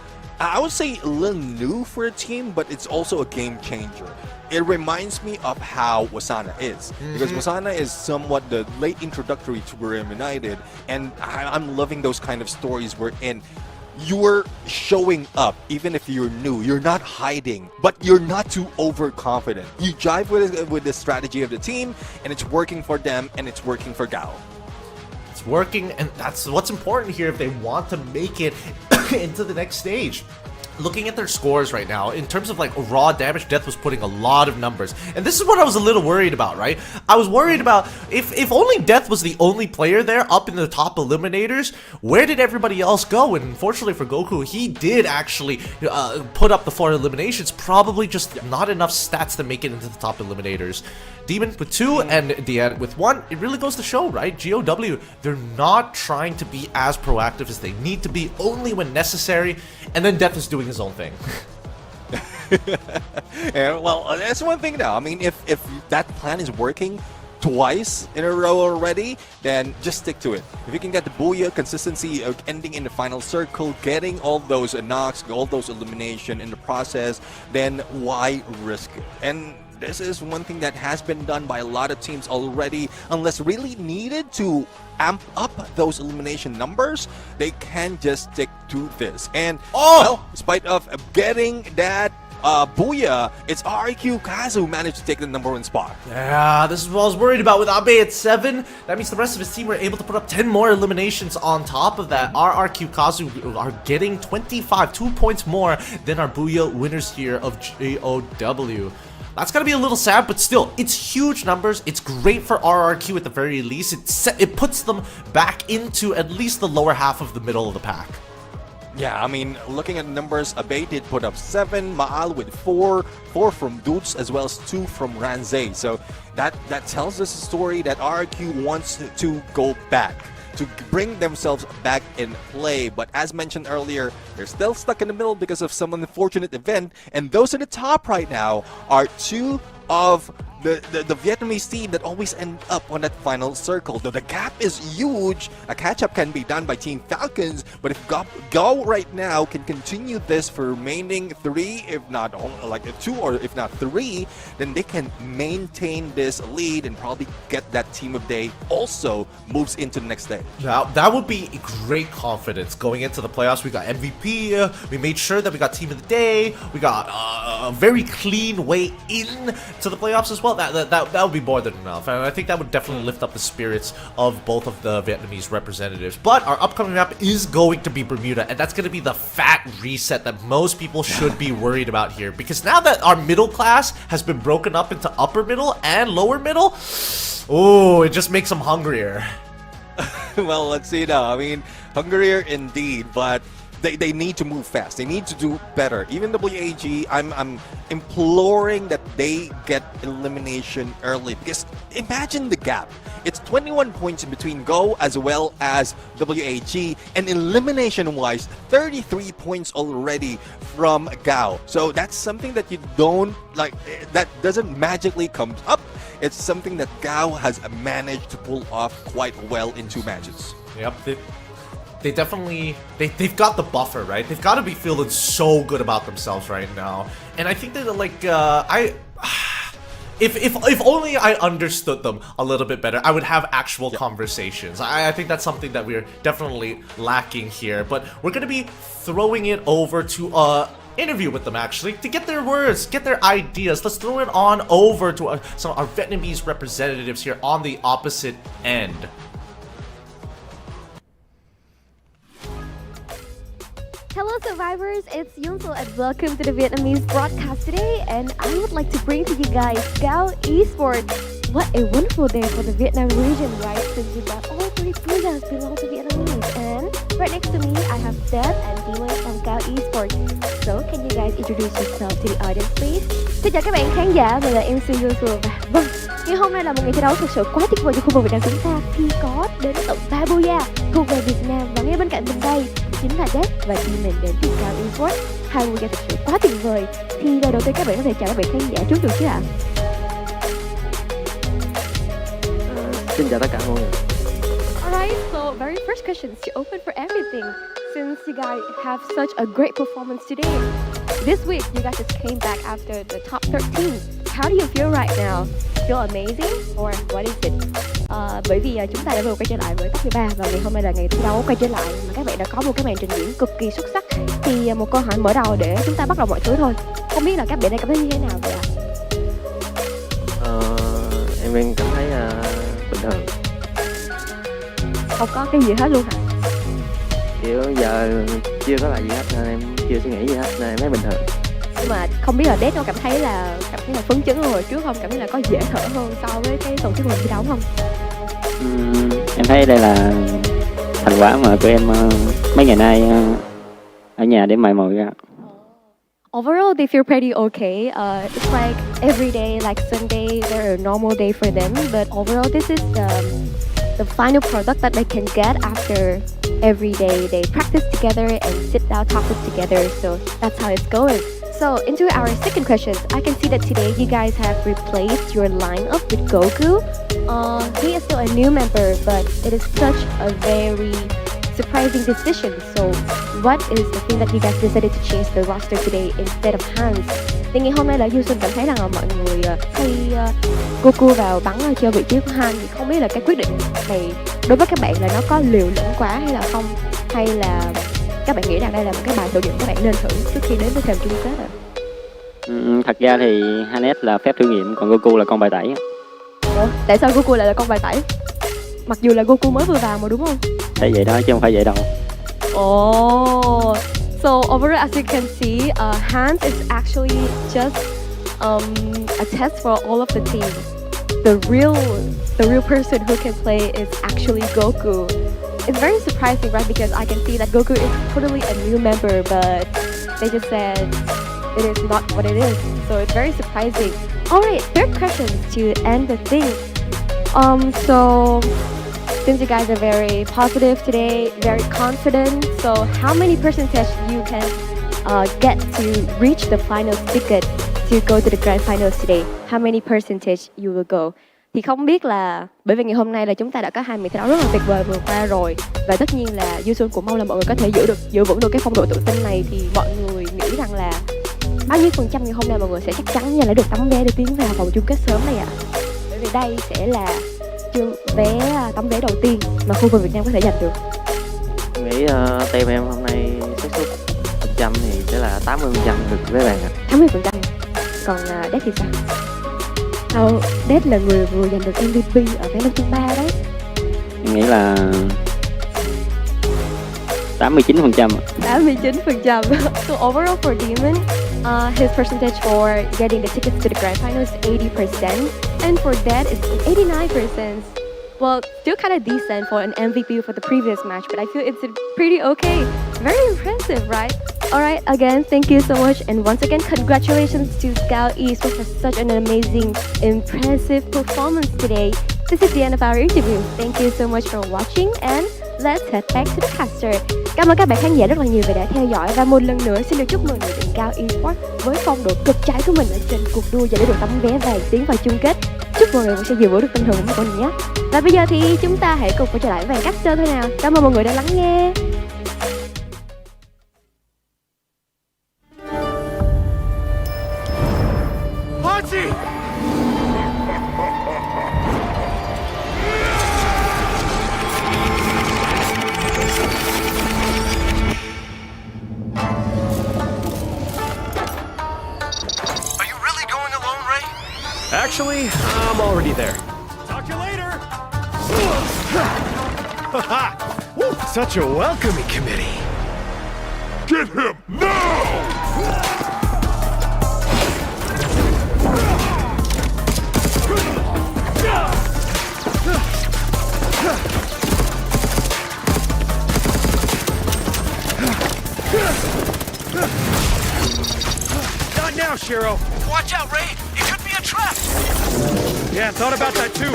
I would say a little new for the team, but it's also a game changer. It reminds me of how Wasana is, because Wasana is somewhat the late introductory to Buriram United, and I'm loving those kind of stories wherein you're showing up even if you're new. You're not hiding, but you're not too overconfident. You jive with the strategy of the team, and it's working for them, and it's working for Gao. It's working, and that's what's important here if they want to make it into the next stage. Looking at their scores right now, in terms of like raw damage, Death was putting a lot of numbers. And this is what I was a little worried about, right? I was worried about if only Death was the only player there up in the top eliminators, where did everybody else go? And unfortunately for Goku, he did actually put up the 4 eliminations, probably just not enough stats to make it into the top eliminators. Demon with 2 and Dian with 1, it really goes to show, right? GOW, they're not trying to be as proactive as they need to be, only when necessary, and then Death is doing his own thing. Yeah, well, that's one thing now. I mean, if that plan is working twice in a row already, then just stick to it. If you can get the Booyah consistency of ending in the final circle, getting all those knocks, all those elimination in the process, then why risk it? And this is one thing that has been done by a lot of teams already. Unless really needed to amp up those elimination numbers, they can just stick to this. And well, in spite of getting that Booyah, it's RQ Kazu who managed to take the #1 spot. Yeah, this is what I was worried about with Abe at 7. That means the rest of his team were able to put up 10 more eliminations on top of that. Our RQ Kazu are getting 25, 2 points more than our Booyah winners here of GOW. That's gonna be a little sad, but still, it's huge numbers. It's great for RRQ at the very least. It puts them back into at least the lower half of the middle of the pack. Yeah, I mean, looking at the numbers, Abe did put up 7, Maal with 4 from Dutz, as well as 2 from Ranzay. So that tells us a story that RRQ wants to go back, to bring themselves back in play. But as mentioned earlier, they're still stuck in the middle because of some unfortunate event, and those at the top right now are 2 of the Vietnamese team that always end up on that final circle. Though the gap is huge, a catch-up can be done by Team Falcons, but if Go right now can continue this for remaining 3, if not like 2 or if not 3, then they can maintain this lead and probably get that Team of Day also moves into the next stage. Now, that would be great confidence going into the playoffs. We got MVP, we made sure that we got Team of the Day, we got a very clean way in to the playoffs as well. That would be more than enough, and I think that would definitely lift up the spirits of both of the Vietnamese representatives. But our upcoming map is going to be Bermuda, and that's going to be the fat reset that most people should be worried about here, because now that our middle class has been broken up into upper middle and lower middle, oh, it just makes them hungrier. Well, let's see now. I mean, hungrier indeed, but they need to move fast. They need to do better. Even WAG, I'm imploring that they get elimination early, because imagine the gap. It's 21 points in between Go as well as WAG, and elimination-wise, 33 points already from Gao. So that's something that you don't like. That doesn't magically come up. It's something that Gao has managed to pull off quite well in 2 matches. Yep. They definitely, they've got the buffer, right? They've got to be feeling so good about themselves right now. And I think that, like, if only I understood them a little bit better, I would have actual conversations. I think that's something that we're definitely lacking here. But we're going to be throwing it over to interview with them, actually, to get their words, get their ideas. Let's throw it on over to some of our Vietnamese representatives here on the opposite end. Hello survivors, it's Yunso and welcome to the Vietnamese broadcast today, and I would like to bring to you guys Gao Esports. What a wonderful day for the Vietnam region, right? Since we got all 3 players belong to Vietnamese, and right next to me I have Deb and Demon from Gao Esports. So can you guys introduce yourself to the audience please? Xin chào các bạn khán giả, mình là MC Yunso và vâng, ngày hôm nay là một ngày thi đấu thực sự quá tuyệt vời cho khu vực Việt Nam chúng ta khi có đến tận 3 Booyah thuộc về Việt Nam, và ngay bên cạnh mình đây chính là Dev và Demon đến từ Gao Esports. 2 Booyah thực sự quá tuyệt vời. Thì lời đầu tiên các bạn có thể chào các bạn khán giả trước được chứ ạ? Xin chào tất cả mọi người. Alright, so very first question is open for everything. since you guys have such a great performance today. This week, you guys just came back after the top 13. How do you feel right now? Feel amazing or what is it? Bởi vì chúng ta đã vừa quay trở lại với top 13 và ngày hôm nay là ngày thi đấu quay trở lại mà các bạn đã có một cái màn trình diễn cực kỳ xuất sắc. Thì một câu hỏi mở đầu để chúng ta bắt đầu mọi thứ thôi. Không biết là các bạn đang cảm thấy như thế nào vậy ạ? Em đang cảm thấy bình thường. Không có cái gì hết luôn hả? Kiểu giờ chưa có là gì hết nên em chưa suy nghĩ gì hết nên em thấy bình thường. Nhưng mà không biết là Dead có cảm thấy là phấn chấn hơn hồi trước không? Cảm thấy là có dễ thở hơn so với cái tổ chức lần thi đấu không? Em thấy đây là thành quả mà tụi em mấy ngày nay ở nhà để mày mò ra. Overall, they feel pretty okay. It's like every day, like Sunday, they're a normal day for them. But overall, this is the final product that they can get after every day. They practice together and sit down topics together. So that's how it's going. So into our second question, I can see that today you guys have replaced your lineup with Goku. He is still a new member, but it is such a very surprising decision. So what is the thing that you guys decided to change the roster today instead of Hans? Thì ngày hôm nay là Yusun cảm thấy rằng là mọi người thay Goku vào bắn cho vị trí của Han, thì không biết là cái quyết định này đối với các bạn là nó có liều lĩnh quá hay là không, hay là các bạn nghĩ rằng đây là một cái bài thử nghiệm các bạn nên thử trước khi đến với thềm chung kết ạ? Thật ra thì Hanes là phép thử nghiệm, còn Goku là con bài tẩy. Ủa, tại sao Goku lại là con bài tẩy? Mặc dù là Goku mới vừa vào mà đúng không? Thấy vậy đó chứ không phải vậy đâu. Oh, so overall as you can see, Hans is actually just a test for all of the team. The real person who can play is actually Goku. It's very surprising, right? Because I can see that Goku is totally a new member, but they just said it is not what it is. So it's very surprising. Alright, third question to end the thing. So since you guys are very positive today, very confident, so how many percentage you can get to reach the final ticket to go to the grand finals today? How many percentage you will go? Thì không biết là bởi vì ngày hôm nay là chúng ta đã có 2 màn thi đấu rất là tuyệt vời vừa qua rồi, và tất nhiên là Yusun cũng mong là mọi người có thể giữ vững được cái phong độ tự tin này. Thì mọi người nghĩ rằng là bao nhiêu phần trăm ngày hôm nay mọi người sẽ chắc chắn là được tấm vé để tiến vào vòng chung kết sớm này ạ? Bởi vì đây sẽ là tấm vé đầu tiên mà khu vực Việt Nam có thể giành được. Em nghĩ team em hôm nay xác suất phần trăm thì sẽ là 80% được với bạn ạ. 80%. Còn Dead thì sao? Dead là người vừa giành được MVP ở ván đấu thứ 3 đấy. Em nghĩ là 89%. 89%. So overall for Demon, his percentage for getting the tickets to the grand final is 80%, and for Dead is 89%. Well, still kind of decent for an MVP for the previous match, but I feel it's pretty okay. Very impressive, right? Alright, again, thank you so much, and once again, congratulations to Scout Esports for such an amazing, impressive performance today. This is the end of our interview. Thank you so much for watching, and let's head back to the caster. Cảm ơn các bạn khán giả rất là nhiều vì đã theo dõi, và một lần nữa xin được chúc mừng đội tuyển Cao Esports với phong độ cực cháy của mình ở trên cuộc đua giành được tấm vé vàng tiến vào chung kết. Chúc mọi người sẽ giữ vững được tinh thần của mình nhé. Và bây giờ thì chúng ta hãy cùng quay trở lại với vàng caster thôi nào. Cảm ơn mọi người đã lắng nghe. Actually, I'm already there. Talk to you later! Woo, such a welcoming committee. Get him now! Not now, Shiro! Watch out, Ray! It could be a trap! Yeah, thought about that too.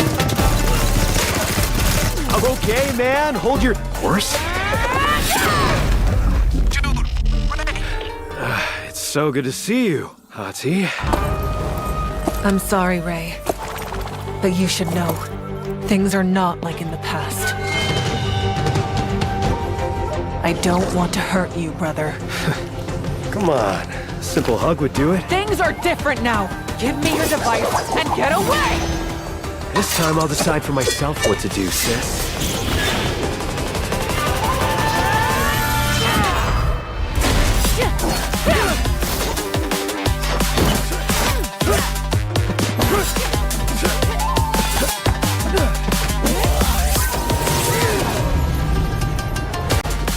Okay, man, hold your horse. It's so good to see you, Hati. I'm sorry, Ray. But you should know, things are not like in the past. I I don't want to hurt you, brother. Come on. A simple hug would do it. Things are different now. Give me your device and get away! This time I'll decide for myself what to do, sis.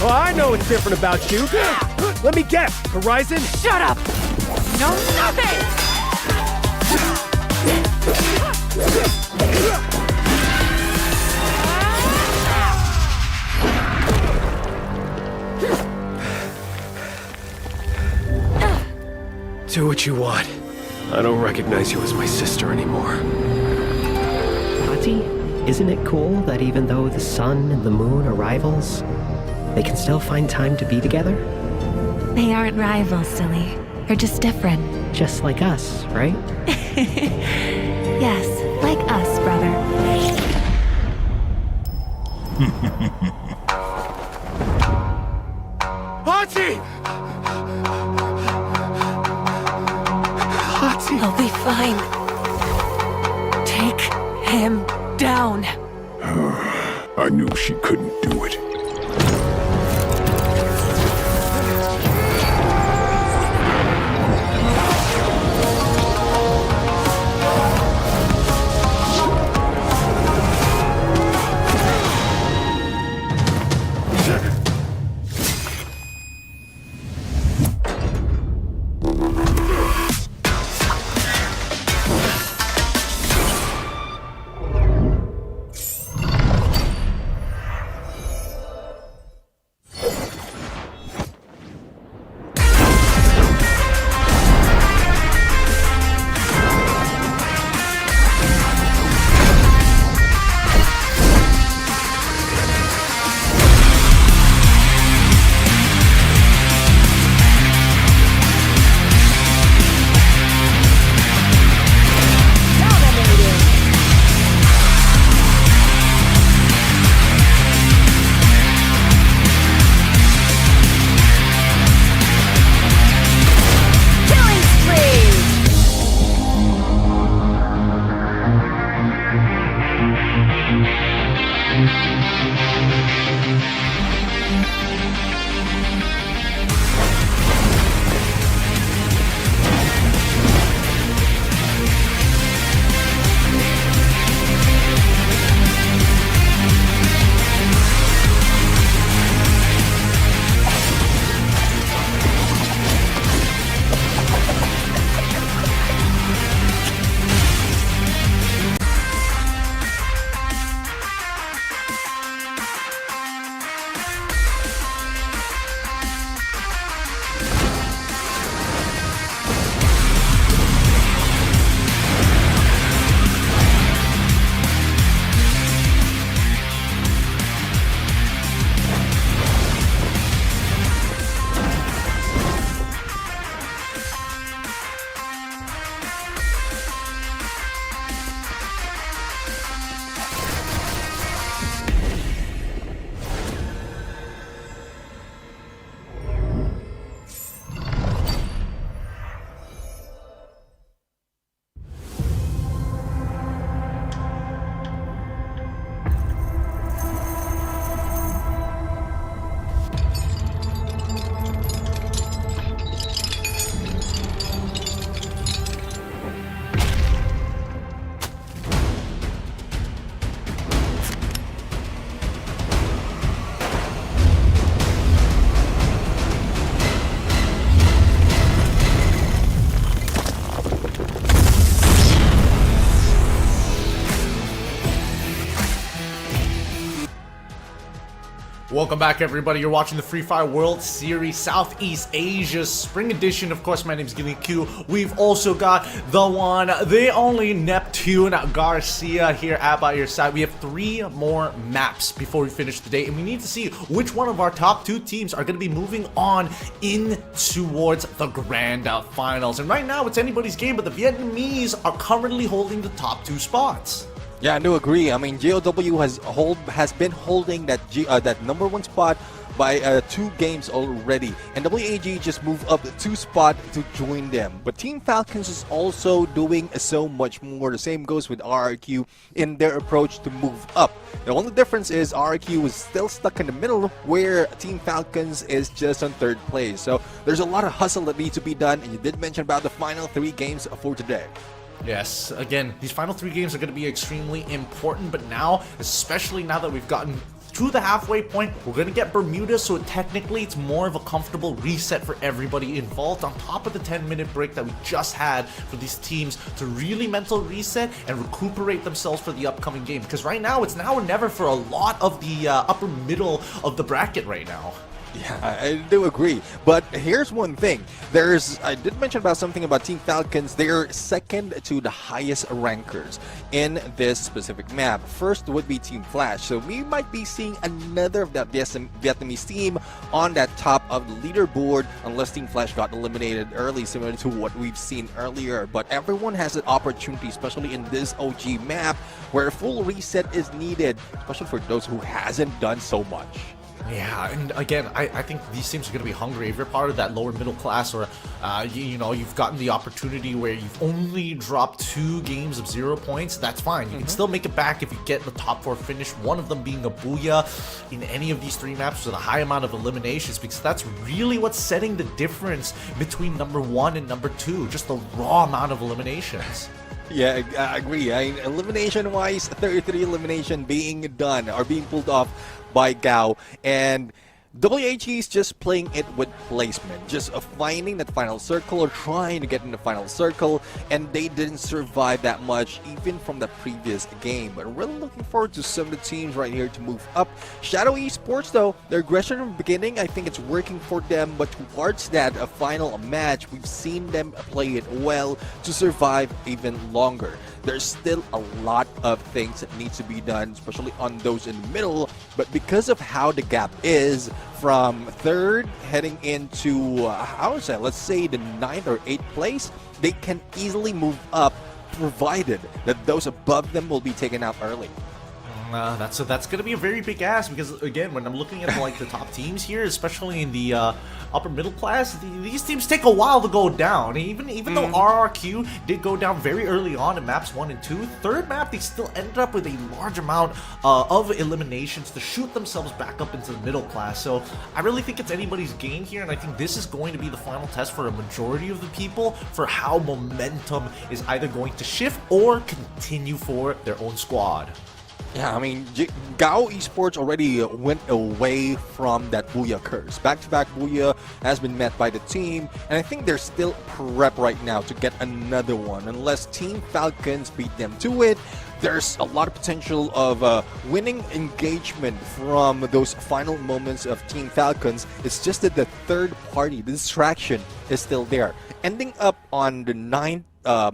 Oh, I know what's different about you. Let me guess, Horizon? Shut up! No, nothing! Do what you want. I don't recognize you as my sister anymore. Ati, isn't it cool that even though the sun and the moon are rivals, they can still find time to be together? They aren't rivals, silly. They're just different. Just like us, right? Yes, like us, brother. Ati! Ati! He'll be fine. Take him down. I knew she couldn't do it. Welcome back, everybody. You're watching the Free Fire World Series Southeast Asia Spring Edition. Of course, my name is Gilly Q. We've also got the one, the only Neptune Garcia here by your side. We have 3 more maps before we finish the day, and we need to see which one of our top 2 teams are going to be moving on in towards the grand finals. And right now, it's anybody's game, but the Vietnamese are currently holding the top 2 spots. Yeah, I do agree. I mean, GOW has been holding that that number 1 spot by 2 games already, and WAG just moved up 2 spots to join them. But Team Falcons is also doing so much more. The same goes with RRQ in their approach to move up. The only difference is RRQ is still stuck in the middle, where Team Falcons is just on 3rd place. So there's a lot of hustle that needs to be done, and you did mention about the final 3 games for today. Yes, again, these final 3 games are going to be extremely important, but now, especially now that we've gotten to the halfway point, we're going to get Bermuda, so technically it's more of a comfortable reset for everybody involved, on top of the 10-minute break that we just had for these teams to really mental reset and recuperate themselves for the upcoming game. Because right now, it's now or never for a lot of the upper middle of the bracket right now. Yeah, I do agree. But here's one thing. I did mention about something about Team Falcons. They're second to the highest rankers in this specific map. First would be Team Flash. So we might be seeing another of that Vietnamese team on that top of the leaderboard, unless Team Flash got eliminated early, similar to what we've seen earlier. But everyone has an opportunity, especially in this OG map, where a full reset is needed, especially for those who hasn't done so much. Yeah, and again, I think these teams are going to be hungry. If you're part of that lower middle class, or you know, you've gotten the opportunity where you've only dropped 2 games of 0 points, that's fine. You can still make it back if you get the top 4 finish, one of them being a booyah in any of these 3 maps with a high amount of eliminations, because that's really what's setting the difference between number 1 and number 2, just the raw amount of eliminations. Yeah, I agree. Elimination-wise, 33 elimination being done, or being pulled off by Gao, and WAG is just playing it with placement, just finding that final circle or trying to get in the final circle, and they didn't survive that much even from the previous game. But really looking forward to some of the teams right here to move up. Shadow Esports, though, their aggression from the beginning, I think it's working for them, but towards that final match, we've seen them play it well to survive even longer. There's still a lot of things that need to be done, especially on those in the middle, but because of how the gap is from 3rd heading into, let's say the 9th or 8th place, they can easily move up, provided that those above them will be taken out early. That's going to be a very big ask, because again, when I'm looking at like the top teams here, especially in the upper middle class, these teams take a while to go down. Even though RRQ did go down very early on in maps 1 and 2, 3rd map they still ended up with a large amount of eliminations to shoot themselves back up into the middle class. So I really think it's anybody's game here, and I think this is going to be the final test for a majority of the people for how momentum is either going to shift or continue for their own squad. Yeah, I mean, Gao Esports already went away from that Booyah curse. Back-to-back Booyah has been met by the team, and I think they're still prep right now to get another one. Unless Team Falcons beat them to it, there's a lot of potential of winning engagement from those final moments of Team Falcons. It's just that the third party, the distraction, is still there. Ending up on the 9th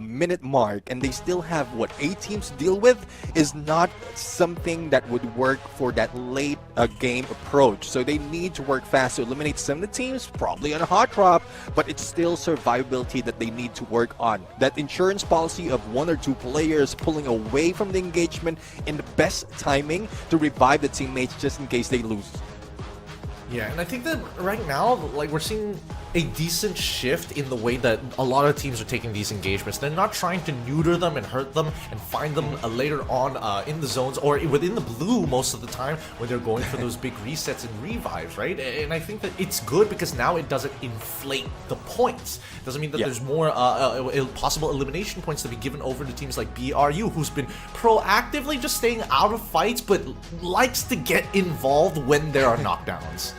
minute mark, and they still have, 8 teams to deal with, is not something that would work for that late game approach. So they need to work fast to eliminate some of the teams, probably on a hot drop, but it's still survivability that they need to work on. That insurance policy of 1 or 2 players pulling away from the engagement in the best timing to revive the teammates just in case they lose. Yeah, and I think that right now, we're seeing a decent shift in the way that a lot of teams are taking these engagements. They're not trying to neuter them and hurt them and find them later on in the zones or within the blue most of the time when they're going for those big resets and revives, right? And I think that it's good because now it doesn't inflate the points. It doesn't mean that there's more possible elimination points to be given over to teams like BRU, who's been proactively just staying out of fights but likes to get involved when there are knockdowns.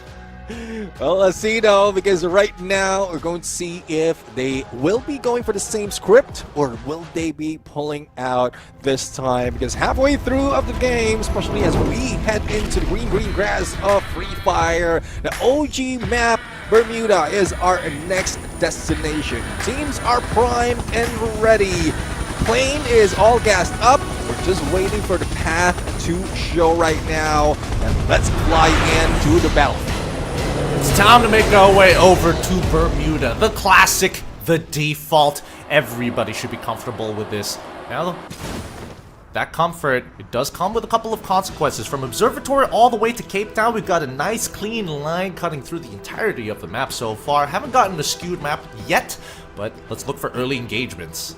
Well, let's see though, because right now we're going to see if they will be going for the same script or will they be pulling out this time, because halfway through of the game, especially as we head into the green grass of Free Fire, the OG map Bermuda is our next destination. Teams are primed and ready. Plane is all gassed up. We're just waiting for the path to show right now, and let's fly into the battlefield. It's time to make our way over to Bermuda. The classic, the default. Everybody should be comfortable with this. Now, that comfort, it does come with a couple of consequences. From Observatory all the way to Cape Town, we've got a nice clean line cutting through the entirety of the map so far. Haven't gotten a skewed map yet, but let's look for early engagements.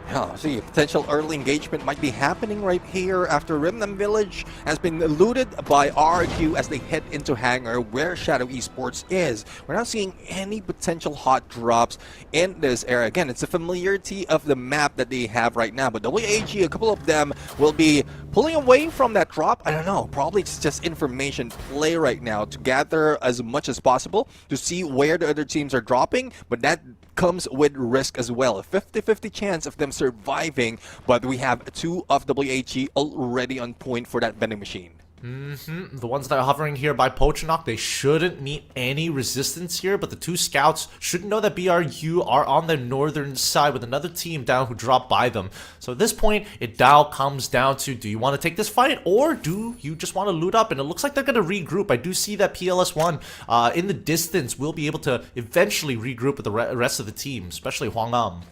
Yeah, see, potential early engagement might be happening right here after Rimnam Village has been looted by RQ as they head into Hangar where Shadow Esports is. We're not seeing any potential hot drops in this area. Again, it's the familiarity of the map that they have right now, but WAG, a couple of them will be pulling away from that drop. I don't know, probably it's just information play right now to gather as much as possible to see where the other teams are dropping, but that comes with risk as well. A 50-50 chance of them surviving, but we have 2 of WAG already on point for that vending machine. The ones that are hovering here by Pochinok, they shouldn't meet any resistance here, but the 2 scouts should know that BRU are on the northern side with another team down who dropped by them. So at this point, it now comes down to, do you want to take this fight or do you just want to loot up? And it looks like they're going to regroup. I do see that PLS1 in the distance will be able to eventually regroup with the rest of the team, especially Hwang Am.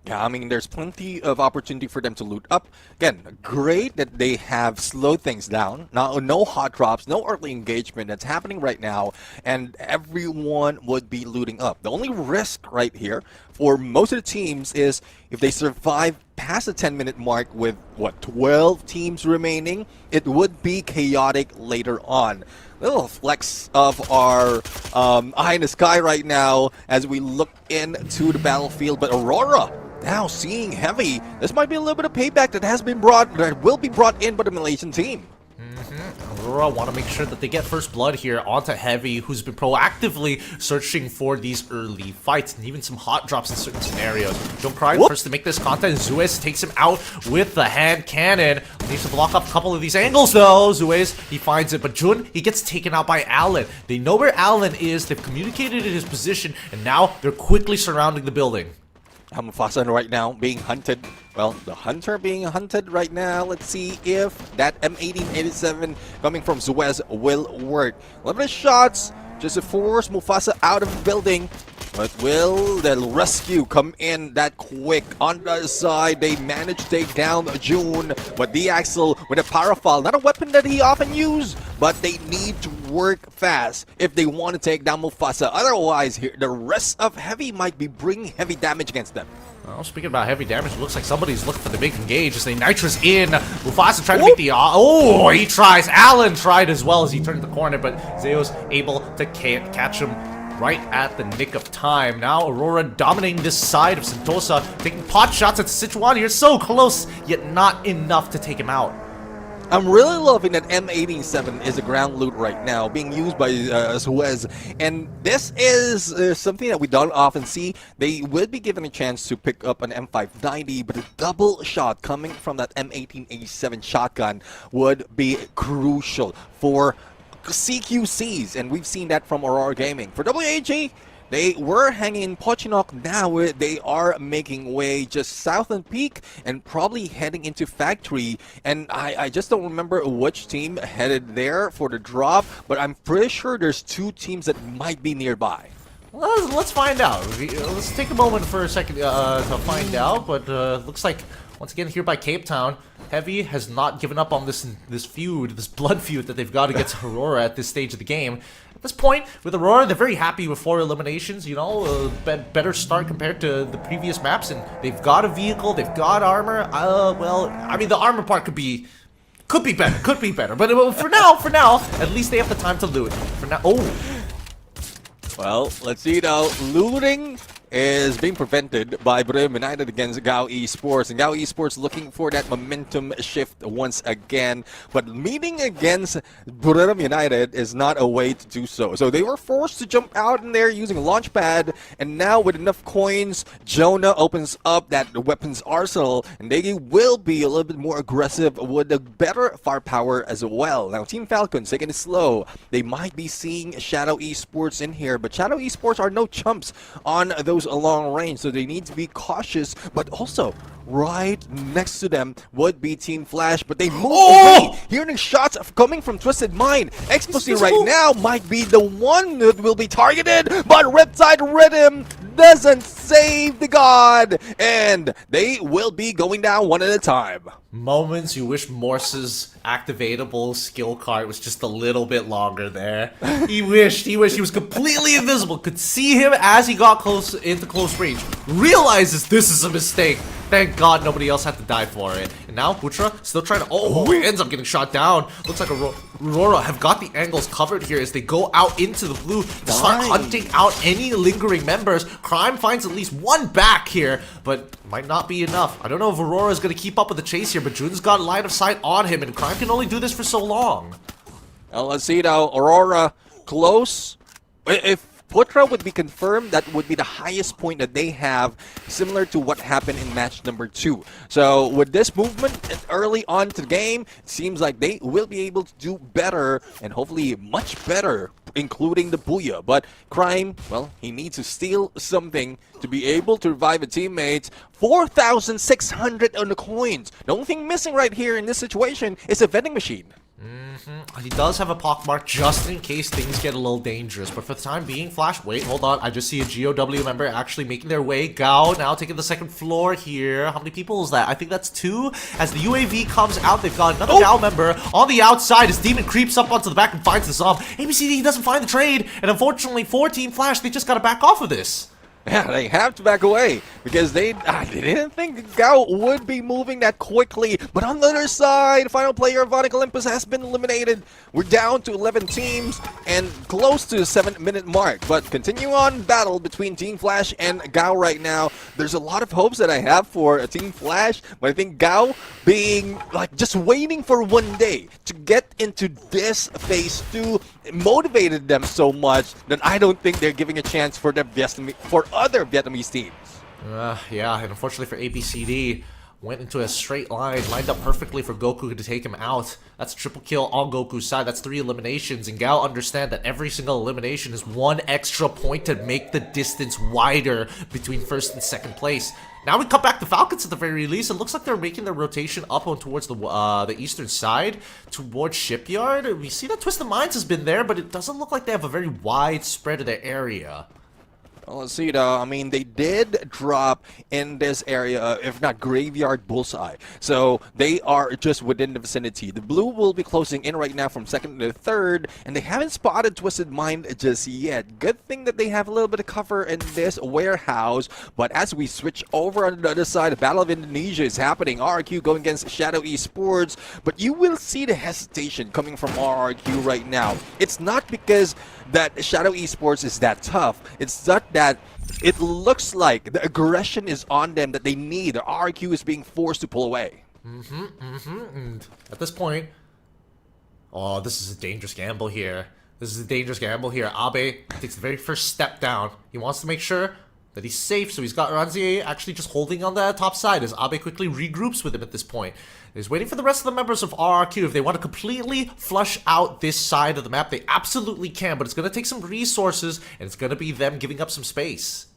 Yeah, I mean, there's plenty of opportunity for them to loot up. Again, great that they have slowed things down. Now, no hot drops, no early engagement that's happening right now, and everyone would be looting up. The only risk right here for most of the teams is if they survive past the 10-minute mark with, 12 teams remaining, it would be chaotic later on. Little flex of our eye in the sky right now as we look into the battlefield, but Aurora now seeing Heavy. This might be a little bit of payback that will be brought in by the Malaysian team. Aurora want to make sure that they get first blood here onto Heavy, who's been proactively searching for these early fights and even some hot drops in certain scenarios. Don't cry. First to make this content, Zuez takes him out with the hand cannon. Needs to block up a couple of these angles though. Zuez, he finds it, but Jun, he gets taken out by Alan. They know where Alan is, they've communicated his position, and now they're quickly surrounding the building. Mufasa right now being hunted. Well, the hunter being hunted right now. Let's see if that M1887 coming from Zuez will work. Limited shots just to force Mufasa out of the building. But will the rescue come in that quick? On the side, they manage to take down June, but the Axel with a Parafal, not a weapon that he often uses, but they need to work fast if they want to take down Mufasa. Otherwise, here the rest of Heavy might be bringing heavy damage against them. Well, speaking about heavy damage, it looks like somebody's looking for the big engage as they nitrous in. Mufasa trying to make the... Oh, he tries. Alan tried as well as he turned the corner, but Zeo's able to catch him right at the nick of time. Now Aurora dominating this side of Sentosa, taking pot shots at Sichuan here. So close, yet not enough to take him out. I'm really loving that M87 is a ground loot right now, being used by Suez. And this is something that we don't often see. They would be given a chance to pick up an M590, but a double shot coming from that M1887 shotgun would be crucial for CQCs, and we've seen that from Aurora Gaming. For WAG, they were hanging in Pochinok. Now they are making way just south of Peak and probably heading into Factory. And I just don't remember which team headed there for the drop, but I'm pretty sure there's 2 teams that might be nearby. Well, let's find out. Let's take a moment for a second to find out, but looks like once again here by Cape Town, Heavy has not given up on this feud, this blood feud that they've got against Aurora at this stage of the game. At this point, with Aurora, they're very happy with 4 eliminations, you know, better start compared to the previous maps, and they've got a vehicle, they've got armor. Well, I mean, the armor part could be better, but for now, at least they have the time to loot. For now, well, let's see now. Looting is being prevented by Bremen United against Gao Esports, and Gao Esports looking for that momentum shift once again, but meeting against Bremen United is not a way to do so. So they were forced to jump out in there using a launch pad, and now with enough coins, Jonah opens up that weapons arsenal, and they will be a little bit more aggressive with a better firepower as well. Now Team Falcons taking it slow. They might be seeing Shadow Esports in here, but Shadow Esports are no chumps on those along range, so they need to be cautious. But also right next to them would be Team Flash, but they move away. Hearing shots coming from Twisted Mind. Explosive right now might be the one that will be targeted, but Riptide Rhythm doesn't save the god, and they will be going down one at a time. Moments you wish Morse's activatable skill card was just a little bit longer there. He wished he was completely invisible, could see him as he got into close range, realizes this is a mistake. Thank God nobody else had to die for it. And now Putra still trying to, he ends up getting shot down. Looks like Aurora have got the angles covered here as they go out into the blue to start hunting out any lingering members. Crime finds at least one back here, but might not be enough. I don't know if Aurora is going to keep up with the chase here, but Jun's got line of sight on him, and Crime can only do this for so long. Well, let's see now. Aurora close. If Putra would be confirmed, that would be the highest point that they have, similar to what happened in match number 2. So with this movement early on to the game, it seems like they will be able to do better, and hopefully much better, including the Booyah. But Crime, well, he needs to steal something to be able to revive his teammates. 4,600 on the coins. The only thing missing right here in this situation is a vending machine. He does have a pockmark just in case things get a little dangerous, but for the time being, Flash, wait, hold on, I just see a GOW member actually making their way. Gao now taking the second floor here. How many people is that? I think that's 2. As the UAV comes out, they've got another Gao member on the outside as Demon creeps up onto the back and finds the Zom. ABCD doesn't find the trade, and unfortunately for Team Flash, they just gotta back off of this. Yeah, they have to back away because they didn't think Gao would be moving that quickly. But on the other side, final player of Vonic Olympus has been eliminated. We're down to 11 teams and close to the 7-minute mark. But continue on battle between Team Flash and Gao right now. There's a lot of hopes that I have for Team Flash, but I think Gao being like just waiting for one day to get into this phase 2 motivated them so much that I don't think they're giving a chance for the other Vietnamese teams. Yeah, and unfortunately for ABCD, went into a straight line, lined up perfectly for Goku to take him out. That's a triple kill on Goku's side. That's 3 eliminations, and Gao understand that every single elimination is 1 extra point to make the distance wider between first and second place. Now we cut back the Falcons at the very least. It looks like they're making their rotation up on towards the eastern side, towards Shipyard. We see that Twisted Minds has been there, but it doesn't look like they have a very wide spread of their area. Well, let's see though. I mean, they did drop in this area, if not Graveyard Bullseye. So they are just within the vicinity. The blue will be closing in right now from 2nd to 3rd, and they haven't spotted Twisted Mind just yet. Good thing that they have a little bit of cover in this warehouse. But as we switch over on the other side, the Battle of Indonesia is happening. RRQ going against Shadow Esports, but you will see the hesitation coming from RRQ right now. It's not because that Shadow Esports is that tough. It's not that it looks like the aggression is on them that they need. The RQ is being forced to pull away. And at this point, this is a dangerous gamble here. Abe takes the very first step down. He wants to make sure that he's safe, so he's got Ranzier actually just holding on the top side as Abe quickly regroups with him at this point. He's waiting for the rest of the members of RRQ. If they want to completely flush out this side of the map, they absolutely can, but it's going to take some resources, and it's going to be them giving up some space.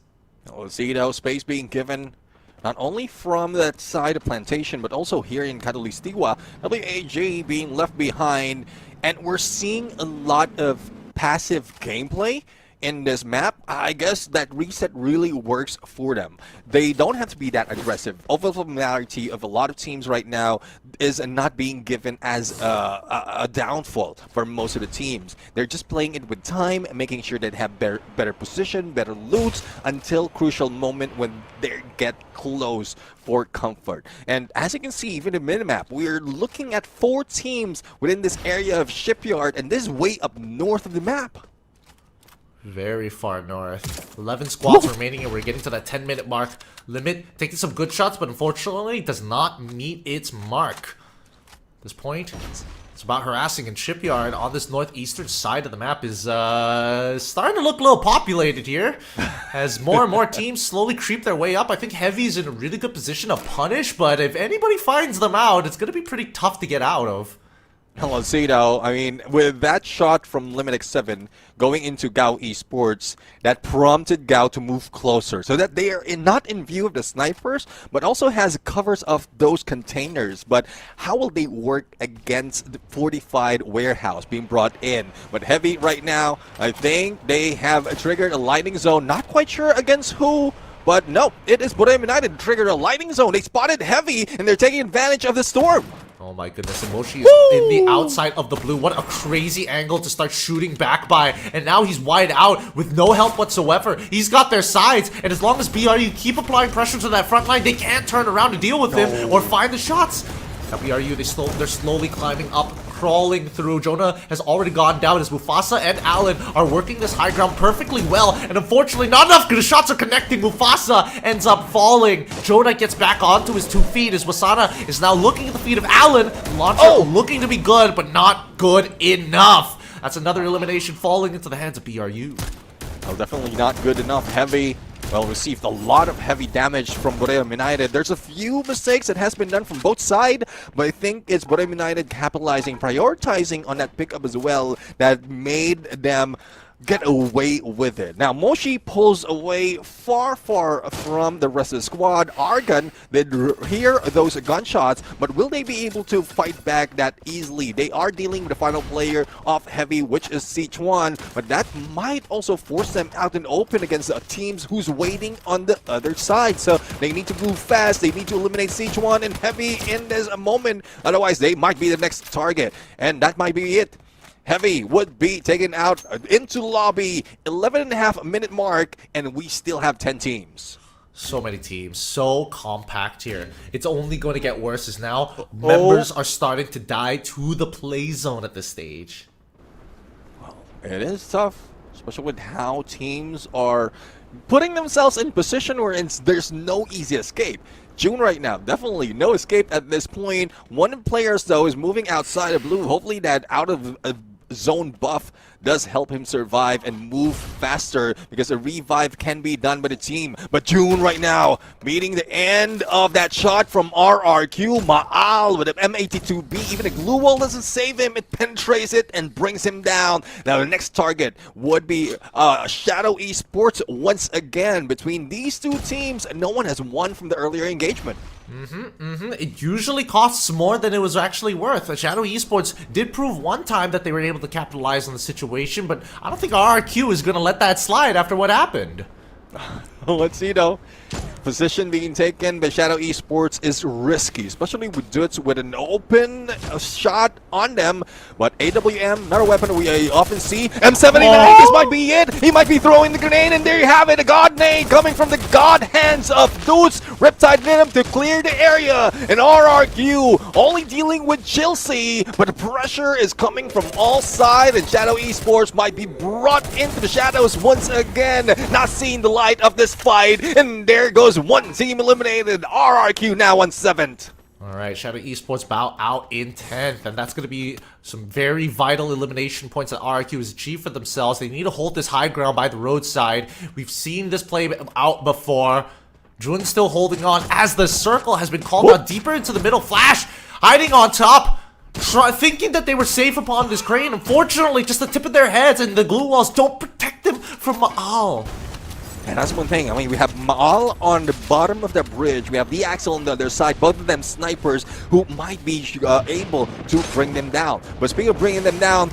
Let's see though, space being given not only from that side of Plantation, but also here in Katulistiwa. WAJ being left behind, and we're seeing a lot of passive gameplay in this map. I guess that reset really works for them. They don't have to be that aggressive. Overfamiliarity of a lot of teams right now is not being given as a downfall for most of the teams. They're just playing it with time, making sure they have better position, better loots, until crucial moment when they get close for comfort. And as you can see, even in minimap, we're looking at 4 teams within this area of Shipyard, and this is way up north of the map. Very far north. 11 squads remaining, and we're getting to that 10-minute mark limit. Taking some good shots, but unfortunately does not meet its mark. At this point, it's about harassing, and Shipyard on this northeastern side of the map is starting to look a little populated here. As more and more teams slowly creep their way up. I think Heavy's in a really good position to punish, but if anybody finds them out, it's going to be pretty tough to get out of. Let's see though, I mean, with that shot from Limit X7 going into Gao Esports, that prompted Gao to move closer so that they are not in view of the snipers, but also has covers of those containers. But how will they work against the fortified warehouse being brought in? But Heavy right now, I think they have triggered a lightning zone. Not quite sure against who, But no, it is Borem United to trigger a lightning zone. They spotted Heavy, and they're taking advantage of the storm. Oh my goodness, Emoshi is in the outside of the blue. What a crazy angle to start shooting back by. And now he's wide out with no help whatsoever. He's got their sides, and as long as BRU keep applying pressure to that front line, they can't turn around to deal with him or find the shots. Now BRU, they're slowly climbing up, crawling through. Jonah has already gone down as Mufasa and Alan are working this high ground perfectly well. And unfortunately, not enough good shots are connecting. Mufasa ends up falling. Jonah gets back onto his 2 feet as Wasana is now looking at the feet of Alan. Launcher looking to be good, but not good enough. That's another elimination falling into the hands of BRU. Oh, definitely not good enough. Heavy, well, received a lot of heavy damage from Borem United. There's a few mistakes that has been done from both sides, but I think it's Borem United capitalizing, prioritizing on that pickup as well that made them get away with it. Now, Moshi pulls away far from the rest of the squad. Argon, they hear those gunshots, but will they be able to fight back that easily? They are dealing with the final player of Heavy, which is Sichuan, but that might also force them out in open against teams who's waiting on the other side. So they need to move fast. They need to eliminate Sichuan and Heavy in this moment. Otherwise, they might be the next target, and that might be it. Heavy would be taken out into lobby, 11.5-minute mark, and we still have 10 teams. So many teams, so compact here. It's only going to get worse as now members are starting to die to the play zone at this stage. Well, it is tough, especially with how teams are putting themselves in position where there's no easy escape. June right now, definitely no escape at this point. One of the players, though, is moving outside of blue. Hopefully that out of zone buff does help him survive and move faster, because a revive can be done by the team. But June right now meeting the end of that shot from RRQ. Maal with an M82B. Even a glue wall doesn't save him. It penetrates it and brings him down. Now the next target would be Shadow Esports once again. Between these two teams, no one has won from the earlier engagement. It usually costs more than it was actually worth. Shadow Esports did prove one time that they were able to capitalize on the situation, but I don't think RRQ is going to let that slide after what happened. Let's see though. Position being taken by Shadow Esports is risky, especially with Dudes with an open shot on them. But AWM, not a weapon we often see. M79, this might be it. He might be throwing the grenade, and there you have it. A god nade coming from the god hands of Dudes. Riptide Venom to clear the area. And RRQ only dealing with Chelsea, but the pressure is coming from all sides, and Shadow Esports might be brought into the shadows once again. Not seeing the light of this fight, and there goes one team eliminated. RRQ now on 7th. Alright, Shadow Esports bow out in 10th, and that's going to be some very vital elimination points that RRQ has achieved for themselves. They need to hold this high ground by the roadside. We've seen this play out before. Jun's still holding on as the circle has been called out deeper into the middle. Flash hiding on top, thinking that they were safe upon this crane. Unfortunately, just the tip of their heads and the glue walls don't protect them from Maal. And that's one thing. I mean, we have Maal on the bottom of the bridge. We have the Axel on the other side. Both of them snipers who might be able to bring them down. But speaking of bringing them down,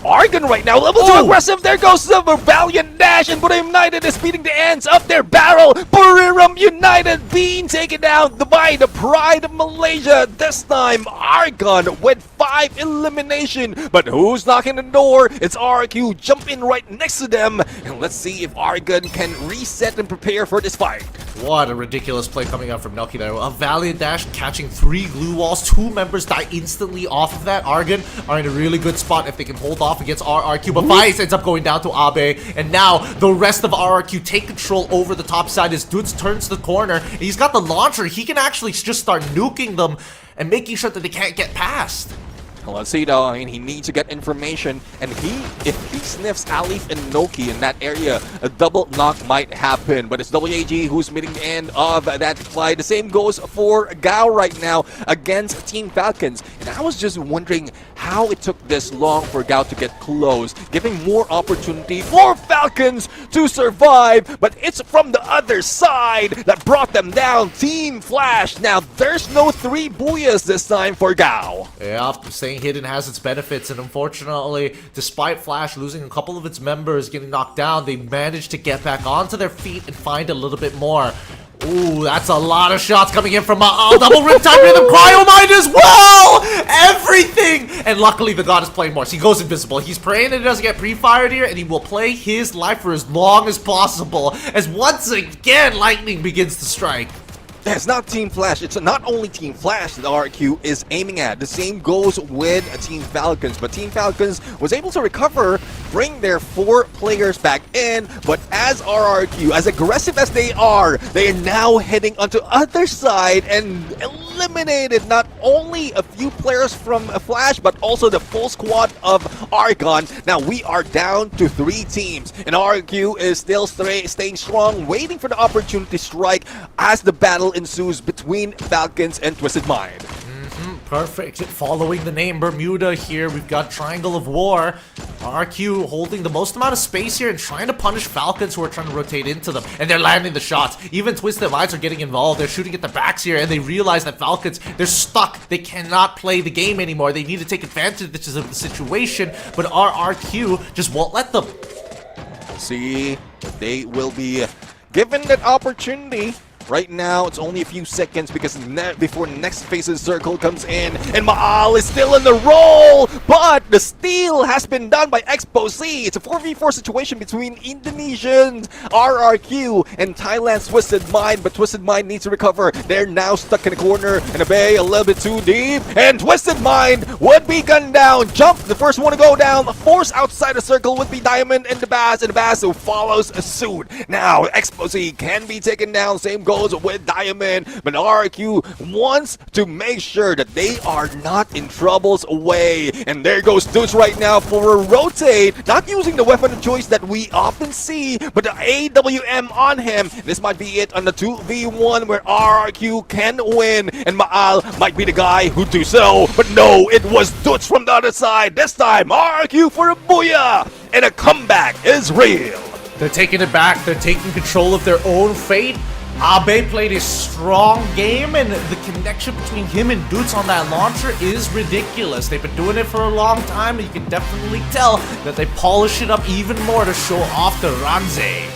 Argon right now, level 2 aggressive. There goes the valiant dash, and Borem United is beating the ends of their barrel. Borem United being taken down by the pride of Malaysia. This time, Argon with 5 elimination. But who's knocking the door? It's RQ jumping right next to them. And let's see if Argon can reset and prepare for this fight. What a ridiculous play coming out from Nelky there. A valiant dash catching 3 glue walls. 2 members die instantly off of that. Argon are in a really good spot if they can hold off against RRQ. But Vice ends up going down to Abe. And now the rest of RRQ take control over the top side as Dudes turns the corner. And he's got the launcher. He can actually just start nuking them and making sure that they can't get past. Well, let's see though. I mean, he needs to get information, and if he sniffs Alif and Noki in that area, a double knock might happen. But it's WAG who's meeting the end of that fight. The same goes for Gao right now against Team Falcons. And I was just wondering how it took this long for Gao to get close, giving more opportunity for Falcons to survive. But it's from the other side that brought them down. Team Flash. Now there's no 3 booyahs this time for Gao. Yeah, same staying hidden has its benefits, and unfortunately, despite Flash losing a couple of its members, getting knocked down, they managed to get back onto their feet and find a little bit more. Ooh, that's a lot of shots coming in from double Riptide Rhythm, Cryomine as well! Everything! And luckily the god is playing more, so he goes invisible. He's praying that he doesn't get pre-fired here, and he will play his life for as long as possible, as once again, lightning begins to strike. It's not Team Flash. It's not only Team Flash that RRQ is aiming at. The same goes with Team Falcons. But Team Falcons was able to recover, bring their 4 players back in. But as RRQ, as aggressive as they are now heading onto other side and eliminated not only a few players from Flash, but also the full squad of Argon. Now we are down to 3 teams, and RRQ is still staying strong, waiting for the opportunity to strike as the battle ensues between Falcons and Twisted Mind. Perfect. Following the name Bermuda here, we've got Triangle of War. RQ holding the most amount of space here and trying to punish Falcons who are trying to rotate into them. And they're landing the shots. Even Twisted Minds are getting involved. They're shooting at the backs here, and they realize that Falcons, they're stuck. They cannot play the game anymore. They need to take advantage of the situation, but RRQ just won't let them. See, they will be given that opportunity. Right now, it's only a few seconds because before next phase's circle comes in, and Maal is still in the roll, but the steal has been done by Expose. It's a 4v4 situation between Indonesians, RRQ, and Thailand's Twisted Mind, but Twisted Mind needs to recover. They're now stuck in a corner, and a bay a little bit too deep, and Twisted Mind would be gunned down. Jump, the first one to go down. Force outside the circle would be Diamond and the Bass who follows suit. Now, Expose can be taken down, same goal with Diamond, but RQ wants to make sure that they are not in trouble's way. And there goes Deuce right now for a rotate, not using the weapon of choice that we often see, but the AWM on him. This might be it on the 2v1 where RQ can win, and Maal might be the guy who do so, but no, it was Deuce from the other side. This time, RQ for a booyah, and a comeback is real. They're taking it back. They're taking control of their own fate. Abe played a strong game, and the connection between him and Dutz on that launcher is ridiculous. They've been doing it for a long time, and you can definitely tell that they polish it up even more to show off the Ranze.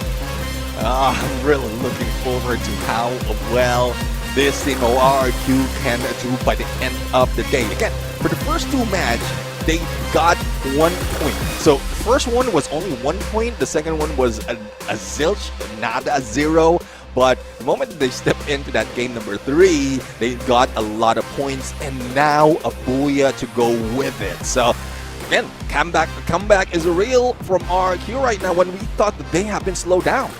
I'm really looking forward to how well this team of RQ can do by the end of the day. Again, for the first 2 matches, they got 1 point. So the first one was only 1 point. The second one was a zilch, not a 0. But the moment that they step into that game number 3, they got a lot of points, and now a booyah to go with it. So, again, comeback is real from RQ right now when we thought that they have been slowed down.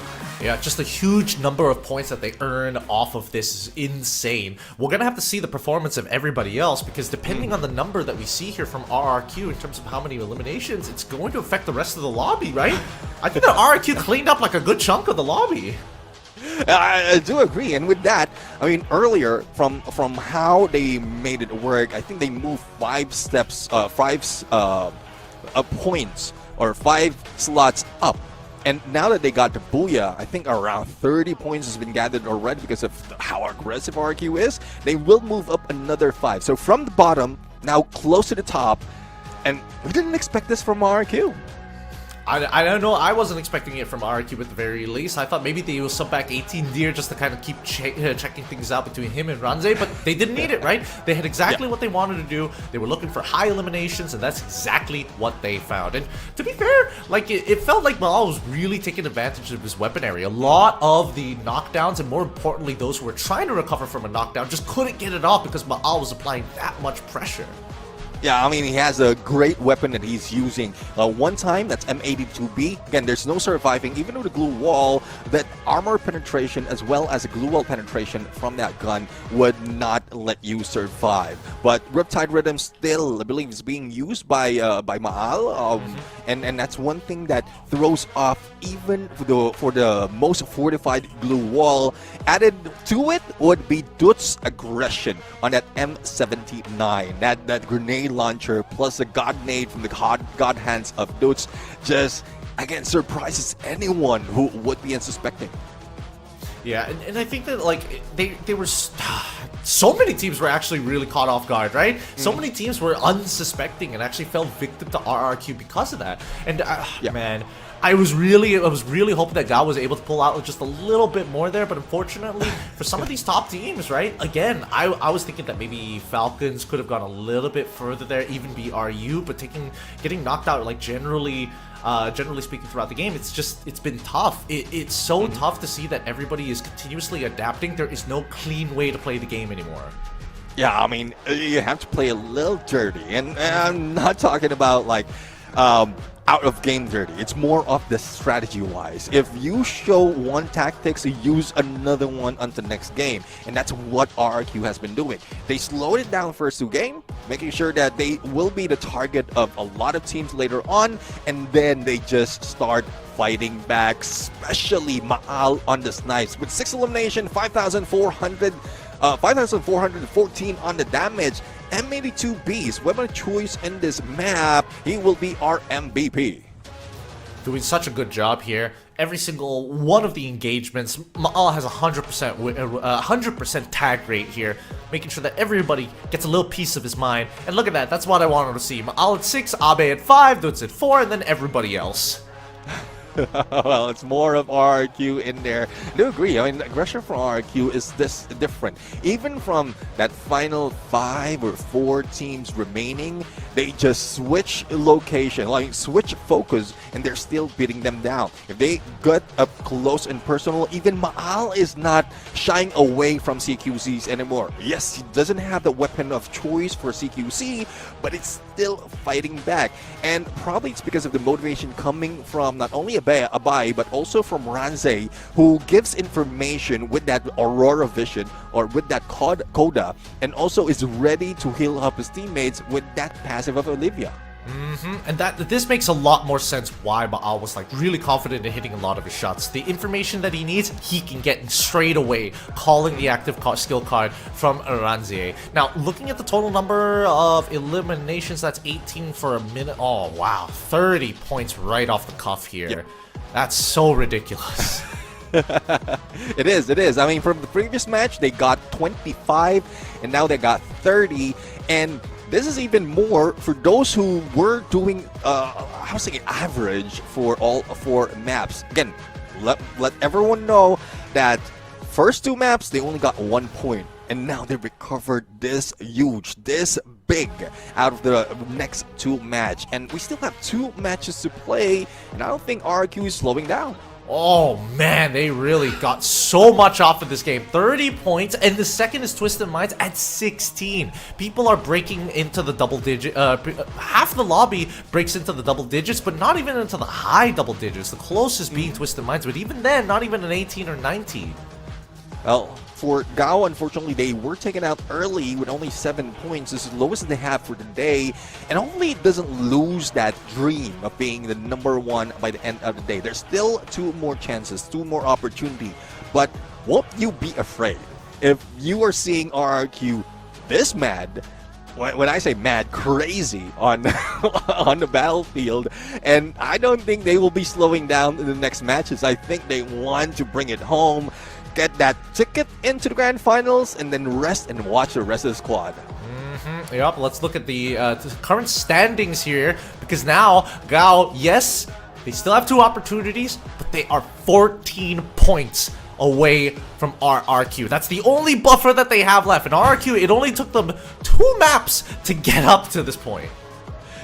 Yeah, just a huge number of points that they earn off of this is insane. We're going to have to see the performance of everybody else, because depending on the number that we see here from RRQ in terms of how many eliminations, it's going to affect the rest of the lobby, right? I think that RRQ cleaned up like a good chunk of the lobby. I do agree, and with that, I mean, earlier from how they made it work, I think they moved 5 steps, 5 points or 5 slots up. And now that they got the booyah, I think around 30 points has been gathered already because of how aggressive RQ is. They will move up another 5. So from the bottom, now close to the top, and we didn't expect this from RQ. I don't know. I wasn't expecting it from RQ at the very least. I thought maybe they will sub back 18 Deer just to kind of keep checking things out between him and Ranze, but they didn't need it, right? They had exactly what they wanted to do. They were looking for high eliminations, and that's exactly what they found. And to be fair, like it felt like Malal was really taking advantage of his weaponry. A lot of the knockdowns, and more importantly, those who were trying to recover from a knockdown, just couldn't get it off because Malal was applying that much pressure. Yeah, I mean, he has a great weapon that he's using. One time, that's M82B. Again, there's no surviving. Even with the glue wall, that armor penetration as well as a glue wall penetration from that gun would not let you survive. But Riptide Rhythm still, I believe, is being used by Maal. And that's one thing that throws off even for the most fortified glue wall. Added to it would be Dut's aggression on that M79. That grenade launcher plus the god nade from the god hands of Dutz just again surprises anyone who would be unsuspecting. Yeah, and I think that like they were so many teams were actually really caught off guard, right? So many teams were unsuspecting and actually fell victim to RRQ because of that. And man, I was really hoping that Gao was able to pull out just a little bit more there, but unfortunately for some of these top teams, right? Again, I was thinking that maybe Falcons could have gone a little bit further there, even BRU, but getting knocked out like generally speaking throughout the game, it's been tough. It's so tough to see that everybody is continuously adapting. There is no clean way to play the game anymore. Yeah, I mean, you have to play a little dirty, and I'm not talking about like out of game dirty. It's more of the strategy wise. If you show one tactics, you use another one on the next game, and that's what RRQ has been doing. They slowed it down first 2 games, making sure that they will be the target of a lot of teams later on, and then they just start fighting back, especially Maal on the snipes with 6 elimination, 5,414 on the damage. M82B's weapon of choice in this map. He will be our MVP. Doing such a good job here. Every single one of the engagements, Maal has 100% tag rate here, making sure that everybody gets a little piece of his mind. And look at that, that's what I wanted to see. Maal at 6, Abe at 5, Dutz at 4, and then everybody else. Well, it's more of RRQ in there. I do agree. I mean, the aggression from RRQ is this different. Even from that final 5 or 4 teams remaining, they just switch location, like switch focus, and they're still beating them down. If they get up close and personal, even Maal is not shying away from CQCs anymore. Yes, he doesn't have the weapon of choice for CQC, but it's still fighting back. And probably it's because of the motivation coming from not only Abai, but also from Ranze, who gives information with that Aurora Vision or with that Coda, and also is ready to heal up his teammates with that passive of Olivia. And this makes a lot more sense why Maal was like really confident in hitting a lot of his shots. The information that he needs, he can get straight away, calling the active skill card from Ranze. Now, looking at the total number of eliminations, that's 18 for a minute. Oh, wow. 30 points right off the cuff here. Yep. That's so ridiculous. It is. I mean, from the previous match, they got 25, and now they got 30, and this is even more for those who were doing, I was thinking average for all 4 maps. Again, let everyone know that first 2 maps, they only got 1 point. And now they recovered this huge, this big out of the next 2 match. And we still have 2 matches to play, and I don't think RRQ is slowing down. Oh man, they really got so much off of this game. 30 points, and the second is Twisted Minds at 16. People are breaking into the double digit. Half the lobby breaks into the double digits, but not even into the high double digits. The closest being Twisted Minds, but even then, not even an 18 or 19. Well, for Gao, unfortunately, they were taken out early with only 7 points. This is the lowest they have for the day. And hopefully it doesn't lose that dream of being the #1 by the end of the day. There's still 2 more chances, 2 more opportunity. But won't you be afraid if you are seeing RRQ this mad? When I say mad, crazy on on the battlefield, and I don't think they will be slowing down in the next matches. I think they want to bring it home, get that ticket into the grand finals, and then rest and watch the rest of the squad. Yep, let's look at the current standings here, because now Gao, yes, they still have 2 opportunities, but they are 14 points away from RRQ. That's the only buffer that they have left. And RRQ, it only took them 2 maps to get up to this point.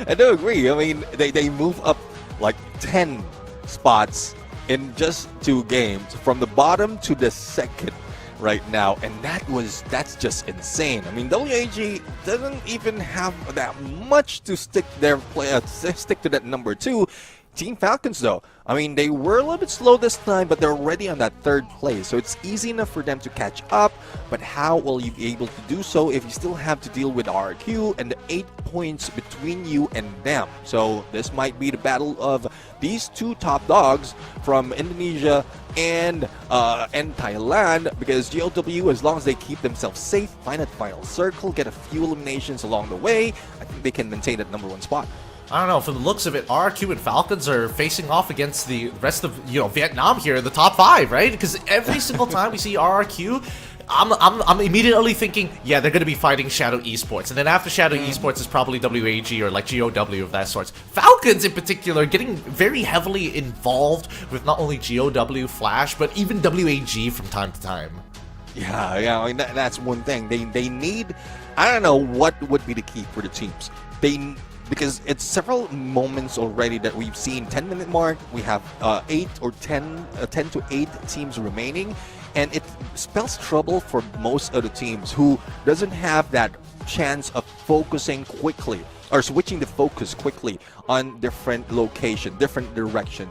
I do agree. I mean, they move up like 10 spots in just 2 games, from the bottom to the second right now, and that's just insane. I mean, WAG doesn't even have that much to stick to that #2. Team Falcons, though, I mean, they were a little bit slow this time, but they're already on that 3rd place, so it's easy enough for them to catch up. But how will you be able to do so if you still have to deal with RRQ and the 8 points between you and them? So this might be the battle of these 2 top dogs from Indonesia and Thailand, because GLW, as long as they keep themselves safe, find that final circle, get a few eliminations along the way, I think they can maintain that #1 spot. I don't know, from the looks of it, RRQ and Falcons are facing off against the rest of, Vietnam here in the top 5, right? Because every single time we see RRQ, I'm immediately thinking, yeah, they're going to be fighting Shadow Esports. And then after Shadow Esports is probably WAG or like GOW of that sort. Falcons in particular getting very heavily involved with not only GOW, Flash, but even WAG from time to time. Yeah, I mean, that's one thing. They need, I don't know what would be the key for the teams. Because it's several moments already that we've seen 10-minute mark. We have 10 to 8 teams remaining, and it spells trouble for most of the teams who doesn't have that chance of focusing quickly or switching the focus quickly on different location, different direction.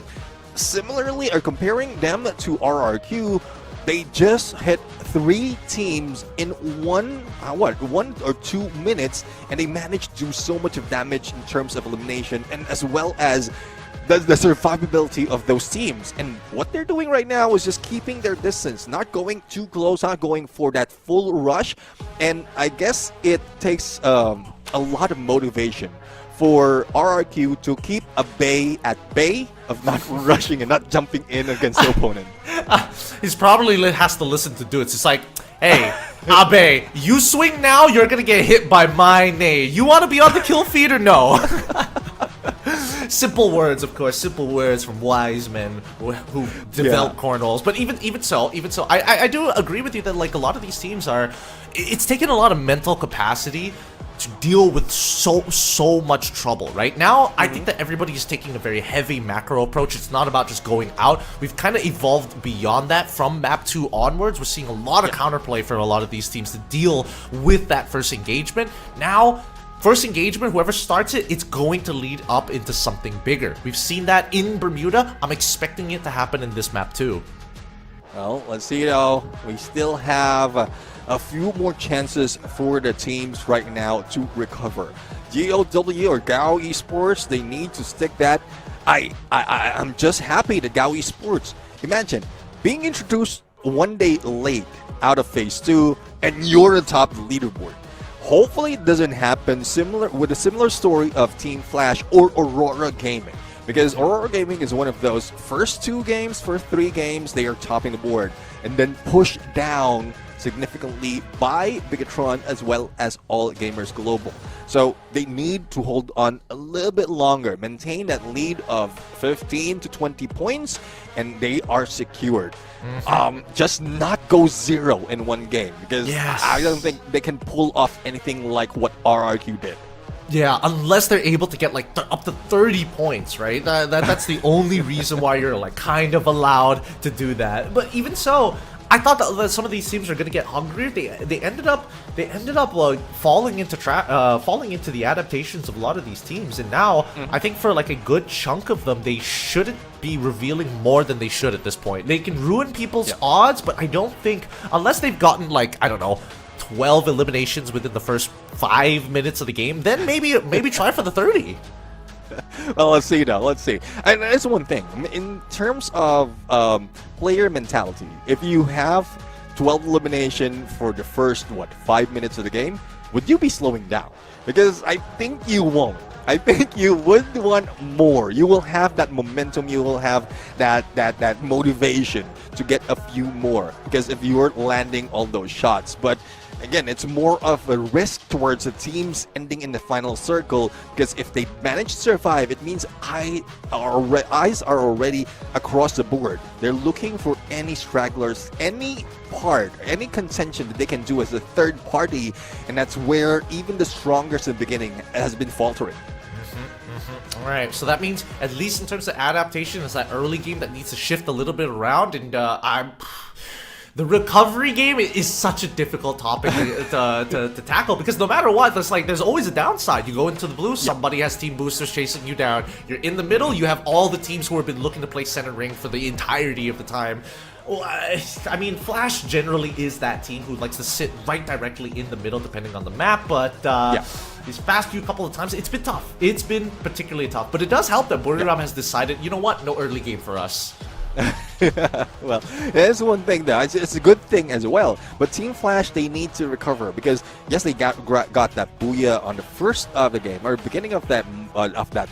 Similarly, or comparing them to RRQ, they just hit 3 teams in 1 or 2 minutes, and they managed to do so much of damage in terms of elimination and as well as the survivability of those teams. And what they're doing right now is just keeping their distance, not going too close, not going for that full rush. And I guess it takes a lot of motivation for RRQ to keep a bay at bay of not rushing and not jumping in against the opponent. He's probably has to listen to dudes. It's like, hey, Abe, you swing now, you're gonna get hit by my nade. You want to be on the kill feed or no? Simple words, of course, simple words from wise men who develop cornholes. But even so, I do agree with you that like a lot of these teams it's taken a lot of mental capacity to deal with so much trouble. Right now, I think that everybody is taking a very heavy macro approach. It's not about just going out. We've kind of evolved beyond that from map 2 onwards. We're seeing a lot of counterplay from a lot of these teams to deal with that first engagement. Now, first engagement, whoever starts it, it's going to lead up into something bigger. We've seen that in Bermuda. I'm expecting it to happen in this map too. Well, let's see though. We still have a few more chances for the teams right now to recover. GOW or GAO Esports, they need to stick that. I'm just happy that GAO Esports, imagine being introduced 1 day late out of phase 2 and you're atop the leaderboard. Hopefully it doesn't happen with a similar story of Team Flash or Aurora Gaming. Because Aurora Gaming is one of those first 3 games, they are topping the board and then pushed down significantly by Bigatron as well as All Gamers Global. So they need to hold on a little bit longer, maintain that lead of 15 to 20 points, and they are secured. Just not go 0 in 1 game, because I don't think they can pull off anything like what RRQ did. Yeah, unless they're able to get like up to 30 points, right? That's the only reason why you're like kind of allowed to do that. But even so, I thought that some of these teams are going to get hungrier. They ended up falling into the adaptations of a lot of these teams, and now I think for like a good chunk of them, they shouldn't be revealing more than they should at this point. They can ruin people's odds, but I don't think, unless they've gotten like, I don't know, 12 eliminations within the first 5 minutes of the game, then maybe try for the 30. Well, let's see now. Let's see. And that's one thing. In terms of player mentality, if you have 12 elimination for the first 5 minutes of the game, would you be slowing down? Because I think you won't. I think you would want more. You will have that momentum. You will have that motivation to get a few more. Because if you are landing all those shots, but again, it's more of a risk towards the teams ending in the final circle, because if they manage to survive, it means eyes are already across the board. They're looking for any stragglers, any contention that they can do as a third party, and that's where even the strongest in the beginning has been faltering. Alright, so that means, at least in terms of adaptation, it's that early game that needs to shift a little bit around, and the recovery game is such a difficult topic to tackle, because no matter what, there's always a downside. You go into the blue, somebody has team boosters chasing you down. You're in the middle, you have all the teams who have been looking to play center ring for the entirety of the time. I mean, Flash generally is that team who likes to sit right directly in the middle, depending on the map, but these past few couple of times, it's been tough. It's been particularly tough, but it does help that Buriram has decided, you know what, no early game for us. Well, that's one thing though. It's a good thing as well. But Team Flash, they need to recover because yes, they got that booyah on the first of the game or beginning of that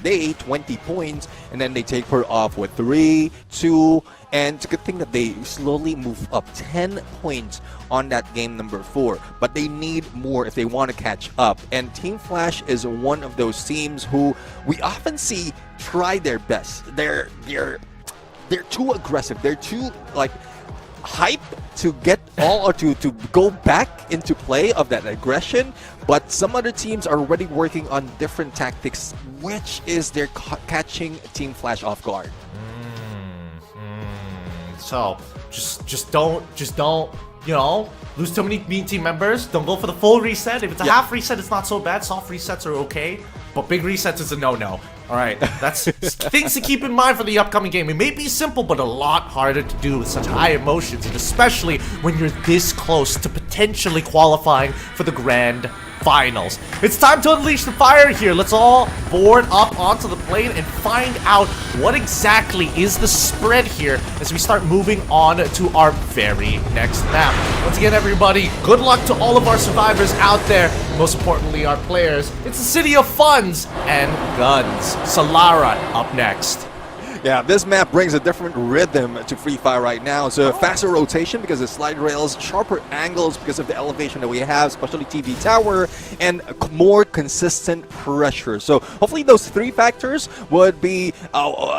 day, 20 points, and then they take her off with 3, 2, and it's a good thing that they slowly move up 10 points on that game number 4. But they need more if they want to catch up. And Team Flash is one of those teams who we often see try their best. They're too aggressive. They're too hype to get all or to go back into play of that aggression. But some other teams are already working on different tactics, which is they're catching Team Flash off guard. So just don't lose too many team members. Don't go for the full reset. If it's a half reset, it's not so bad. Soft resets are okay, but big resets is a no-no. All right, that's things to keep in mind for the upcoming game. It may be simple, but a lot harder to do with such high emotions, and especially when you're this close to potentially qualifying for the grand finals. It's time to unleash the fire here. Let's all board up onto the plane and find out what exactly is the spread here as we start moving on to our very next map. Once again, everybody, good luck to all of our survivors out there. Most importantly, our players. It's the city of funds and guns. Solara up next. Yeah, this map brings a different rhythm to Free Fire right now. So faster rotation because of slide rails, sharper angles because of the elevation that we have, especially TV tower, and more consistent pressure. So hopefully those 3 factors would be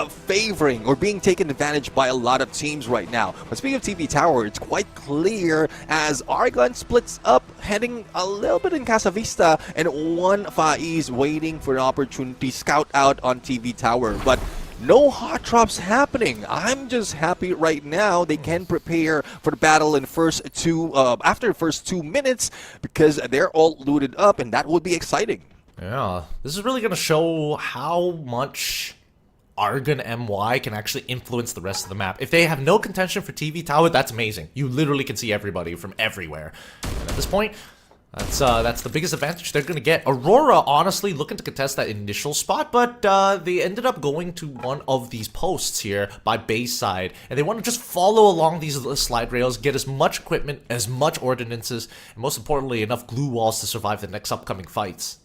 favoring or being taken advantage by a lot of teams right now. But speaking of TV tower, it's quite clear as Argon splits up, heading a little bit in Casa Vista, and one Faiz waiting for an opportunity to scout out on TV tower. But no hot drops happening. I'm just happy right now they can prepare for the battle in after the first 2 minutes because they're all looted up, and that would be exciting. Yeah, this is really going to show how much Argon MY can actually influence the rest of the map. If they have no contention for TV tower, that's amazing. You literally can see everybody from everywhere. And at this point, that's the biggest advantage they're going to get. Aurora, honestly, looking to contest that initial spot, but they ended up going to one of these posts here by Bayside, and they want to just follow along these slide rails, get as much equipment, as much ordinances, and most importantly, enough glue walls to survive the next upcoming fights.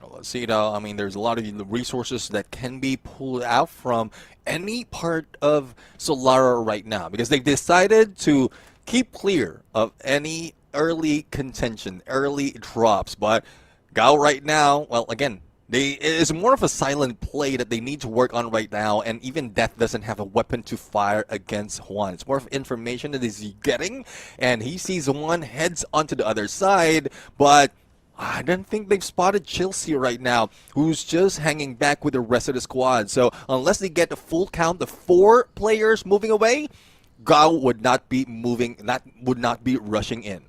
Let's see, I mean, there's a lot of resources that can be pulled out from any part of Solara right now, because they've decided to keep clear of any early contention, early drops. But Gao right now, well, again, it's more of a silent play that they need to work on right now, and even Death doesn't have a weapon to fire against Juan. It's more of information that he's getting, and he sees Juan, heads onto the other side, but I don't think they've spotted Chelsea right now, who's just hanging back with the rest of the squad. So unless they get a full count of 4 players moving away, Gao would not be rushing in.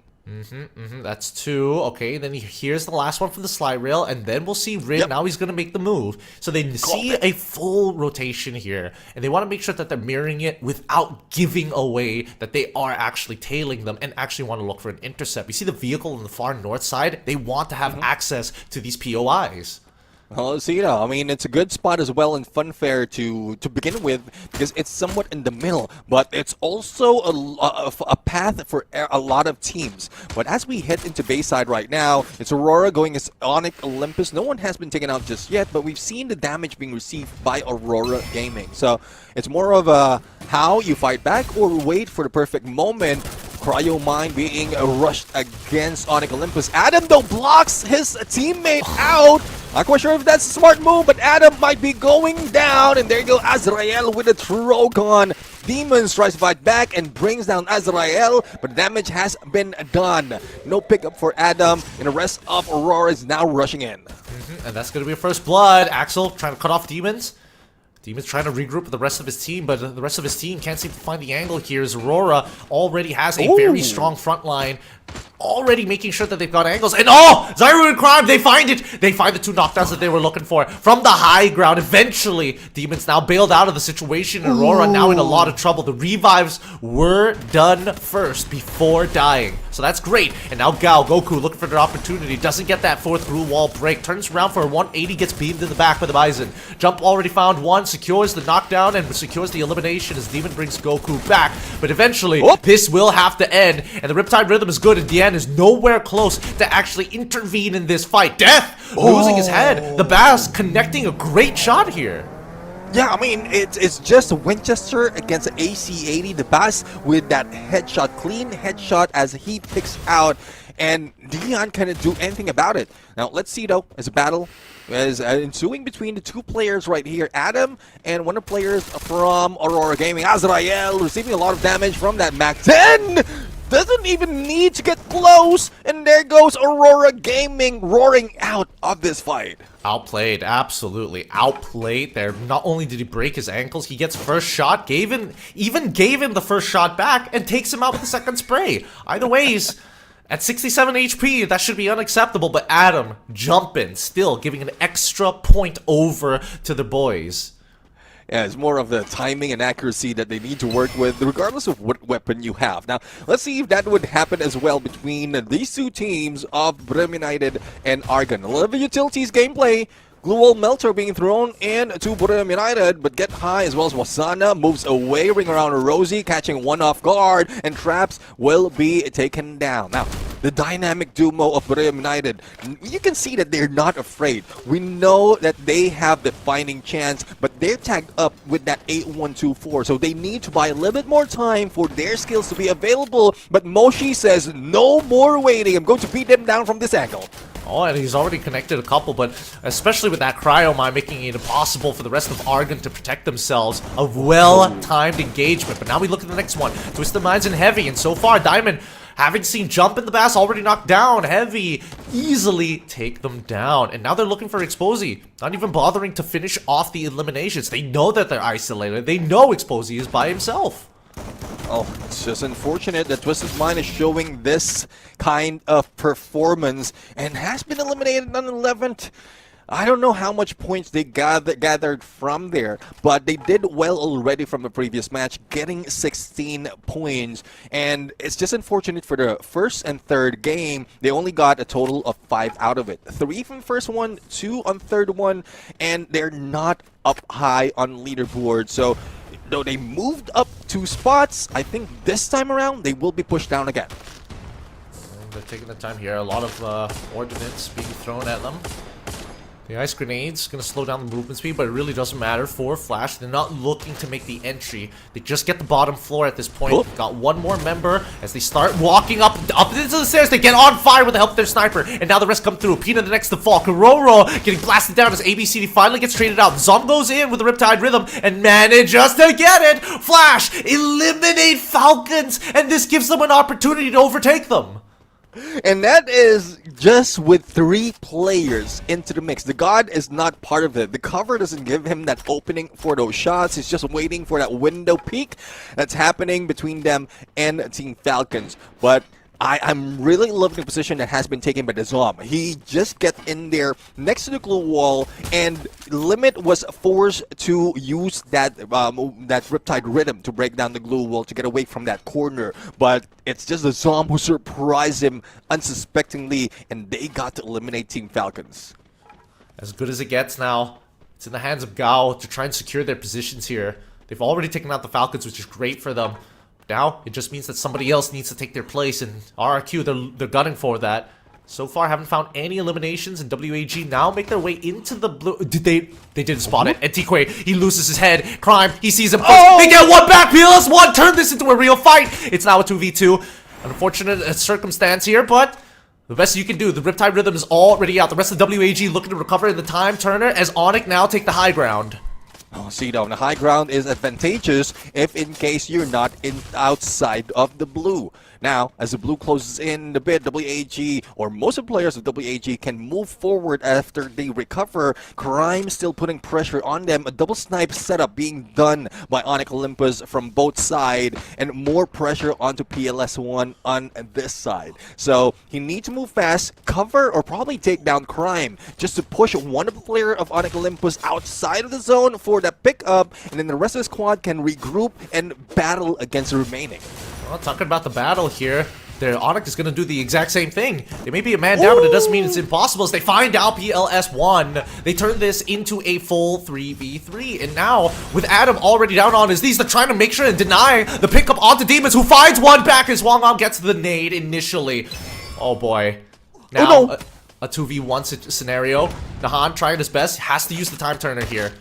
That's 2. Okay, then here's the last one from the slide rail, and then we'll see Rin. Now he's going to make the move. So they see a full rotation here, and they want to make sure that they're mirroring it without giving away that they are actually tailing them and actually want to look for an intercept. You see the vehicle on the far north side? They want to have access to these POIs. Well, so, I mean, it's a good spot as well in Funfair to begin with because it's somewhat in the middle, but it's also a path for a lot of teams. But as we head into Bayside right now, it's Aurora going as Onyx Olympus. No one has been taken out just yet, but we've seen the damage being received by Aurora Gaming. So it's more of a how you fight back or wait for the perfect moment. Cryo Mine being rushed against Onyx Olympus. Adam, though, blocks his teammate out. Not quite sure if that's a smart move, but Adam might be going down. And there you go, Azrael with a Trogon. Demons tries to fight back and brings down Azrael, but damage has been done. No pickup for Adam, and the rest of Aurora is now rushing in. And that's going to be a first blood. Axel trying to cut off Demons. Demon's trying to regroup with the rest of his team, but the rest of his team can't seem to find the angle here as Aurora already has a very strong front line, already making sure that they've got angles. And Zyro and Crime, they find it! They find the 2 knockdowns that they were looking for from the high ground. Eventually, Demons now bailed out of the situation, and Aurora now in a lot of trouble. The revives were done first before dying. so that's great. And now Goku looking for their opportunity, doesn't get that fourth blue wall break, turns around for a 180, gets beamed in the back by the Bison. Jump already found one, secures the knockdown and secures the elimination as Demon brings Goku back. But eventually, this will have to end, and the Riptide Rhythm is good, and Dian is nowhere close to actually intervene in this fight. Death losing his head. The Bass connecting a great shot here. Yeah, I mean, it's just Winchester against AC-80. The Bass with that headshot, clean headshot as he picks out, and Dion couldn't do anything about it. Now, let's see, though, as a battle is ensuing between the two players right here, Adam and one of the players from Aurora Gaming, Azrael, receiving a lot of damage from that Mac 10. Doesn't even need to get close, and there goes Aurora Gaming roaring out of this fight. Outplayed, absolutely outplayed there. Not only did he break his ankles, he gets first shot, even gave him the first shot back, and takes him out with the second spray. Either ways, at 67 HP, that should be unacceptable, but Adam jumping, still giving an extra point over to the boys. Yeah, it's more of the timing and accuracy that they need to work with, regardless of what weapon you have. Now, let's see if that would happen as well between these two teams of Brim United and Argon. A lot of the utilities gameplay. Glue Wall Melter being thrown in to Brim United, but Get High as well as Wasana moves away, ring around Rosie, catching one off guard, and Traps will be taken down. Now, the dynamic duo of Brim United, you can see that they're not afraid. We know that they have the fighting chance, but they're tagged up with that 8124, so they need to buy a little bit more time for their skills to be available. But Moshi says, no more waiting. I'm going to beat them down from this angle. Oh, and he's already connected a couple, but especially with that Cryo Mine making it impossible for the rest of Argon to protect themselves. A well-timed engagement, but now we look at the next one. Twisted Minds and Heavy, and so far, Diamond, having seen Jump in the Bass already knocked down, Heavy easily take them down. And now they're looking for Exposy, not even bothering to finish off the eliminations. They know that they're isolated. They know Exposy is by himself. Oh, it's just unfortunate that Twisted Mind is showing this kind of performance and has been eliminated on 11th. I don't know how much points they gathered from there, but they did well already from the previous match, getting 16 points. And it's just unfortunate for the first and third game, they only got a total of 5 out of it. 3 from first one, 2 on third one, and they're not up high on leaderboard. So though they moved up 2 spots, I think this time around they will be pushed down again. They're taking the time here. A lot of ordnance being thrown at them. The ice grenade's going to slow down the movement speed, but it really doesn't matter for Flash. They're not looking to make the entry. They just get the bottom floor at this point. They've got one more member as they start walking up into the stairs. They get on fire with the help of their sniper, and now the rest come through. Pina the next to fall. Kuroro getting blasted down as ABCD finally gets traded out. Zom goes in with the Riptide Rhythm and manages to get it. Flash eliminate Falcons, and this gives them an opportunity to overtake them. And that is just with 3 players into the mix. The God is not part of it. The cover doesn't give him that opening for those shots. He's just waiting for that window peak that's happening between them and Team Falcons. But I'm really loving the position that has been taken by the Zom. He just gets in there next to the glue wall, and Limit was forced to use that Riptide Rhythm to break down the glue wall to get away from that corner. But it's just the Zom who surprised him unsuspectingly, and they got to eliminate Team Falcons. As good as it gets now. It's in the hands of Gao to try and secure their positions here. They've already taken out the Falcons, which is great for them. Now, it just means that somebody else needs to take their place, and RRQ, they're gunning for that. So far, haven't found any eliminations, and WAG now make their way into the blue. They didn't spot it. And Tikwe, he loses his head. Crime, he sees him. Oh! They get one back. PLS1 turn this into a real fight. It's now a 2v2. Unfortunate circumstance here, but the best you can do. The Riptide Rhythm is already out. The rest of WAG looking to recover in the time turner as Onic now take the high ground. Oh, see, though, the high ground is advantageous if in case you're not outside of the blue. Now, as the blue closes in a bit, WAG, or most of the players of WAG, can move forward after they recover. Crime still putting pressure on them. A double snipe setup being done by Onyx Olympus from both sides, and more pressure onto PLS1 on this side. So he needs to move fast, cover, or probably take down Crime, just to push one of the player of Onyx Olympus outside of the zone for that pickup, and then the rest of the squad can regroup and battle against the remaining. Well, talking about the battle here, their Onyx is going to do the exact same thing. They may be a man down, but it doesn't mean it's impossible. As they find out PLS1, they turn this into a full 3v3. And now, with Adam already down on his knees, they're trying to make sure and deny the pickup onto Demons, who finds one back as Wongam gets the nade initially. Oh boy. Now, a 2v1 scenario. Nahan trying his best, has to use the time turner here.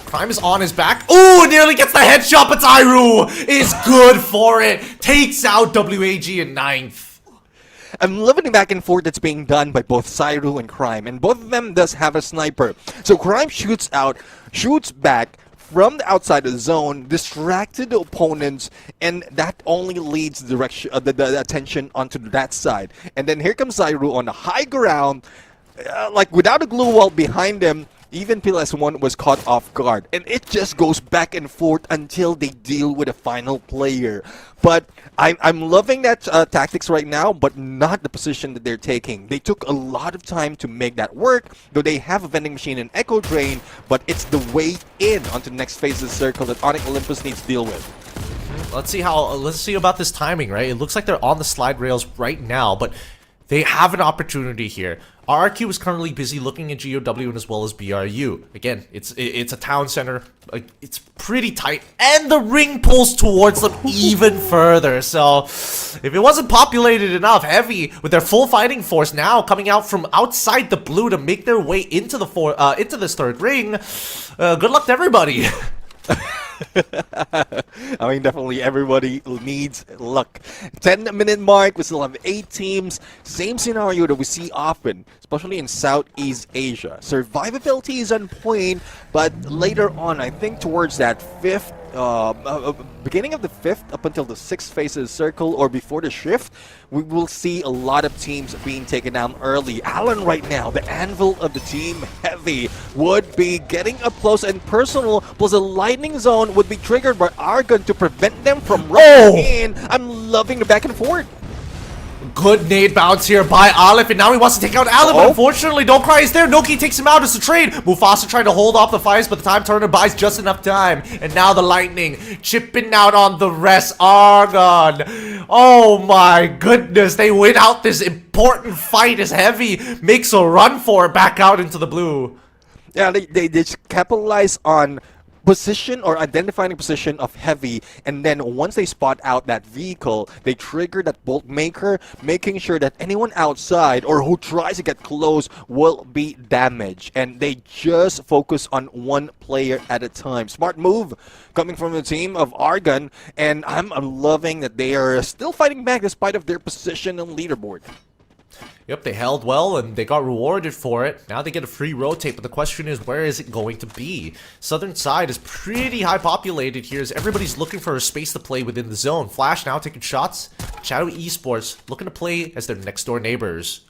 Crime is on his back. Ooh, nearly gets the headshot, but Tyru is good for it. Takes out WAG in 9th. I'm loving the back and forth that's being done by both Cyru and Crime, and both of them does have a sniper. So Crime shoots back from the outside of the zone, distracted the opponents, and that only leads direction, the attention onto that side. And then here comes Cyru on the high ground, like without a glue wall behind him. Even PLS1 was caught off guard, and it just goes back and forth until they deal with a final player. But I'm loving that tactics right now, but not the position that they're taking. They took a lot of time to make that work, though they have a vending machine and echo drain, but it's the way in onto the next phase of the circle that Onyx Olympus needs to deal with. Let's see about this timing, right? It looks like they're on the slide rails right now, but they have an opportunity here. RRQ is currently busy looking at GOW and as well as BRU. Again, it's a town center. It's pretty tight, and the ring pulls towards them even further. So, if it wasn't populated enough, Heavy with their full fighting force now coming out from outside the blue to make their way into this third ring. Good luck to everybody. I mean, definitely everybody needs luck. 10-minute mark, we still have 8 teams. Same scenario that we see often, especially in Southeast Asia. Survivability is on point, but later on, I think towards that beginning of the 5th up until the 6th phase of the circle or before the shift, we will see a lot of teams being taken down early. Alan right now, the anvil of the team, Heavy, would be getting up close and personal, plus a lightning zone would be triggered by Argon to prevent them from rushing in. I'm loving the back and forth. Good nade bounce here by Aleph, and now he wants to take out Aleph, but unfortunately, Don't Cry is there. Noki takes him out as a trade. Mufasa trying to hold off the fires, but the time turner buys just enough time. And now the lightning chipping out on the rest. Argon. Oh my goodness, they win out this important fight as Heavy makes a run for it back out into the blue. Yeah, they just capitalize on position or identifying the position of Heavy, and then once they spot out that vehicle, they trigger that bolt maker, making sure that anyone outside or who tries to get close will be damaged, and they just focus on one player at a time. Smart move coming from the team of Argon, and I'm loving that they are still fighting back despite of their position on leaderboard. Yep, they held well and they got rewarded for it. Now they get a free rotate, but the question is, where is it going to be? Southern side is pretty high populated here as everybody's looking for a space to play within the zone. Flash now taking shots. Shadow Esports looking to play as their next door neighbors.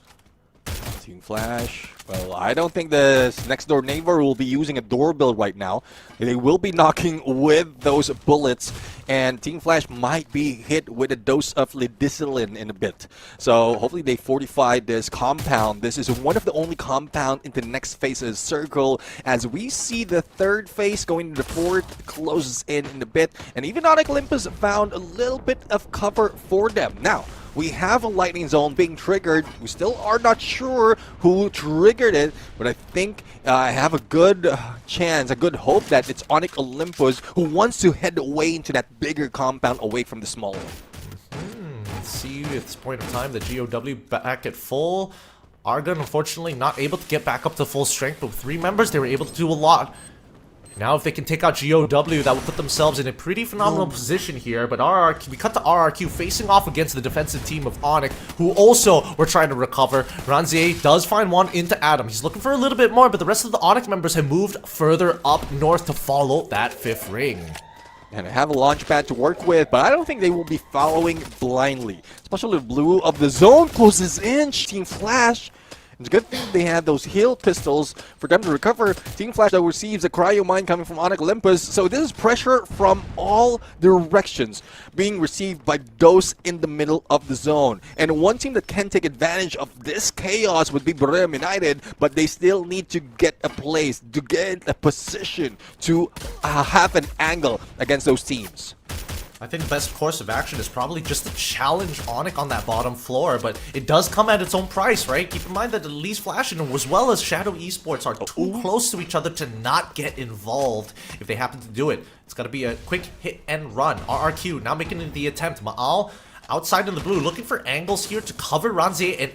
Team Flash. Well, I don't think the next door neighbor will be using a doorbell right now. They will be knocking with those bullets, and Team Flash might be hit with a dose of lidicillin in a bit. So hopefully they fortify this compound. This is one of the only compound in the next phase of the circle, as we see the third phase going to the fourth, closes in a bit, and even Onyx Olympus found a little bit of cover for them. Now, we have a lightning zone being triggered. We still are not sure who triggered it, but I think I have a good chance, a good hope that it's Onyx Olympus who wants to head away into that bigger compound away from the small one. Let's see at this point of time the GOW back at full. Argon unfortunately not able to get back up to full strength, but with 3 members they were able to do a lot. Now if they can take out GOW, that will put themselves in a pretty phenomenal position here. But RRQ, we cut to RRQ facing off against the defensive team of Onyx, who also were trying to recover. Ranzier does find one into Adam. He's looking for a little bit more, but the rest of the Onyx members have moved further up north to follow that 5th ring. And I have a launch pad to work with, but I don't think they will be following blindly. Especially the blue of the zone closes in. Team Flash. It's a good thing they have those heal pistols for them to recover. Team Flash though receives a cryo mine coming from Onyx Olympus. So this is pressure from all directions being received by those in the middle of the zone. And one team that can take advantage of this chaos would be Bermuda United, but they still need to get a place, to get a position, to have an angle against those teams. I think the best course of action is probably just to challenge Onic on that bottom floor, but it does come at its own price, right? Keep in mind that at least Flash and as well as Shadow Esports are too close to each other to not get involved if they happen to do it. It's got to be a quick hit and run. RRQ now making the attempt. Maal outside in the blue, looking for angles here to cover Ranze and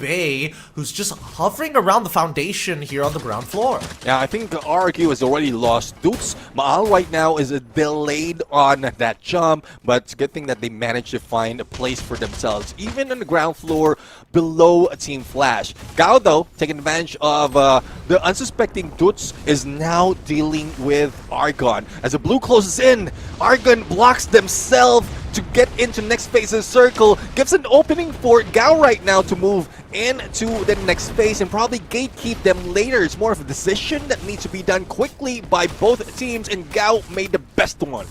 Abe, who's just hovering around the foundation here on the ground floor. Yeah, I think RQ has already lost Dukes. Maal right now is delayed on that jump, but it's a good thing that they managed to find a place for themselves, even on the ground floor below Team Flash. Gao, though, taking advantage of the unsuspecting Dukes, is now dealing with Argon. As the blue closes in, Argon blocks themselves to get into next phase's circle, gives an opening for Gao right now to move into the next phase and probably gatekeep them later. It's more of a decision that needs to be done quickly by both teams, and Gao made the best one.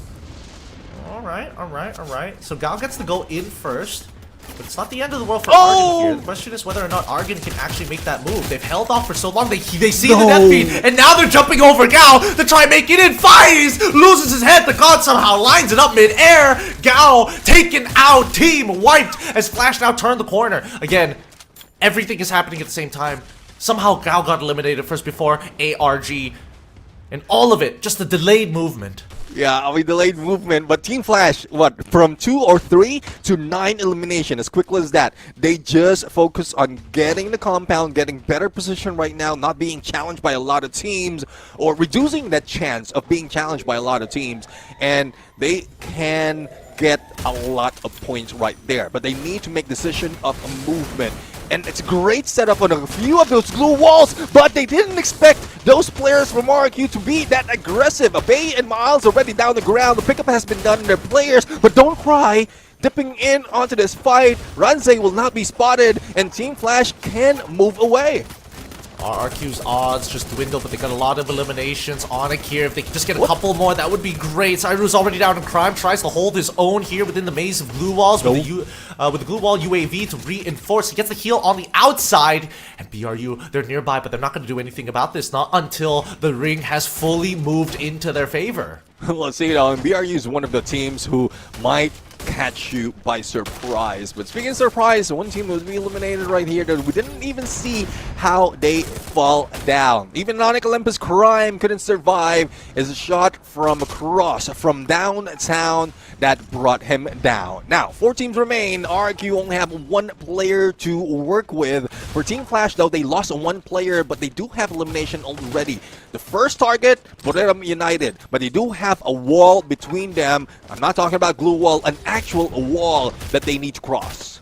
Alright. So Gao gets to go in first, but it's not the end of the world for Argon here. The question is whether or not Argon can actually make that move. They've held off for so long, they see the death feed, and now they're jumping over Gao to try and make it in. Fies loses his head, the god somehow lines it up mid-air. Gao taken out, team wiped, as Flash now turned the corner. Again, everything is happening at the same time. Somehow Gao got eliminated first before ARG, and all of it, just a delayed movement. Yeah, we delayed movement, but Team Flash, what, from 2 or 3 to 9 elimination, as quickly as that. They just focus on getting the compound, getting better position right now, not being challenged by a lot of teams, or reducing that chance of being challenged by a lot of teams, and they can get a lot of points right there. But they need to make decision of a movement. And it's a great setup on a few of those glue walls, but they didn't expect those players from RQ to be that aggressive. Abe and Miles already down the ground. The pickup has been done in their players, but don't cry. Dipping in onto this fight, Ranze will not be spotted, and Team Flash can move away. RRQ's odds just dwindle, but they got a lot of eliminations. Onic here, if they can just get a couple more, that would be great. Cyru's already down in crime, tries to hold his own here within the maze of glue walls with the glue wall UAV to reinforce. He gets the heal on the outside, and BRU, they're nearby, but they're not going to do anything about this, not until the ring has fully moved into their favor. Let's see, BRU is one of the teams who might catch you by surprise. But speaking of surprise, one team was eliminated right here that we didn't even see how they fall down. Even Onic Olympus Crime couldn't survive as a shot from across from downtown that brought him down. Now, 4 teams remain. RQ only have 1 player to work with. For Team Flash, though, they lost 1 player, but they do have elimination already. The first target, Purgatory United, but they do have a wall between them. I'm not talking about glue wall, an actual wall that they need to cross.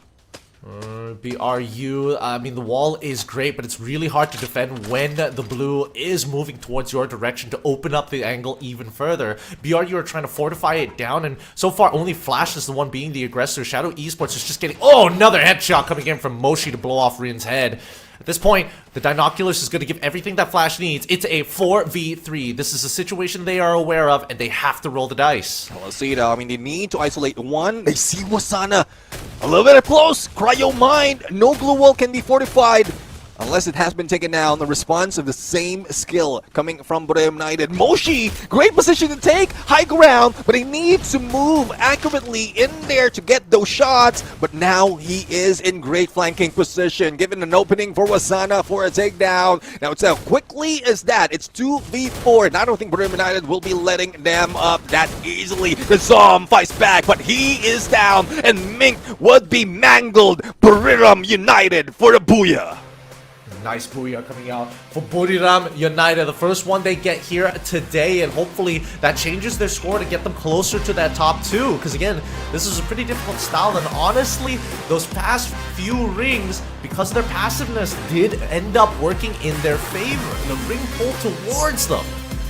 BRU, I mean, the wall is great, but it's really hard to defend when the blue is moving towards your direction to open up the angle even further. BRU are trying to fortify it down, and so far only Flash is the one being the aggressor. Shadow Esports is just getting, another headshot coming in from Moshi to blow off Rin's head. At this point, the Dinoculus is going to give everything that Flash needs. It's a 4v3. This is a situation they are aware of, and they have to roll the dice. Well, let's see it. I mean, they need to isolate 1. They see Wasana a little bit close. Cryo Mind. No glue wall can be fortified unless it has been taken down. The response of the same skill coming from Purgatory United. Moshi, great position to take, high ground, but he needs to move accurately in there to get those shots. But now he is in great flanking position, given an opening for Wasana for a takedown. Now it's how quickly as that. It's 2v4, and I don't think Purgatory United will be letting them up that easily. The Zom fights back, but he is down, and Mink would be mangled. Purgatory United for the booyah. Nice booyah coming out for Buriram United, the first one they get here today, and hopefully that changes their score to get them closer to that top 2, because again, this is a pretty difficult style, and honestly, those past few rings, because of their passiveness, did end up working in their favor. The ring pulled towards them.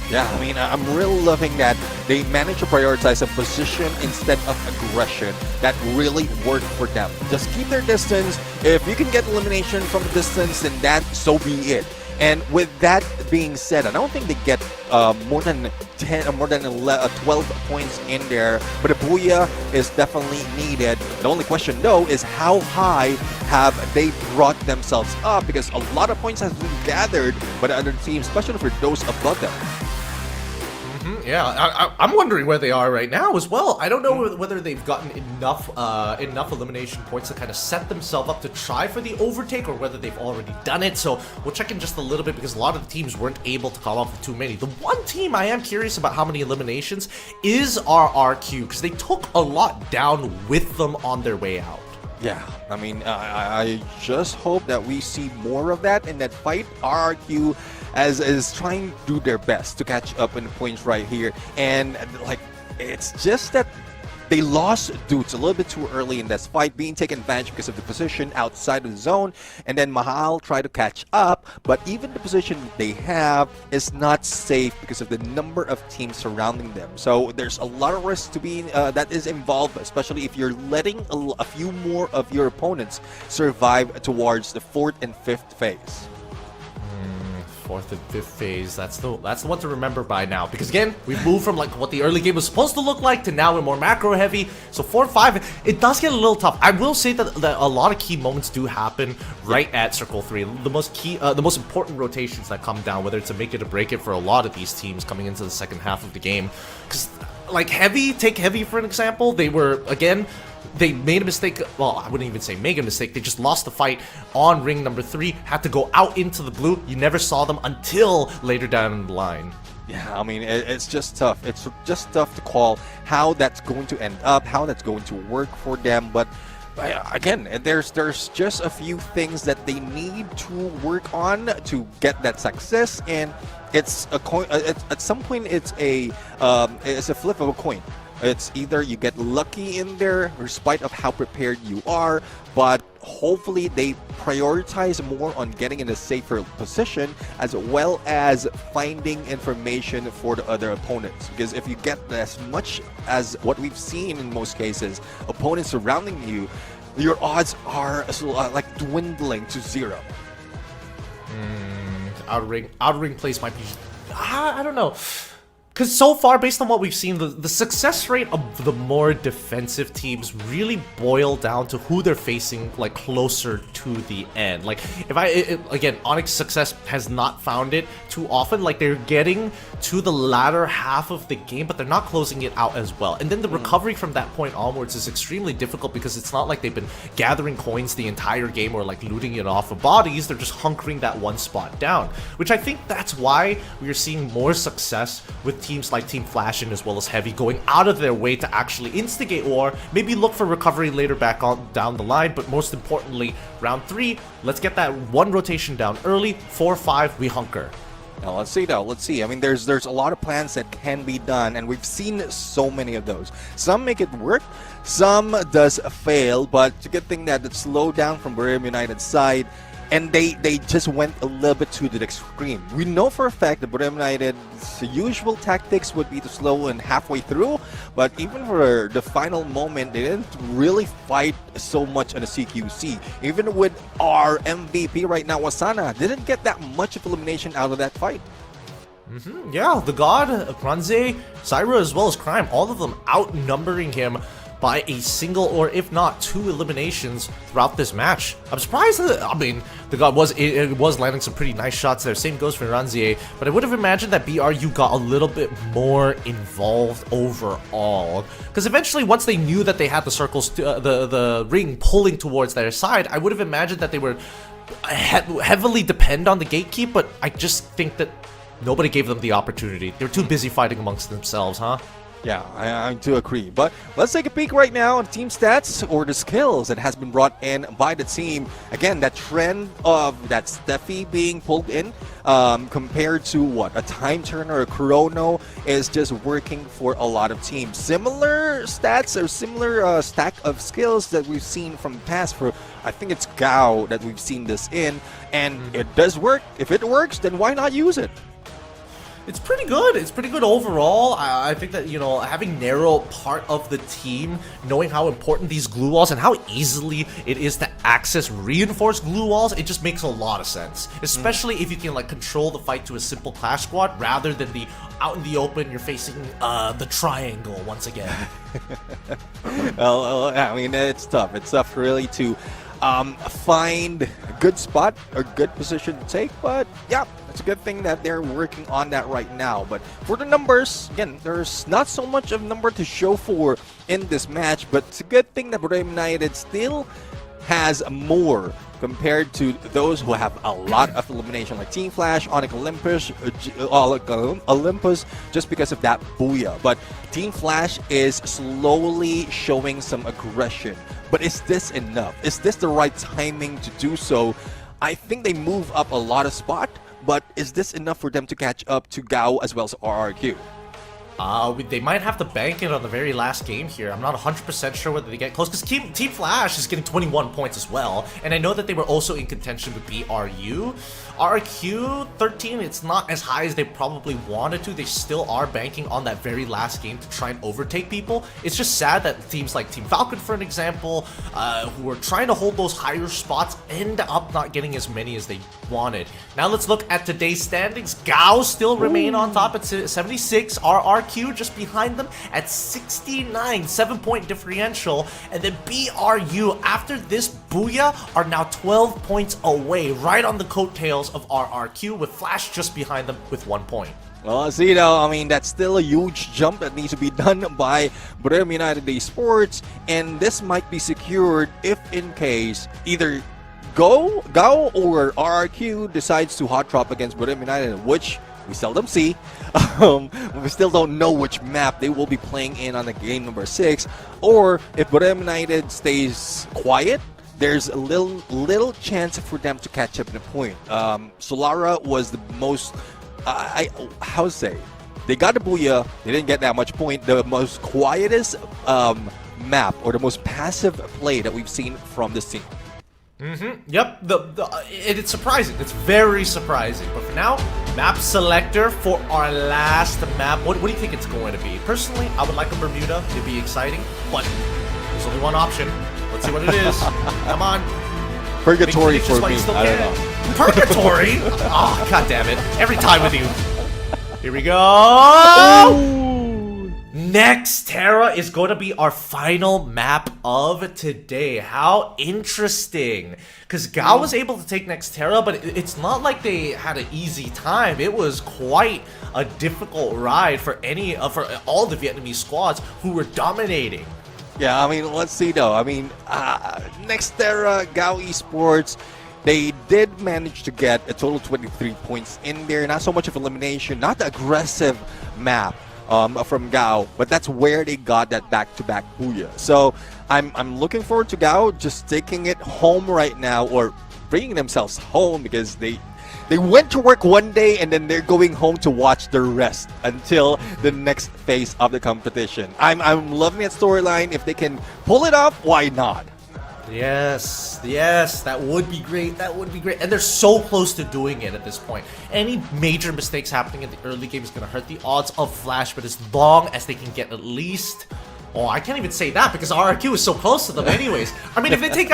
Yeah, I mean, I'm really loving that they managed to prioritize a position instead of aggression. That really worked for them. Just keep their distance. If you can get elimination from the distance, then that, so be it. And with that being said, I don't think they get more than 10 or more than 12 points in there, but a booyah is definitely needed. The only question, though, is how high have they brought themselves up, because a lot of points have been gathered by the other teams, especially for those above them. Yeah, I'm wondering where they are right now as well. I don't know whether they've gotten enough elimination points to kind of set themselves up to try for the overtake, or whether they've already done it. So we'll check in just a little bit, because a lot of the teams weren't able to call off with too many. The one team I am curious about how many eliminations is RRQ, because they took a lot down with them on their way out. Yeah, I mean, I just hope that we see more of that in that fight. RRQ is trying to do their best to catch up in the points right here, and like, it's just that they lost dudes a little bit too early in this fight, being taken advantage because of the position outside of the zone, and then Mahal tried to catch up, but even the position they have is not safe because of the number of teams surrounding them. So there's a lot of risk to be that is involved, especially if you're letting a few more of your opponents survive towards the 4th and 5th phase. 4th and 5th phase, that's the one to remember by now, because again, we've moved from like what the early game was supposed to look like to now we're more macro heavy. So 4 and 5, it does get a little tough. I will say that a lot of key moments do happen right at Circle 3. The most important rotations that come down, whether it's a make it or break it for a lot of these teams coming into the second half of the game. Because like take Heavy for an example, they made a mistake. Well, I wouldn't even say make a mistake. They just lost the fight on ring number 3, had to go out into the blue. You never saw them until later down the line. Yeah, I mean, it's just tough. It's just tough to call how that's going to end up, how that's going to work for them. But again, there's just a few things that they need to work on to get that success, and it's a coin. At some point, it's a flip of a coin. It's either you get lucky in there, in spite of how prepared you are, but hopefully they prioritize more on getting in a safer position, as well as finding information for the other opponents. Because if you get as much as what we've seen in most cases, opponents surrounding you, your odds are like dwindling to 0. Outer ring place might be, I don't know. Because so far, based on what we've seen, the success rate of the more defensive teams really boil down to who they're facing, like, closer to the end. Like, again, Onyx Success has not found it too often. Like, they're getting to the latter half of the game, but they're not closing it out as well. And then the recovery from that point onwards is extremely difficult, because it's not like they've been gathering coins the entire game or, like, looting it off of bodies. They're just hunkering that one spot down, which I think that's why we are seeing more success with teams like Team Flashin' as well as Heavy going out of their way to actually instigate war, maybe look for recovery later back on down the line, but most importantly, round 3, let's get that one rotation down early. 4-5, we hunker. Now let's see though, let's see. I mean, there's a lot of plans that can be done, and we've seen so many of those. Some make it work, some does fail, but it's a good thing that it's slowed down from Bermuda United's side, and they just went a little bit to the extreme. We know for a fact that Bermuda United's usual tactics would be to slow and halfway through, but even for the final moment, they didn't really fight so much on the CQC. Even with our MVP right now, Wasana, didn't get that much of elimination out of that fight. Yeah, the God, Kranze, Syra, as well as Crime, all of them outnumbering him by a single, or if not 2 eliminations throughout this match. I'm surprised that, I mean, the God was landing some pretty nice shots there. Same goes for Ranzier, but I would have imagined that BRU got a little bit more involved overall. Because eventually, once they knew that they had the circles, the ring pulling towards their side, I would have imagined that they were heavily depend on the gatekeep, but I just think that nobody gave them the opportunity. They're too busy fighting amongst themselves, huh? Yeah, I do agree. But let's take a peek right now on team stats, or the skills that has been brought in by the team. Again, that trend of that Steffi being pulled in compared to what? A time turner or a chrono is just working for a lot of teams. Similar stats or similar stack of skills that we've seen from the past for, I think it's Gao that we've seen this in. And it does work. If it works, then why not use it? It's pretty good. It's pretty good overall. I think that, you know, having Nero part of the team, knowing how important these glue walls and how easily it is to access reinforced glue walls, it just makes a lot of sense. Especially if you can, like, control the fight to a simple clash squad rather than the out in the open, you're facing the triangle once again. Well, I mean, it's tough. It's tough really to find good spot, a good position to take, but yeah, it's a good thing that they're working on that right now. But for the numbers, again, there's not so much of number to show for in this match, but it's a good thing that Borneo United still has more compared to those who have a lot of elimination, like Team Flash, Onyx Olympus, just because of that booyah. But Team Flash is slowly showing some aggression. But is this enough? Is this the right timing to do so? I think they move up a lot of spot, but is this enough for them to catch up to Gao as well as RRQ? They might have to bank it on the very last game here. I'm not 100% sure whether they get close, because Team Flash is getting 21 points as well, and I know that they were also in contention with BRU. RQ 13, it's not as high as they probably wanted to. They still are banking on that very last game to try and overtake people. It's just sad that teams like Team Falcon, for an example, who are trying to hold those higher spots, end up not getting as many as they wanted. Now let's look at today's standings. Gao still remain on top at 76. RRQ just behind them at 69, 7-point differential. And then BRU, after this booyah, are now 12 points away, right on the coattails of RRQ, with Flash just behind them with 1 point. Well, I mean, that's still a huge jump that needs to be done by Borneo United Esports, and this might be secured if in case either Gao or RRQ decides to hot drop against Borneo United, which we seldom see. We still don't know which map they will be playing in on the game number 6, or if Borneo United stays quiet, there's a little chance for them to catch up in a point. Solara was the most, how to say, they got the booyah, they didn't get that much point. The most quietest map, or the most passive play that we've seen from this team. Yep, it's surprising. It's very surprising. But for now, map selector for our last map. What do you think it's going to be? Personally, I would like a Bermuda. It'd be exciting, but there's only one option. Let's see what it is. Come on. Purgatory for me. I don't know. Purgatory? Oh, god damn it. Every time with you. Here we go. Nextera is going to be our final map of today. How interesting. Because Gao was able to take Nextera, but it's not like they had an easy time. It was quite a difficult ride for for all the Vietnamese squads who were dominating. Yeah, I mean, let's see though. I mean, Nextera, Gao Esports, they did manage to get a total of 23 points in there. Not so much of elimination, not the aggressive map from Gao, but that's where they got that back-to-back booyah. So I'm looking forward to Gao just taking it home right now, or bringing themselves home, because they went to work one day and then they're going home to watch the rest until the next phase of the competition. I'm loving that storyline. If they can pull it off, why not? Yes, that would be great. That would be great. And they're so close to doing it at this point. Any major mistakes happening in the early game is going to hurt the odds of Flash, but as long as they can get at least... Oh, I can't even say that because RRQ is so close to them anyways. I mean, if they take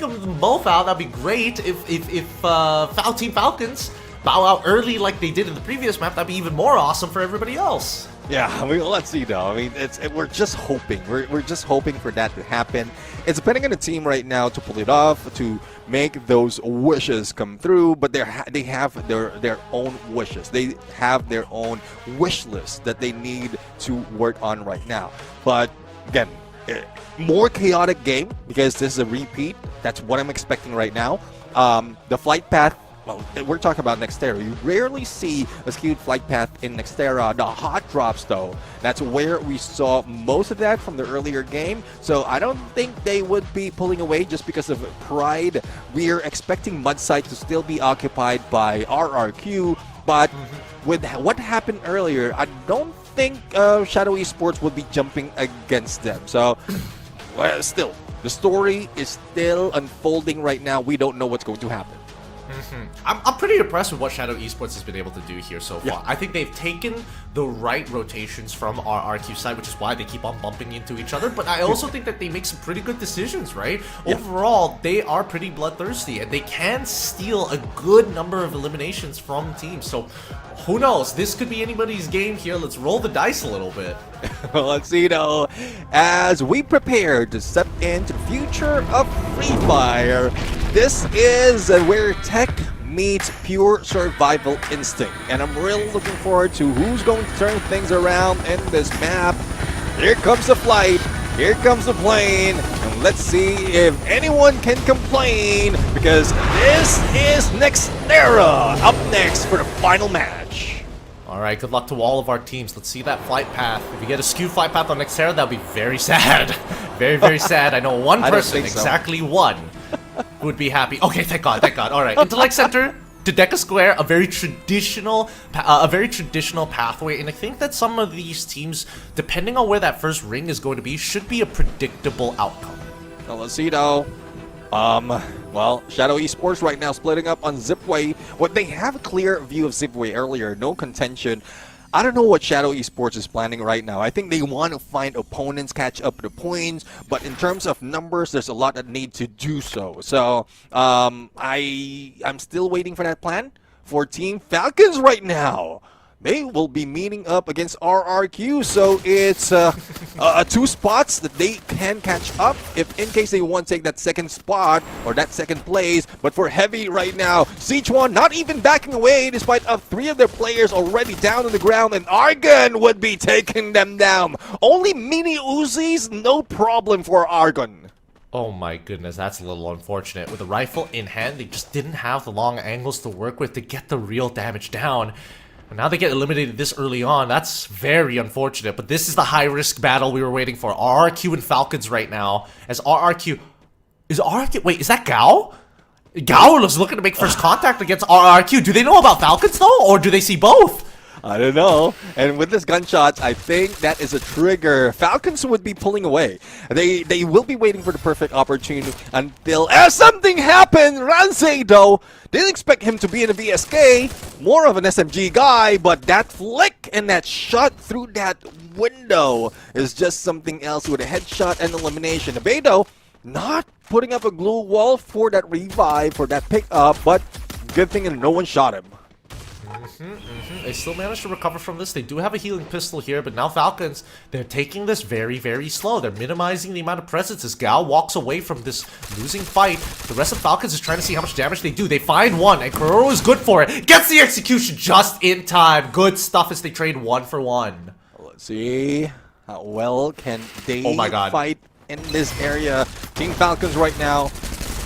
them both out, that'd be great. If Team Falcons bow out early like they did in the previous map, that'd be even more awesome for everybody else. Yeah, I mean, let's see though. I mean, we're just hoping. We're just hoping for that to happen. It's depending on the team right now to pull it off, to make those wishes come through. But they have their own wishes. They have their own wish list that they need to work on right now. But again, more chaotic game because this is a repeat. That's what I'm expecting right now. The flight path. Well, we're talking about Nextera. You rarely see a skewed flight path in Nextera. The hot drops, though, that's where we saw most of that from the earlier game. So I don't think they would be pulling away just because of pride. We're expecting Mudside to still be occupied by RRQ, but with what happened earlier, I don't think Shadow Esports would be jumping against them. So, well, still, the story is still unfolding right now. We don't know what's going to happen. I'm pretty impressed with what Shadow Esports has been able to do here so far. Yeah. I think they've taken the right rotations from our RQ side, which is why they keep on bumping into each other. But I also think that they make some pretty good decisions, right? Yeah. Overall, they are pretty bloodthirsty, and they can steal a good number of eliminations from teams. So who knows? This could be anybody's game here. Let's roll the dice a little bit. Well, let's see though. As we prepare to step into the future of Free Fire, this is where tech meets pure survival instinct. And I'm really looking forward to who's going to turn things around in this map. Here comes the flight. Here comes the plane. And let's see if anyone can complain, because this is Nextera up next for the final match. Alright, good luck to all of our teams. Let's see that flight path. If you get a skewed flight path on Nextera, that would be very sad. Very, very sad. I know one person, exactly one, who would be happy. Okay, thank God, thank God. Alright, Intellect Center to Deca Square, a very traditional pathway, and I think that some of these teams, depending on where that first ring is going to be, should be a predictable outcome. Well, let's see though. Well, Shadow Esports right now splitting up on Zipway. What they have a clear view of Zipway earlier, no contention. I don't know what Shadow Esports is planning right now. I think they want to find opponents, catch up the points, but in terms of numbers, there's a lot that need to do so. So, I'm still waiting for that plan for Team Falcons right now. They will be meeting up against RRQ, so it's two spots that they can catch up if in case they want to take that second spot or that second place. But for Heavy right now, Sichuan not even backing away despite three of their players already down on the ground, and Argon would be taking them down. Only mini Uzis, no problem for Argon. Oh my goodness, that's a little unfortunate. With a rifle in hand, they just didn't have the long angles to work with to get the real damage down. And now they get eliminated this early on. That's very unfortunate. But this is the high-risk battle we were waiting for. RRQ and Falcons right now. As RRQ... Wait, is that Gao? Gao was looking to make first contact against RRQ. Do they know about Falcons, though? Or do they see both? I don't know. And with this gunshots, I think that is a trigger. Falcons would be pulling away. They will be waiting for the perfect opportunity until something happened. Ransei, though, didn't expect him to be in a VSK. More of an SMG guy, but that flick and that shot through that window is just something else with a headshot and elimination. Abedo not putting up a glue wall for that revive, for that pickup, but good thing that no one shot him. They still managed to recover from this. They do have a healing pistol here, but now Falcons, they're taking this very, very slow. They're minimizing the amount of presence as Gao walks away from this losing fight. The rest of Falcons is trying to see how much damage they do. They find one, and Kuroro is good for it. Gets the execution just in time. Good stuff as they trade 1 for 1. Let's see how well can they fight in this area. Team Falcons right now.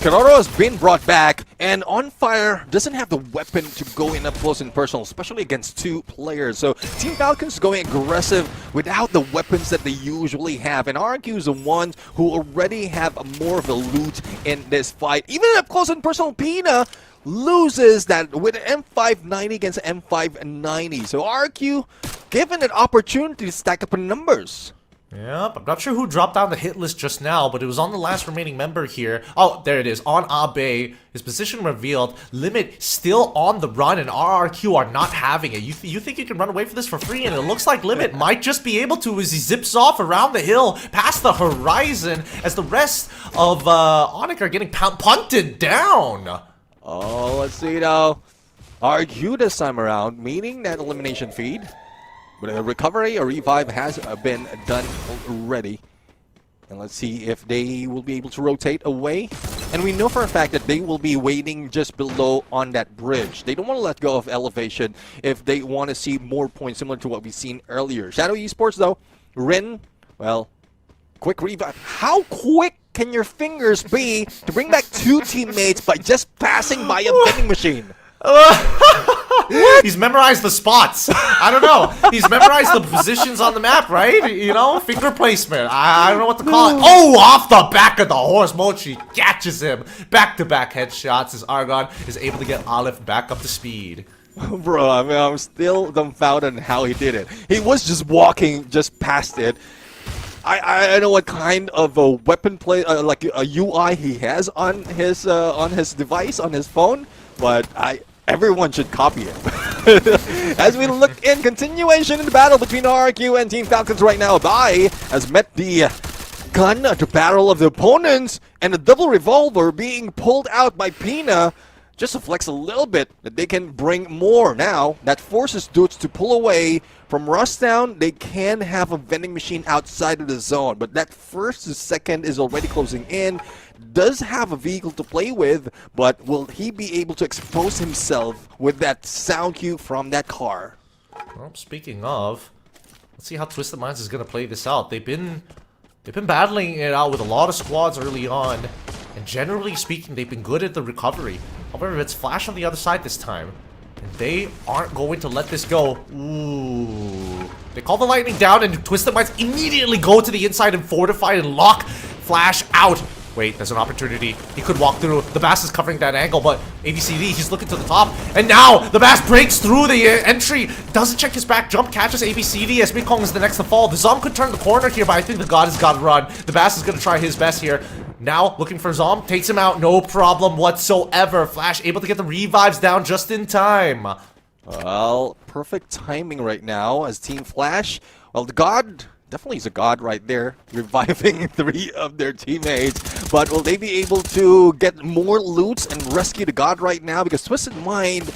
Kuroro has been brought back, and On Fire doesn't have the weapon to go in up close and personal, especially against 2 players. So Team Falcons going aggressive without the weapons that they usually have, and RQ is the ones who already have more of a loot in this fight. Even up close and personal, Pina loses that with M590 against M590. So RQ given an opportunity to stack up in numbers. Yep, I'm not sure who dropped down the hit list just now, but it was on the last remaining member here. Oh, there it is, on Abe. His position revealed. Limit still on the run, and RRQ are not having it. You think you can run away from this for free, and it looks like Limit might just be able to as he zips off around the hill, past the horizon, as the rest of Onyx are getting punted down. Oh, let's see now. RQ this time around, meaning that elimination feed. But a recovery, a revive has been done already. And let's see if they will be able to rotate away. And we know for a fact that they will be waiting just below on that bridge. They don't want to let go of elevation if they want to see more points similar to what we've seen earlier. Shadow Esports though, Rin, well, quick revive. How quick can your fingers be to bring back 2 teammates by just passing by a vending machine? He's memorized the spots. I don't know. He's memorized the positions on the map, right? You know, finger placement. I don't know what to call it. Oh, off the back of the horse. Mochi catches him. Back-to-back headshots as Argon is able to get Aleph back up to speed. Bro, I mean, I'm still dumbfounded on how he did it. He was just walking just past it. I don't know what kind of a weapon play, like a UI he has on his device, on his phone, but everyone should copy it. As we look in continuation in the battle between RRQ and Team Falcons right now, Bai has met the gun to barrel of the opponents, and a double revolver being pulled out by Pina. just to flex a little bit that they can bring more now. That forces dudes to pull away from Rushdown. They can have a vending machine outside of the zone, but that first to second is already closing in. Does have a vehicle to play with, but will he be able to expose himself with that sound cue from that car? Well, speaking of, let's see how Twisted Minds is going to play this out. They've been battling it out with a lot of squads early on, and generally speaking, they've been good at the recovery. However, it's Flash on the other side this time, and they aren't going to let this go. Ooh. They call the lightning down, and Twisted Minds immediately go to the inside and fortify and lock Flash out. Wait, there's an opportunity. He could walk through. The Bass is covering that angle, but ABCD, he's looking to the top. And now, the Bass breaks through the entry. Doesn't check his back jump, catches ABCD as Mikong is the next to fall. The Zom could turn the corner here, but I think the God has got to run. The Bass is going to try his best here. Now, looking for Zom, takes him out, no problem whatsoever. Flash able to get the revives down just in time. Well, perfect timing right now as Team Flash. Well, the God... definitely is a god right there, reviving 3 of their teammates. But will they be able to get more loots and rescue the god right now? Because Twisted Mind,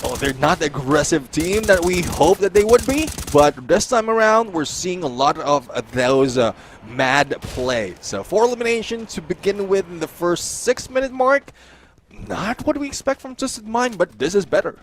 oh, they're not the aggressive team that we hope that they would be. But this time around, we're seeing a lot of those mad plays. So 4 eliminations to begin with in the first 6-minute mark. Not what we expect from Twisted Mind, but this is better.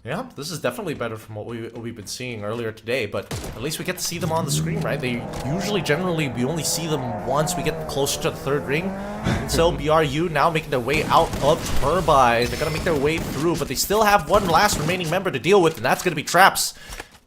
Yeah, this is definitely better from what we've been seeing earlier today, but at least we get to see them on the screen, right? They usually, generally, we only see them once we get closer to the 3rd ring. And so BRU now making their way out of Turbine. They're going to make their way through, but they still have one last remaining member to deal with, and that's going to be Traps.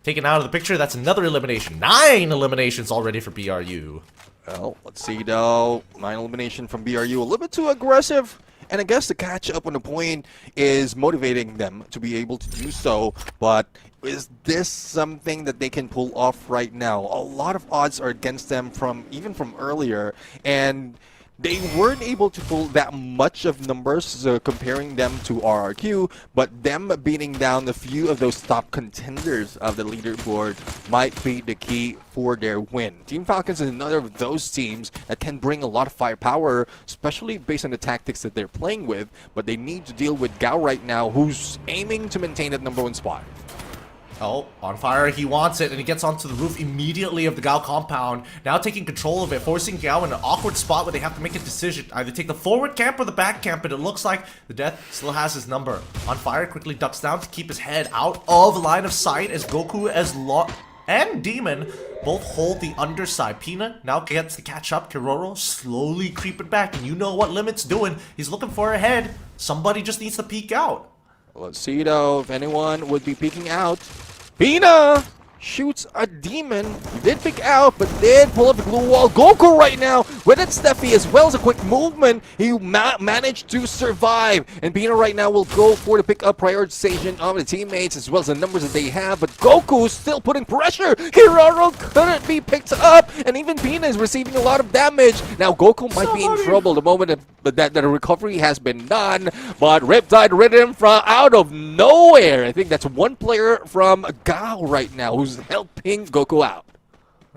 Taken out of the picture, that's another elimination. 9 eliminations already for BRU. Well, let's see though. 9 elimination from BRU, a little bit too aggressive. And I guess the catch up on the point is motivating them to be able to do so. But is this something that they can pull off right now? A lot of odds are against them even from earlier. And they weren't able to pull that much of numbers comparing them to RRQ, but them beating down a few of those top contenders of the leaderboard might be the key for their win. Team Falcons is another of those teams that can bring a lot of firepower, especially based on the tactics that they're playing with, but they need to deal with Gao right now, who's aiming to maintain that #1 spot. Oh, on fire, he wants it, and he gets onto the roof immediately of the Gao compound, now taking control of it, forcing Gao in an awkward spot where they have to make a decision, either take the forward camp or the back camp, and it looks like the Death still has his number. On fire quickly ducks down to keep his head out of line of sight as Goku and Demon both hold the underside. Pina now gets to catch up. Kiroro slowly creeping back, and you know what Limit's doing. He's looking for a head. Somebody just needs to peek out. Let's see though if anyone would be peeking out. Pina shoots a demon. He did pick out, but did pull up the glue wall. Goku right now with it, Steffi, as well as a quick movement. He managed to survive. And Pina right now will go for the pick-up prioritization of the teammates as well as the numbers that they have. But Goku is still putting pressure. Hiraro couldn't be picked up. And even Pina is receiving a lot of damage. Now Goku might be in trouble the moment that the recovery has been done. But Riptide Rhythm from out of nowhere. I think that's one player from Gao right now who's helping Goku out.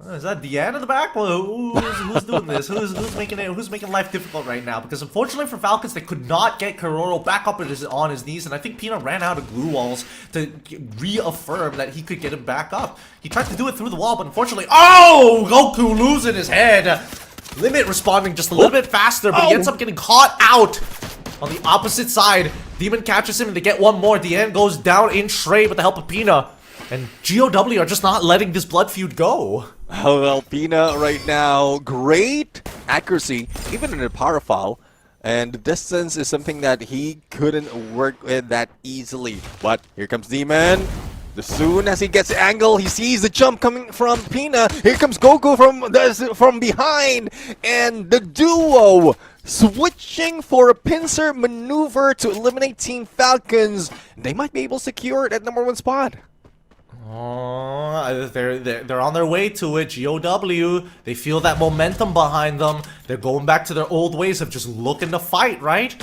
Is that Deanne in the back? Well, who's doing this? Who's making life difficult right now? Because unfortunately for Falcons, they could not get Kiroro back up on his knees, and I think Pina ran out of glue walls to reaffirm that he could get him back up. He tried to do it through the wall, but unfortunately, oh, Goku losing his head. Limit responding just a little bit faster, but he ends up getting caught out on the opposite side. Demon catches him, and they get one more. Deanne goes down in Shrey with the help of Pina. And GOW are just not letting this blood feud go. Oh, well, Pina right now, great accuracy, even in a power foul. And the distance is something that he couldn't work with that easily. But here comes Demon. As soon as he gets the angle, he sees the jump coming from Pina. Here comes Goku from behind. And the duo switching for a pincer maneuver to eliminate Team Falcons. They might be able to secure that #1 spot. Oh, they're on their way to it. GOW, they feel that momentum behind them. They're going back to their old ways of just looking to fight, right?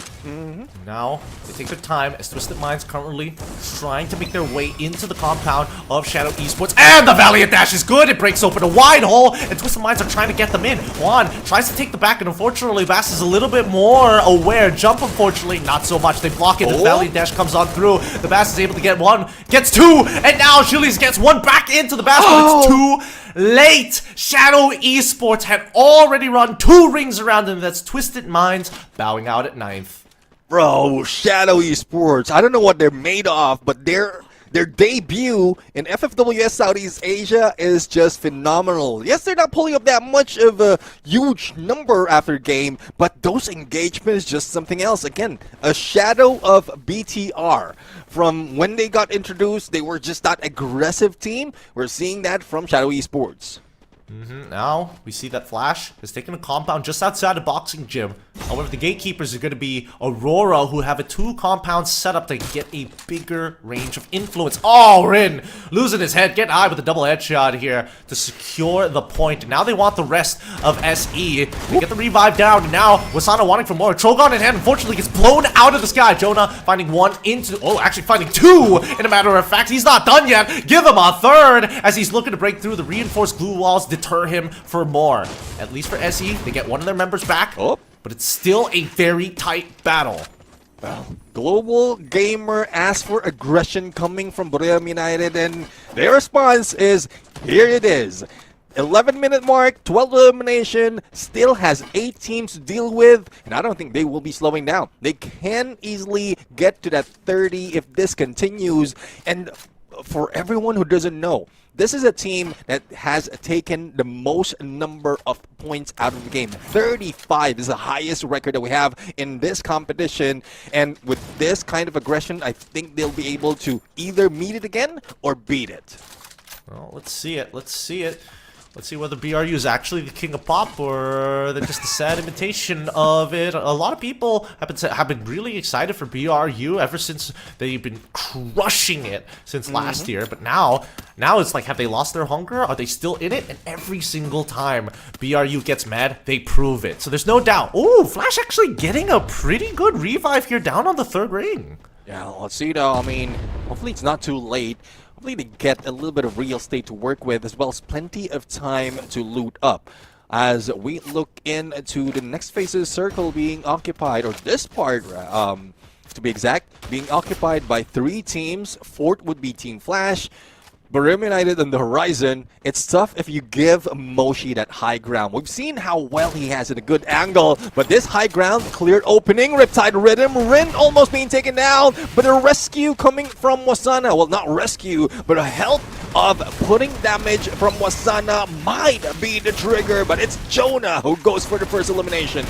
Now, they take their time as Twisted Minds currently trying to make their way into the compound of Shadow Esports. And the Valiant Dash is good! It breaks open a wide hole, and Twisted Minds are trying to get them in. Juan tries to take the back, and unfortunately, Bass is a little bit more aware. Jump, unfortunately, not so much. They block it, the Valiant Dash comes on through. The Bass is able to get one, gets two, and now Julius gets one back into the Bass, but it's too late. Shadow Esports had already run 2 rings around him. That's Twisted Minds bowing out at 9th. Bro, Shadow Esports, I don't know what they're made of, but their debut in FFWS Southeast Asia is just phenomenal. Yes, they're not pulling up that much of a huge number after game, but those engagements just something else. Again, a shadow of BTR. From when they got introduced, they were just that aggressive team. We're seeing that from Shadow Esports. Now, we see that Flash has taken a compound just outside a boxing gym. However, the gatekeepers are going to be Aurora, who have a 2 compound setup to get a bigger range of influence. Oh, Rin losing his head, getting high with a double headshot here to secure the point. Now they want the rest of SE. They get the revive down, and now Wasana wanting for more. Trogon in hand, unfortunately, gets blown out of the sky. Jonah finding one into, actually finding 2, in a matter of fact. He's not done yet. Give him a third as he's looking to break through the reinforced glue walls, deter him for more. At least for SE, they get one of their members back. But it's still a very tight battle. Well, Global Gamer asked for aggression coming from Borem United, and their response is, here it is. 11-minute mark, 12 elimination, still has 8 teams to deal with, and I don't think they will be slowing down. They can easily get to that 30 if this continues, and for everyone who doesn't know, this is a team that has taken the most number of points out of the game. 35 is the highest record that we have in this competition. And with this kind of aggression, I think they'll be able to either meet it again or beat it. Well, let's see it. Let's see it. Let's see whether BRU is actually the king of pop or they're just a sad imitation of it. A lot of people have been really excited for BRU ever since they've been crushing it since last year. But now it's like, have they lost their hunger? Are they still in it? And every single time BRU gets mad, they prove it. So there's no doubt. Ooh, Flash actually getting a pretty good revive here down on the 3rd ring. Yeah, let's see though. I mean, hopefully it's not too late. Hopefully they get a little bit of real estate to work with, as well as plenty of time to loot up. As we look into the next phase's circle being occupied, or this part, to be exact, being occupied by 3 teams. 4th would be Team Flash. Borem United on the horizon. It's tough if you give Moshi that high ground. We've seen how well he has at a good angle, but this high ground cleared opening. Riptide Rhythm, Rin almost being taken down, but a rescue coming from Wasana. Well, not rescue, but a help of putting damage from Wasana might be the trigger, but it's Jonah who goes for the first elimination.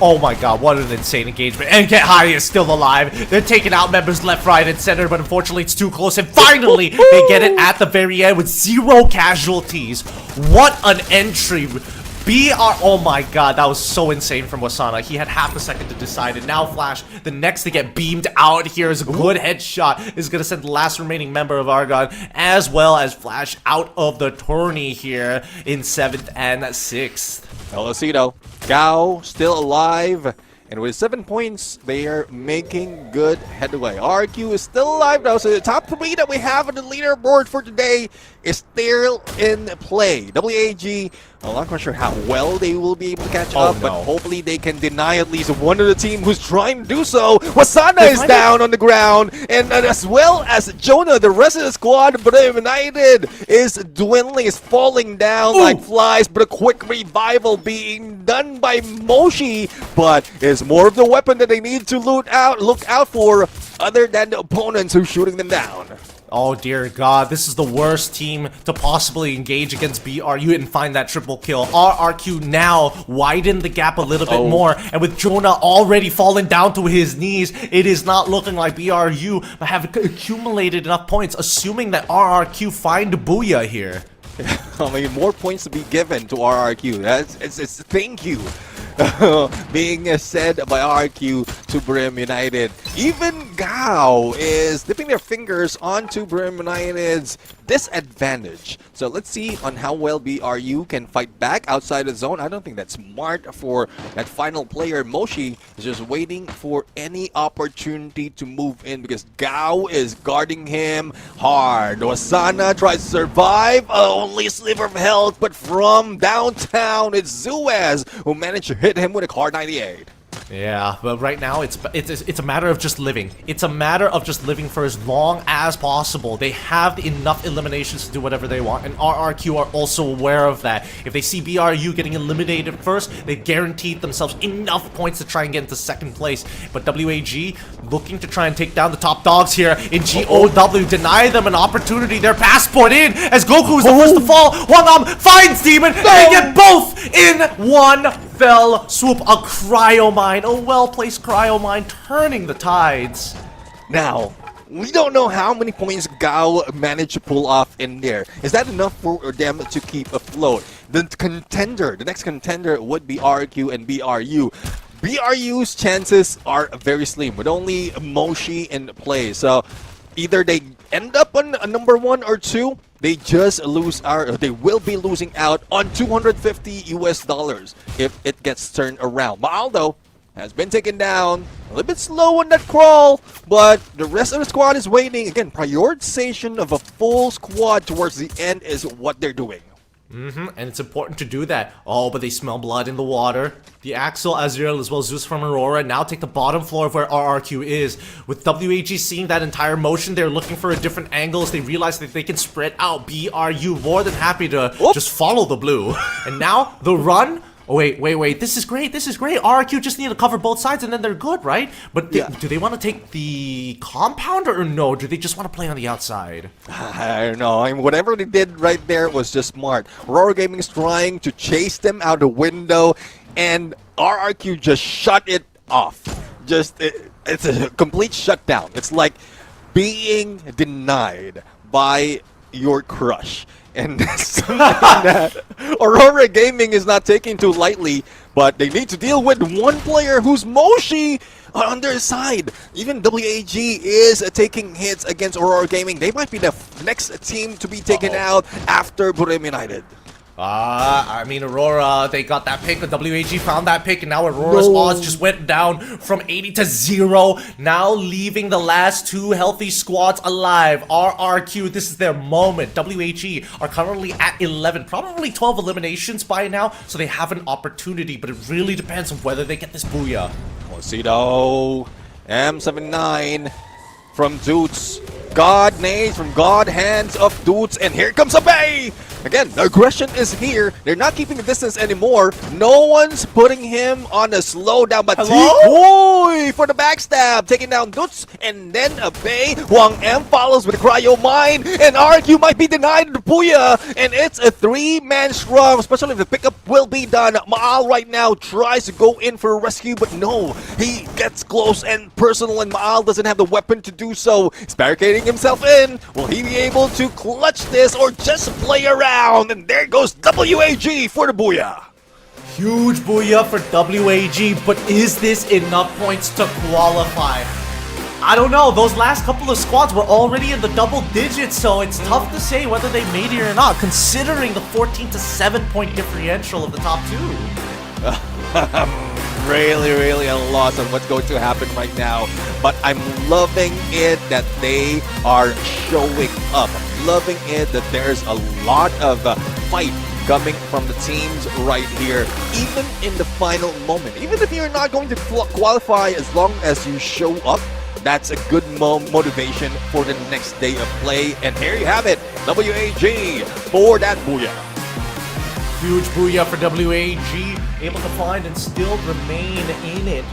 Oh my god, what an insane engagement. And Get High is still alive. They're taking out members left, right, and center, but unfortunately it's too close. And finally, they get it at the very end with 0 casualties. What an entry. Oh my god, that was so insane from Wasana. He had half a second to decide, and now Flash, the next to get beamed out here is a good headshot, is going to send the last remaining member of Argon, as well as Flash out of the tourney here in 7th and 6th. Elosito, Gao still alive, and with 7 points, they are making good headway. RQ is still alive though, so the top 3 that we have on the leaderboard for today is still in play. WAG, I'm not quite sure how well they will be able to catch up, but hopefully they can deny at least one of the team who's trying to do so. Wasana is down on the ground, and as well as Jonah, the rest of the squad, Borem United is dwindling, is falling down like flies, but a quick revival being done by Moshi, but is more of the weapon that they need to look out for, other than the opponents who's shooting them down. Oh dear god, this is the worst team to possibly engage against BRU and find that triple kill. RRQ now widen the gap a little bit more, and with Jonah already falling down to his knees, it is not looking like BRU have accumulated enough points, assuming that RRQ find Booyah here. I mean, more points to be given to RRQ. It's thank you being said by RRQ to Brim United. Even Gao is dipping their fingers onto Brim United's disadvantage. So let's see on how well BRU can fight back outside the zone. I don't think that's smart for that final player. Moshi is just waiting for any opportunity to move in because Gao is guarding him hard. Wasana tries to survive, only sliver of health, but from downtown it's Zuez who managed to hit him with a car 98. Yeah, but right now it's a matter of just living. It's a matter of just living for as long as possible. They have enough eliminations to do whatever they want, and RRQ are also aware of that. If they see BRU getting eliminated first, they've guaranteed themselves enough points to try and get into second place. But WAG looking to try and take down the top dogs here in GOW, deny them an opportunity. Their passport in as Goku is the first to fall. Wangam finds Demon, and they get both in one fell swoop. A cryo mine, a well-placed cryo mine, turning the tides. Now, we don't know how many points Gao managed to pull off in there. Is that enough for them to keep afloat? The next contender would be RQ and BRU. BRU's chances are very slim with only Moshi in play. So either they end up on a number 1 or 2, they just they will be losing out on $250 if it gets turned around. Maaldo has been taken down, a little bit slow on that crawl, but the rest of the squad is waiting. Again, prioritization of a full squad towards the end is what they're doing. And it's important to do that. Oh, but they smell blood in the water. The Axel, Azrael, as well as Zeus from Aurora now take the bottom floor of where RRQ is. With WAG seeing that entire motion, they're looking for a different angle as they realize that they can spread out. BRU more than happy to just follow the blue. And now, the run. Oh, wait. This is great. RRQ just need to cover both sides and then they're good, right? But do they want to take the compound or no? Do they just want to play on the outside? I don't know. I mean, whatever they did right there was just smart. Aurora Gaming is trying to chase them out the window, and RRQ just shut it off. It's a complete shutdown. It's like being denied by your crush. And that's something that Aurora Gaming is not taking too lightly, but they need to deal with one player who's Moshi on their side. Even WAG is taking hits against Aurora Gaming. They might be the next team to be taken out after Brim United. I mean, Aurora, they got that pick, but WAG found that pick, and now Aurora's odds just went down from 80 to 0, now leaving the last 2 healthy squads alive. RRQ, this is their moment. WAG are currently at 11, probably 12 eliminations by now, so they have an opportunity, but it really depends on whether they get this booyah. Osido, M79 from Doots. God nades from God hands of Doots, and here comes a Bay! Again, the aggression is here. They're not keeping the distance anymore. No one's putting him on a slowdown, but T-Boy for the backstab, taking down Doots, and then a Bay. Wang M follows with a cryo mine, and RQ might be denied the Puya, and it's a 3-man scrum, especially if the pickup will be done. Maal right now tries to go in for a rescue, but no, he gets close and personal, and Maal doesn't have the weapon to do so. He's barricading himself in. Will he be able to clutch this or just play around? And there goes WAG for the booyah. Huge booyah for WAG, but is this enough points to qualify? I don't know. Those last couple of squads were already in the double digits, so it's tough to say whether they made it or not, considering the 14 to 7 point differential of the top 2. Really a loss on what's going to happen right now, but I'm loving it that they are showing up. I'm loving it that there's a lot of fight coming from the teams right here, even in the final moment. Even if you're not going to qualify, as long as you show up, that's a good motivation for the next day of play. And here you have it, WAG for that booyah. Huge booyah for WAG, able to find and still remain in it,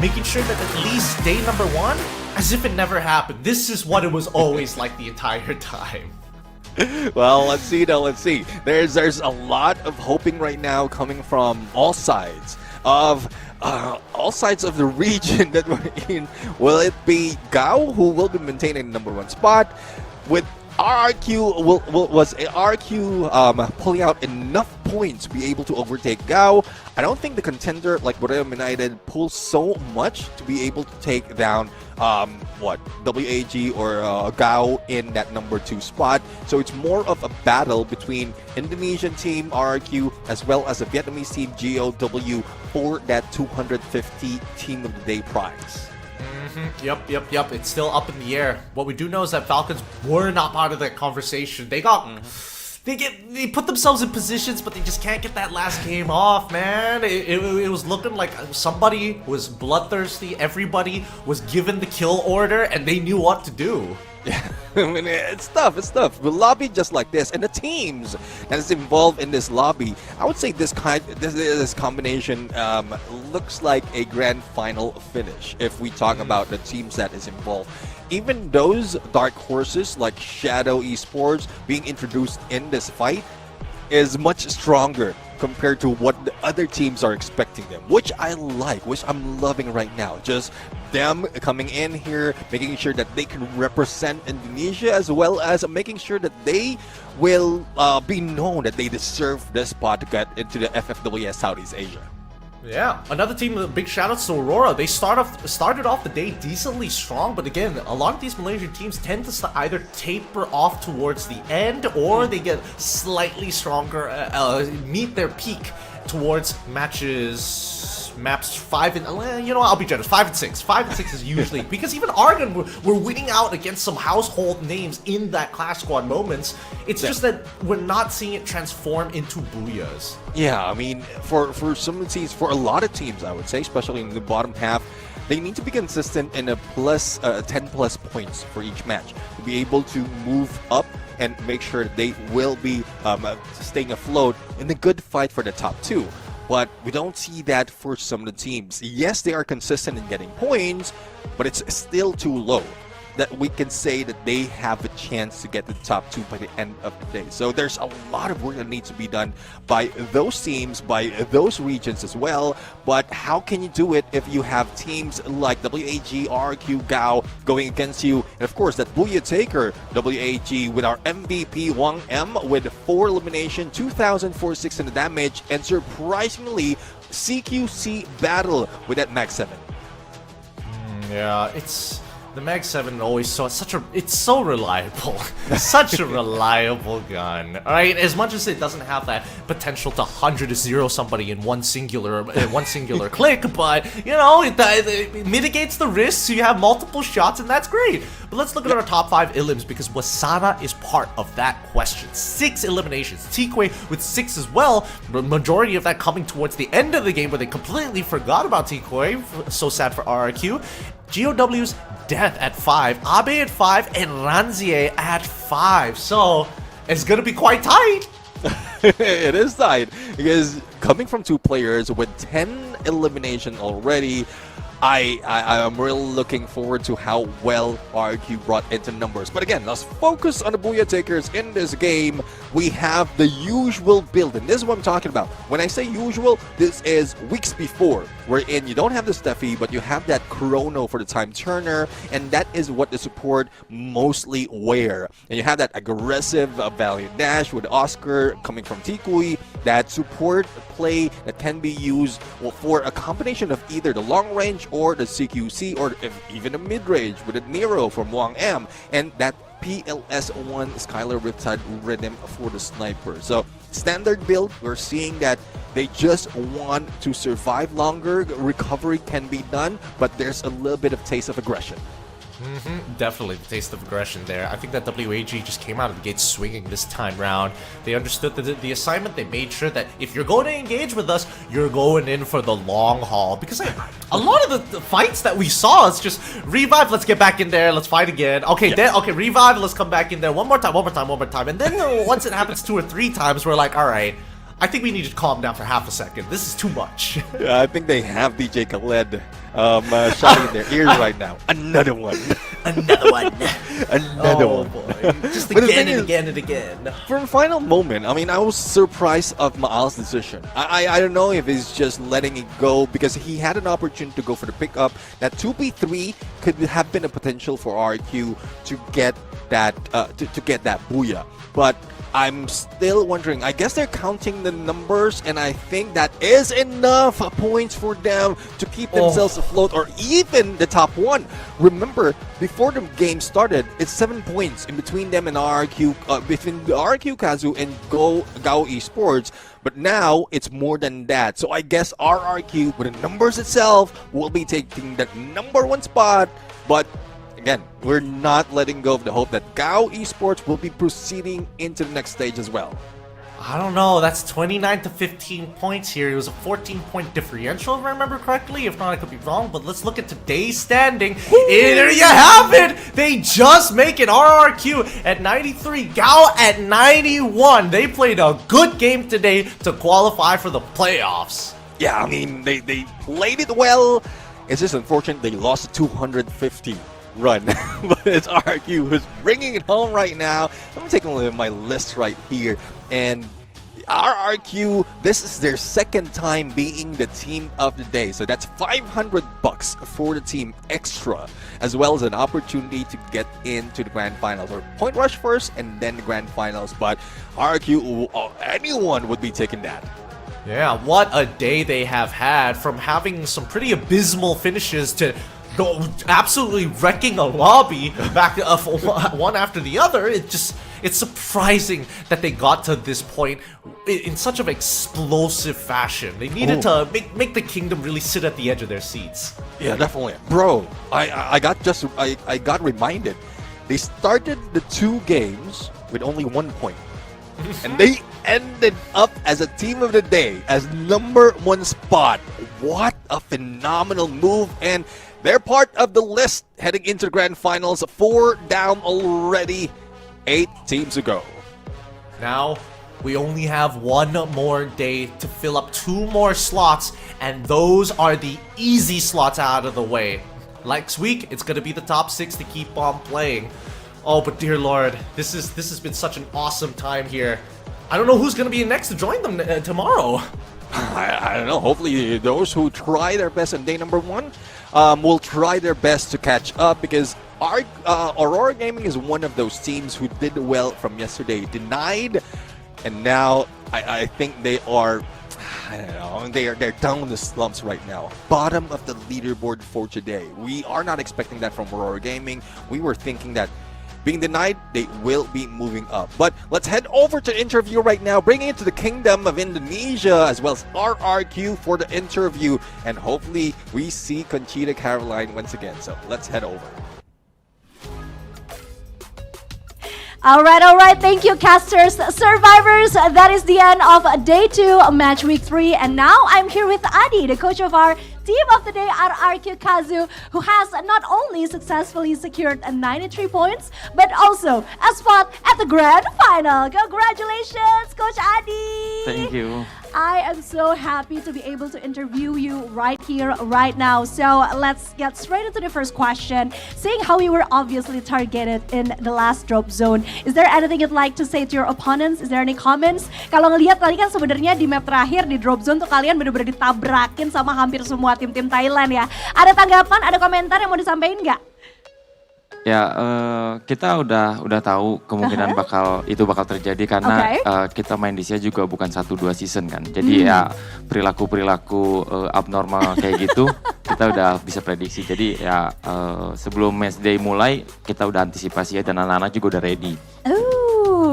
making sure that at least stay number 1 as if it never happened. This is what it was always like the entire time. Well, let's see though, let's see. There's a lot of hoping right now coming from all sides of the region that we're in. Will it be Gao who will be maintaining the number 1 spot with was RRQ pulling out enough points to be able to overtake Gao? I don't think the contender like Boreo United pulls so much to be able to take down WAG or Gao in that number 2 spot. So it's more of a battle between Indonesian team RRQ as well as the Vietnamese team GOW for that 250 Team of the Day prize. Yep. It's still up in the air. What we do know is that Falcons were not part of that conversation. They got... They put themselves in positions, but they just can't get that last game off, man. It was looking like somebody was bloodthirsty. Everybody was given the kill order, and they knew what to do. Yeah, I mean, it's tough. The lobby just like this, and the teams that is involved in this lobby, I would say this combination looks like a grand final finish if we talk about the teams that is involved. Even those dark horses like Shadow Esports being introduced in this fight is much stronger compared to what the other teams are expecting them, which I like, which I'm loving right now. Just them coming in here, making sure that they can represent Indonesia, as well as making sure that they will be known that they deserve this spot to get into the FFWS Southeast Asia. Yeah, another team with big shoutouts to Aurora. They started off the day decently strong, but again, a lot of these Malaysian teams tend to either taper off towards the end, or they get slightly stronger, meet their peak towards maps 5 and, you know, I'll be generous, 5 and 6. 5 and 6 is usually, because even Argon were winning out against some household names in that Clash Squad moments. It's just that we're not seeing it transform into booyahs. Yeah, I mean, for some of the teams, for a lot of teams, I would say, especially in the bottom half, they need to be consistent in a 10 plus points for each match to be able to move up and make sure they will be staying afloat in the good fight for the top 2. But we don't see that for some of the teams. Yes, they are consistent in getting points, but it's still too low that we can say that they have a chance to get the top 2 by the end of the day. So there's a lot of work that needs to be done by those teams, by those regions as well. But how can you do it if you have teams like WAG, RQ, Gao going against you? And of course, that Booyah Taker, WAG, with our MVP Wang M with 4 elimination, 2,046 in the damage, and surprisingly, CQC Battle with that Mag 7. Yeah, it's... The Mag 7 always it's so reliable. Such a reliable gun. Alright, as much as it doesn't have that potential to 100-0 somebody in one singular click, but you know, it mitigates the risks, so you have multiple shots, and that's great. But let's look at our top 5 elims, because Wasana is part of that question. 6 eliminations. Tikwe with 6 as well. The majority of that coming towards the end of the game, where they completely forgot about Tikwe. So sad for RRQ. GOW's Death at 5, Abe at 5, and Ranzie at 5. So it's gonna be quite tight. It is tight, because coming from 2 players with 10 elimination already, I am really looking forward to how well RQ brought into numbers. But again, let's focus on the Booyah Takers in this game. We have the usual build, and this is what I'm talking about. When I say usual, this is weeks before, wherein you don't have the Steffi, but you have that Chrono for the Time Turner, and that is what the support mostly wear. And you have that aggressive Valiant Dash with Oscar coming from Tikui, that support play that can be used for a combination of either the long range or the CQC, or even a mid-range with a Nero from Wang M, and that PLS1 Skylar Riptide Rhythm for the sniper. So standard build, we're seeing that they just want to survive longer. Recovery can be done, but there's a little bit of taste of aggression. Definitely the taste of aggression there. I think that WAG just came out of the gate swinging this time round. They understood the assignment. They made sure that if you're going to engage with us, you're going in for the long haul. Because a lot of the fights that we saw is just revive, let's get back in there, let's fight again. Okay, okay, revive, let's come back in there one more time. And then once it happens 2 or 3 times, we're like, all right, I think we need to calm down for half a second. This is too much. Yeah, I think they have DJ Khaled shouting in their ears right now. Another one. Another one. Another one. Boy. Just But the again thing and is, again and again. For a final moment, I mean, I was surprised of Maal's decision. I don't know if he's just letting it go because he had an opportunity to go for the pickup. That 2v3 could have been a potential for RQ to get that to get that booyah. But I'm still wondering. I guess they're counting the numbers, and I think that is enough points for them to keep themselves afloat, or even the top one. Remember, before the game started, it's 7 points in between them and RQ, between the RQ Kazu and Gao Esports. But now it's more than that. So I guess RRQ, with the numbers itself, will be taking that #1 spot. But again, we're not letting go of the hope that Gao Esports will be proceeding into the next stage as well. I don't know. That's 29 to 15 points here. It was a 14-point differential, if I remember correctly. If not, I could be wrong. But let's look at today's standing. There you have it. They just make it. RRQ at 93. Gao at 91. They played a good game today to qualify for the playoffs. Yeah, I mean, they played it well. It's just unfortunate they lost 250. Run. But it's RQ who's bringing it home right now. Let me take a look at my list right here. And RRQ, this is their second time being the team of the day. So that's $500 for the team extra, as well as an opportunity to get into the grand finals. Or point rush first and then the grand finals. But RQ, anyone would be taking that. Yeah, what a day they have had, from having some pretty abysmal finishes to go absolutely wrecking a lobby back one after the other. It's surprising that they got to this point in such an explosive fashion. They needed to make the kingdom really sit at the edge of their seats. Yeah, definitely, bro. I got reminded. They started the 2 games with only 1 point, and they ended up as a team of the day, as #1 spot. What a phenomenal move! And they're part of the list heading into the grand finals. 4 down already. 8 teams to go. Now, we only have 1 more day to fill up 2 more slots, and those are the easy slots out of the way. Next week, it's going to be the top 6 to keep on playing. Oh, but dear Lord, this has been such an awesome time here. I don't know who's going to be next to join them tomorrow. I don't know. Hopefully, those who try their best on day #1 will try their best to catch up, because Aurora Gaming is one of those teams who did well from yesterday. Denied, and now I think they are, I don't know, they're down in the slumps right now. Bottom of the leaderboard for today. We are not expecting that from Aurora Gaming. We were thinking that being denied, they will be moving up. But let's head over to interview right now, bringing it to the Kingdom of Indonesia, as well as RRQ for the interview. And hopefully we see Conchita Caroline once again. So let's head over. All right. Thank you, casters. Survivors, that is the end of day 2, match week 3. And now I'm here with Adi, the coach of our team of the day, RRQ Kazu, who has not only successfully secured 93 points, but also a spot at the grand final. Congratulations, Coach Adi. Thank you. I am so happy to be able to interview you right here, right now. So let's get straight into the first question. Seeing how you were obviously targeted in the last drop zone, is there anything you'd like to say to your opponents? Is there any comments? Kalau ngelihat tadi kan sebenarnya di map terakhir di drop zone tuh kalian bener-bener ditabrakin sama hampir semua tim-tim Thailand ya. Ada tanggapan, ada komentar yang mau disampaikan nggak? Ya, kita udah tahu kemungkinan bakal terjadi karena kita main di sini juga bukan 1-2 season kan. Jadi ya perilaku abnormal kayak gitu kita udah bisa prediksi. Jadi ya sebelum match day mulai kita udah antisipasi ya, dan anak-anak juga udah ready.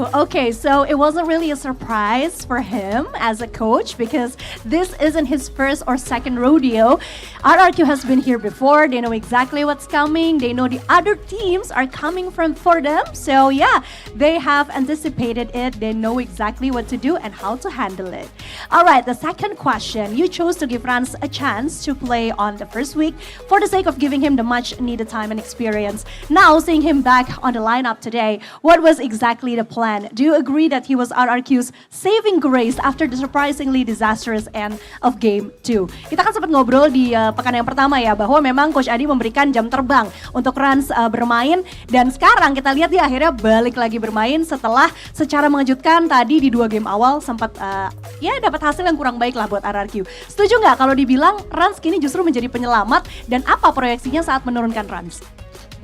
Okay, so it wasn't really a surprise for him as a coach because this isn't his first or second rodeo. RRQ has been here before. They know exactly what's coming. They know the other teams are coming for them. So yeah, they have anticipated it. They know exactly what to do and how to handle it. All right, the second question. You chose to give Franz a chance to play on the first week for the sake of giving him the much needed time and experience. Now, seeing him back on the lineup today, what was exactly the plan? One, do you agree that he was RRQ's saving grace after the surprisingly disastrous end of Game 2? Kita kan sempat ngobrol di pekan yang pertama ya, bahwa memang Coach Adi memberikan jam terbang untuk Rans bermain, dan sekarang kita lihat dia akhirnya balik lagi bermain setelah secara mengejutkan tadi di 2 game awal sempat ya dapat hasil yang kurang baik lah buat RRQ. Setuju nggak kalau dibilang Rans kini justru menjadi penyelamat, dan apa proyeksinya saat menurunkan Rans?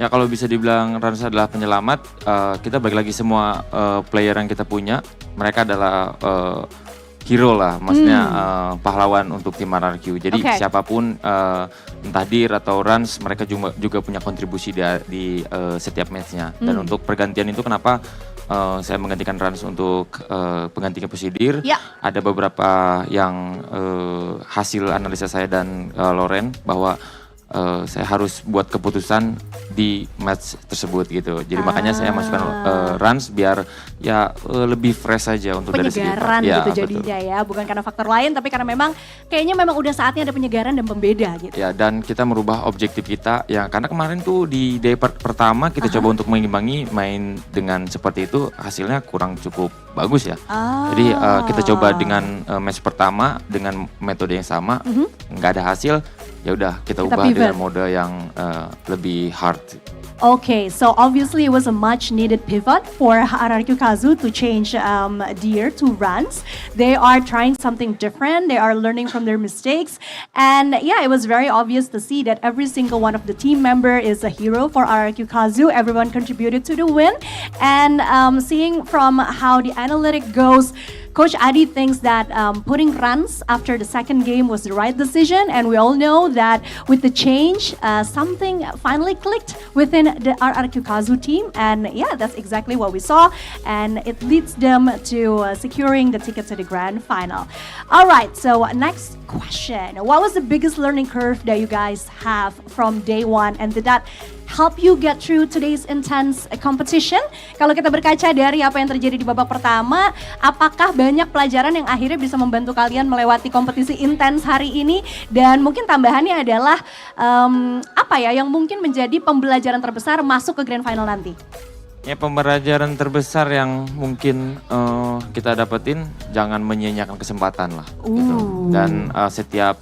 Ya kalau bisa dibilang Rans adalah penyelamat, kita balik lagi semua player yang kita punya, mereka adalah hero lah, maksudnya pahlawan untuk tim RRQ. Jadi siapapun, entah Dir atau Rans, mereka juga punya kontribusi di setiap matchnya. Dan untuk pergantian itu kenapa saya menggantikan Rans untuk penggantinya posisi Dir. Ada beberapa yang hasil analisa saya dan Loren bahwa saya harus buat keputusan di match tersebut gitu. Jadi makanya saya masukkan Rans biar ya lebih fresh saja untuk dari segi penyegaran gitu jadinya ya, bukan karena faktor lain tapi karena memang kayaknya memang udah saatnya ada penyegaran dan pembeda gitu. Ya, dan kita merubah objektif kita ya, karena kemarin tuh di day pertama kita coba untuk mengimbangi, main dengan seperti itu hasilnya kurang cukup bagus ya. Jadi kita coba dengan match pertama dengan metode yang sama, nggak ada hasil, ya udah kita ubah dengan mode yang lebih hard. Okay, so obviously it was a much needed pivot for RRQ Kazu to change Deer to Rans. They are trying something different. They are learning from their mistakes. And yeah, it was very obvious to see that every single one of the team member is a hero for RRQ Kazu. Everyone contributed to the win. And seeing from how the analytic goes, Coach Adi thinks that putting Rans after the second game was the right decision, and we all know that with the change, something finally clicked within the RRQ Kazu team, and yeah, that's exactly what we saw, and it leads them to securing the ticket to the grand final. All right, so next question. What was the biggest learning curve that you guys have from day one, and did that help you get through today's intense competition? Kalau kita berkaca dari apa yang terjadi di babak pertama, apakah banyak pelajaran yang akhirnya bisa membantu kalian melewati kompetisi intens hari ini? Dan mungkin tambahannya adalah apa ya yang mungkin menjadi pembelajaran terbesar masuk ke grand final nanti? Ya, pembelajaran terbesar yang mungkin kita dapetin, jangan menyia-nyiakan kesempatan lah. Gitu. Dan setiap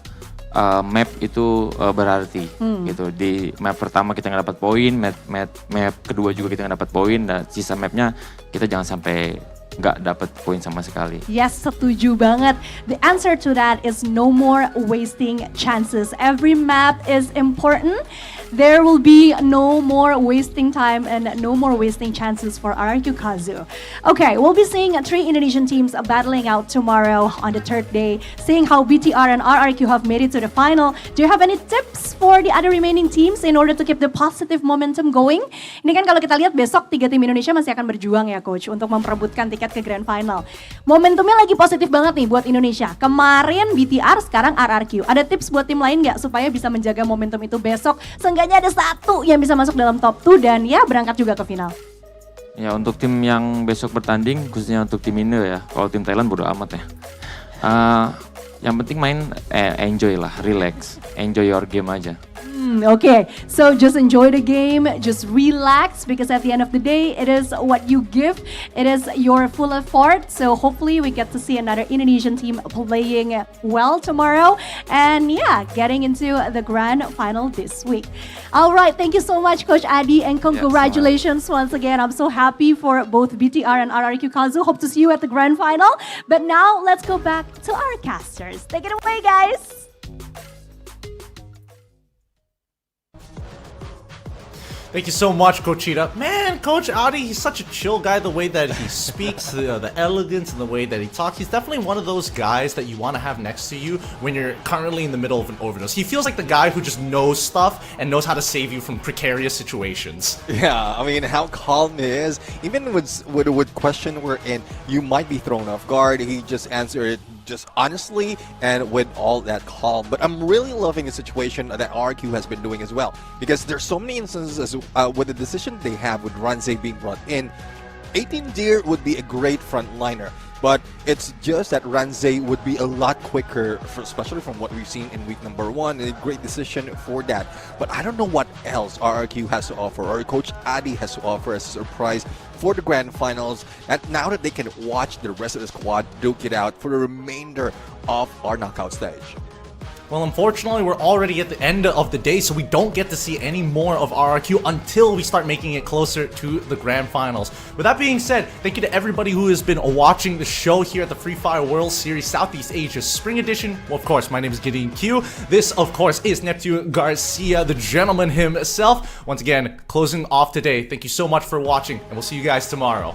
map itu berarti gitu. Di map pertama kita nggak dapat poin, map kedua juga kita nggak dapat poin, dan sisa mapnya kita jangan sampai nggak dapat poin sama sekali. Yes, setuju banget. The answer to that is no more wasting chances. Every map is important. There will be no more wasting time and no more wasting chances for RRQ Kazu. Okay, we'll be seeing 3 Indonesian teams battling out tomorrow on the 3rd day, seeing how BTR and RRQ have made it to the final. Do you have any tips for the other remaining teams in order to keep the positive momentum going? Ini kan kalau kita lihat besok 3 tim Indonesia masih akan berjuang ya Coach untuk memperebutkan tiket ke grand final. Momentumnya lagi positif banget nih buat Indonesia. Kemarin BTR, sekarang RRQ. Ada tips buat tim lain nggak supaya bisa menjaga momentum itu besok? Seenggaknya ada satu yang bisa masuk dalam top 2 dan ya berangkat juga ke final. Ya, untuk tim yang besok bertanding, khususnya untuk tim Indo ya. Kalau tim Thailand bodo amat ya. Yang penting main enjoy lah, relax, enjoy your game aja. Okay, so just enjoy the game, just relax, because at the end of the day, it is what you give, it is your full effort. So hopefully we get to see another Indonesian team playing well tomorrow, and yeah, getting into the grand final this week. All right, thank you so much, Coach Adi, and congratulations once again. I'm so happy for both BTR and RRQ Kazu. Hope to see you at the grand final. But now let's go back to our casters. Take it away, guys. Thank you so much, Coachita. Man, Coach Adi, he's such a chill guy. The way that he speaks, the elegance and the way that he talks. He's definitely one of those guys that you want to have next to you when you're currently in the middle of an overdose. He feels like the guy who just knows stuff and knows how to save you from precarious situations. Yeah, I mean, how calm he is. Even with question we're in, you might be thrown off guard. He just answered it just honestly and with all that calm. But I'm really loving the situation that RQ has been doing as well, because there's so many instances with the decision they have with Ranze being brought in. 18 Deer would be a great frontliner, but it's just that Ranze would be a lot quicker, especially from what we've seen in week number 1, and a great decision for that. But I don't know what else RRQ has to offer, or Coach Adi has to offer as a surprise for the grand finals. And now that they can watch the rest of the squad duke it out for the remainder of our knockout stage. Well, unfortunately, we're already at the end of the day, so we don't get to see any more of RRQ until we start making it closer to the grand finals. With that being said, thank you to everybody who has been watching the show here at the Free Fire World Series Southeast Asia Spring Edition. Well, of course, my name is Gideon Q. This, of course, is Neptune Garcia, the gentleman himself. Once again, closing off today, thank you so much for watching, and we'll see you guys tomorrow.